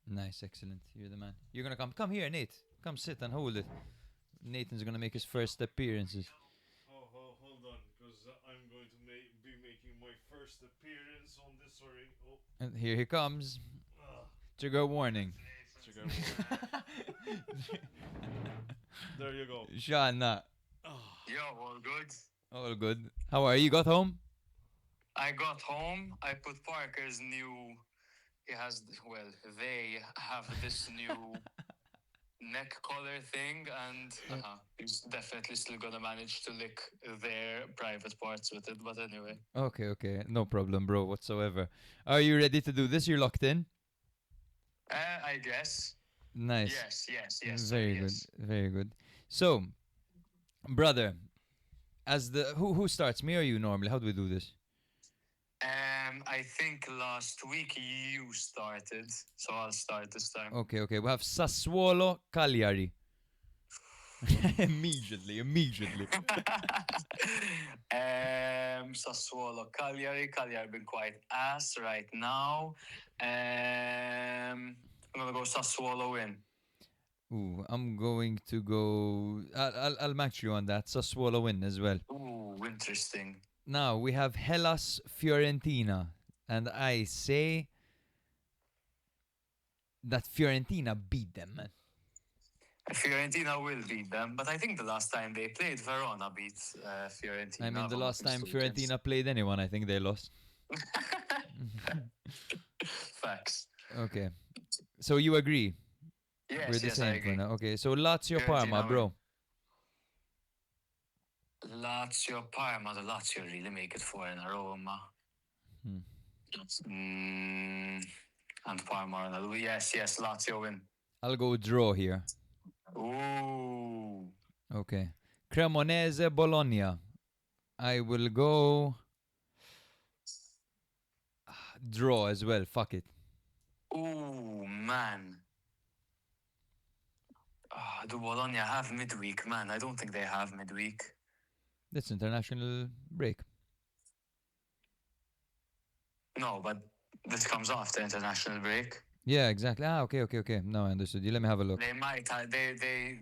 Nice, excellent. You're the man. You're gonna come here, Nate. Come sit and hold it. Nathan's gonna make his first appearances. Hold on, because I'm going to be making my first appearance on this. Sorry. Oh. And here he comes. Trigger warning. Trigger warning. There you go. Shana. Yo, all good? All good. How are you? You got home? I got home. I put Parker's new. They have this new neck collar thing, and he's definitely still gonna manage to lick their private parts with it. But anyway. Okay. No problem, bro, whatsoever. Are you ready to do this? You're locked in? I guess. Nice. Yes. Very good. So, brother, as who starts, me or you normally? How do we do this? I think last week you started, so I'll start this time. Okay. We have Sassuolo, Cagliari. Immediately. Sassuolo, Cagliari been quite ass right now. I'm gonna go Sassuolo win. Ooh, I'm going to go. I'll match you on that. Sassuolo win as well. Ooh, interesting. Now we have Hellas Fiorentina, and I say that Fiorentina beat them, man. Fiorentina will beat them, but I think the last time they played, Verona beat Fiorentina. I mean, if the I'm not last time mistaken. Fiorentina played anyone, I think they lost. Facts. Okay, so you agree? Yes, We're the yes, I same for agree. now. Okay, so Lazio Fiorentina Parma, win. bro. Lazio, Parma. The Lazio really make it 4 in a Roma. And Parma. Yes, Lazio win. I'll go draw here. Ooh. Okay. Cremonese Bologna. I will go draw as well. Fuck it. Ooh, man. Do Bologna have midweek? Man, I don't think they have midweek. That's international break. No, but this comes after international break. Yeah, exactly. Okay. No, I understood you. Let me have a look. They might have. They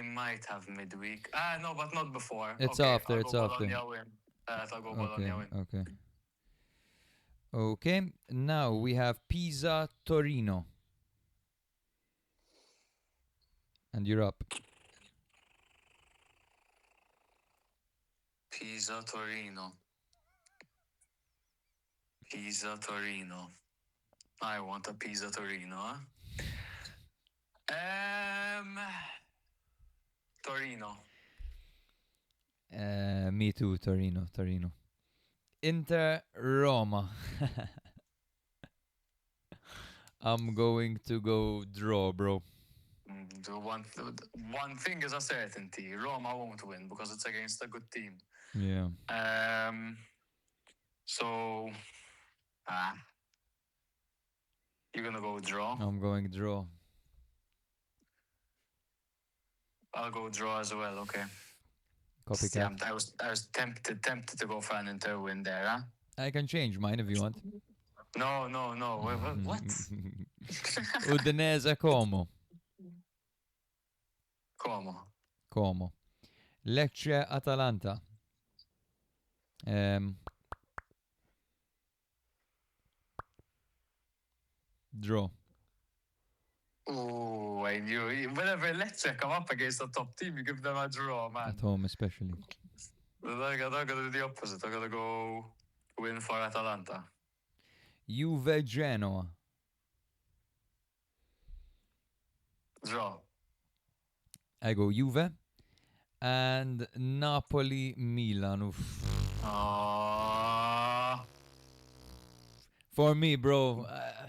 might have midweek. No, but not before. It's okay, after. I'll It's go after. Bologna win. I'll go Bologna win. Okay. Now we have Pisa Torino. And you're up. Pisa Torino. Pisa Torino. I want a Pisa Torino. Torino. Me too. Torino. Inter Roma. I'm going to go draw, bro. The one thing is a certainty. Roma won't win because it's against a good team. Yeah. So, you're gonna go draw. I'm going draw. I'll go draw as well. Okay. Copycat. Yeah, I was tempted to go for an Inter win there. Huh? I can change mine if you want. No. What? Udinese Como. Como. Lecce Atalanta. Draw. Oh, I knew. Whenever Lecce come up against a top team, you give them a draw, man. At home especially. I'm gonna do the opposite. I'm gonna go win for Atalanta. Juve Genoa. Draw. I go Juve. And Napoli Milan. Oof. For me, bro,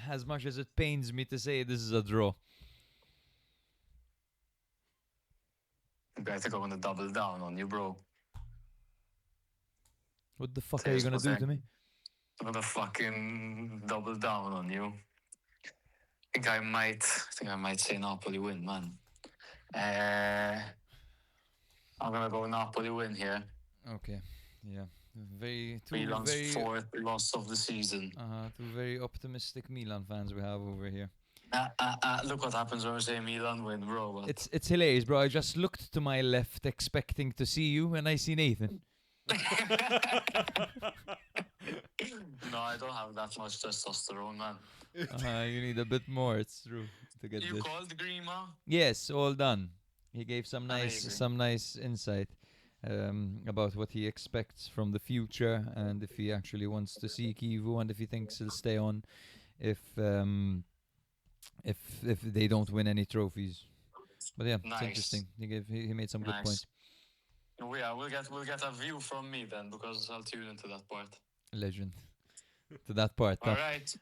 as much as it pains me to say, this is a draw. I think I'm gonna double down on you, bro. What the fuck are you gonna do to me? I'm gonna fucking double down on you. I think I might say Napoli win, man. I'm gonna go Napoli win here. Okay, yeah. Milan's fourth loss of the season. Two very optimistic Milan fans we have over here. Look what happens when we say Milan win, bro. It's hilarious, bro. I just looked to my left expecting to see you, and I see Nathan. No, I don't have that much testosterone, man. You need a bit more. It's true to get You this. called Grima? Yes, all done. He gave some nice insight about what he expects from the future, and if he actually wants to see Kivu, and if he thinks he'll stay on if they don't win any trophies. But yeah, it's interesting. He made some good points. Oh, yeah, we'll get a view from me then, because I'll tune into that part. Legend. To that part. All right.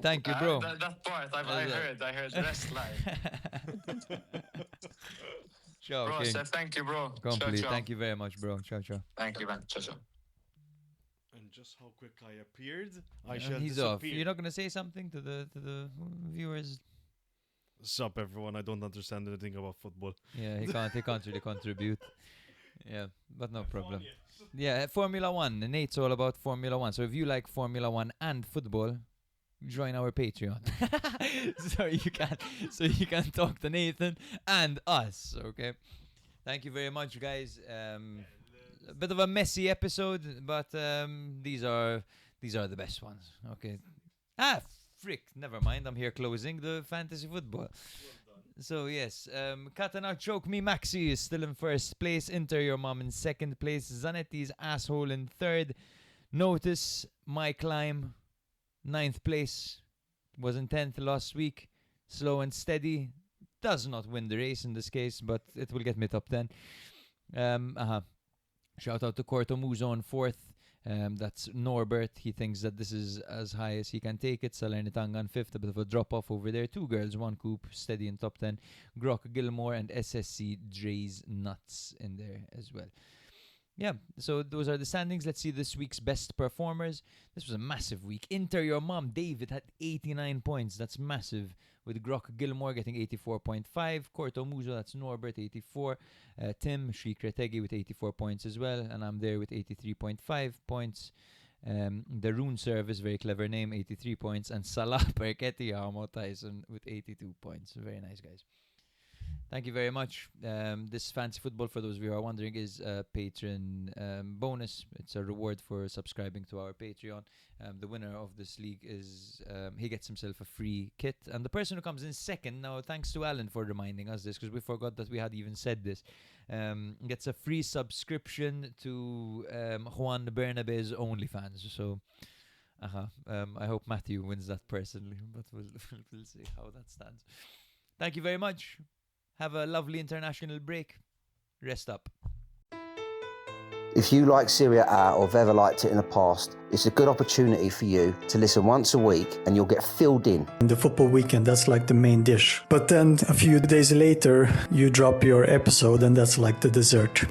Thank you, bro. That part, I heard rest live. Ciao, bro, okay. Thank you, bro. Complete. Ciao. Thank you very much, bro. Ciao. Thank you, man. Ciao. And just how quick I appeared, he's off. You're not gonna say something to the viewers? Sup, everyone? I don't understand anything about football. Yeah, he can't really contribute. Yeah, but no problem. Yeah, Formula 1. Nate's all about Formula 1. So if you like Formula 1 and football, join our Patreon. so you can talk to Nathan and us, okay? Thank you very much, guys. A bit of a messy episode, but these are the best ones, okay? Never mind. I'm here closing the fantasy football. So yes, Katana Choke Me Maxi is still in first place. Inter Your Mom in second place. Zanetti's Asshole in third. Notice My Climb, 9th place. Was in 10th last week. Slow and Steady does not win the race in this case, but it will get me top 10. Shout out to Corto Muzo in 4th. That's Norbert. He thinks that this is as high as he can take it. Salernitanga in 5th. A bit of a drop off over there. 2 girls, 1 coupe. Steady in top 10. Grok Gilmore and SSC Dre's Nuts in there as well. Yeah, so those are the standings. Let's see this week's best performers. This was a massive week. Inter Your Mom, David, had 89 points. That's massive. With Grok Gilmore getting 84.5. Corto Muzo, that's Norbert, 84. Tim, Sheik Retegui with 84 points as well. And I'm there with 83.5 points. The Rune Service, very clever name, 83 points. And Salah Perketti Amo Tyson with 82 points. Very nice, guys. Thank you very much. This Fancy Football, for those of you who are wondering, is a patron bonus. It's a reward for subscribing to our Patreon. The winner of this league is, he gets himself a free kit. And the person who comes in second, now thanks to Alan for reminding us this, because we forgot that we had even said this, gets a free subscription to Juan Bernabe's OnlyFans. So, I hope Matthew wins that personally, but we'll see how that stands. Thank you very much. Have a lovely international break. Rest up. If you like Serie A or have ever liked it in the past, it's a good opportunity for you to listen once a week and you'll get filled in. In the football weekend, that's like the main dish. But then a few days later, you drop your episode and that's like the dessert.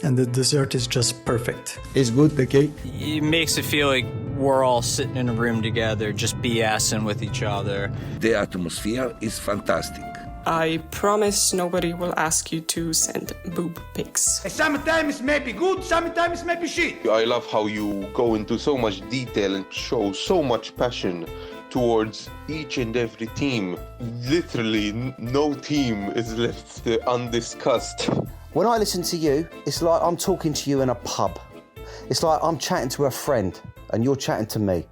And the dessert is just perfect. It's good, the cake. It makes it feel like we're all sitting in a room together, just BSing with each other. The atmosphere is fantastic. I promise nobody will ask you to send boob pics. Sometimes maybe good, sometimes maybe shit. I love how you go into so much detail and show so much passion towards each and every team. Literally, no team is left undiscussed. When I listen to you, it's like I'm talking to you in a pub. It's like I'm chatting to a friend and you're chatting to me.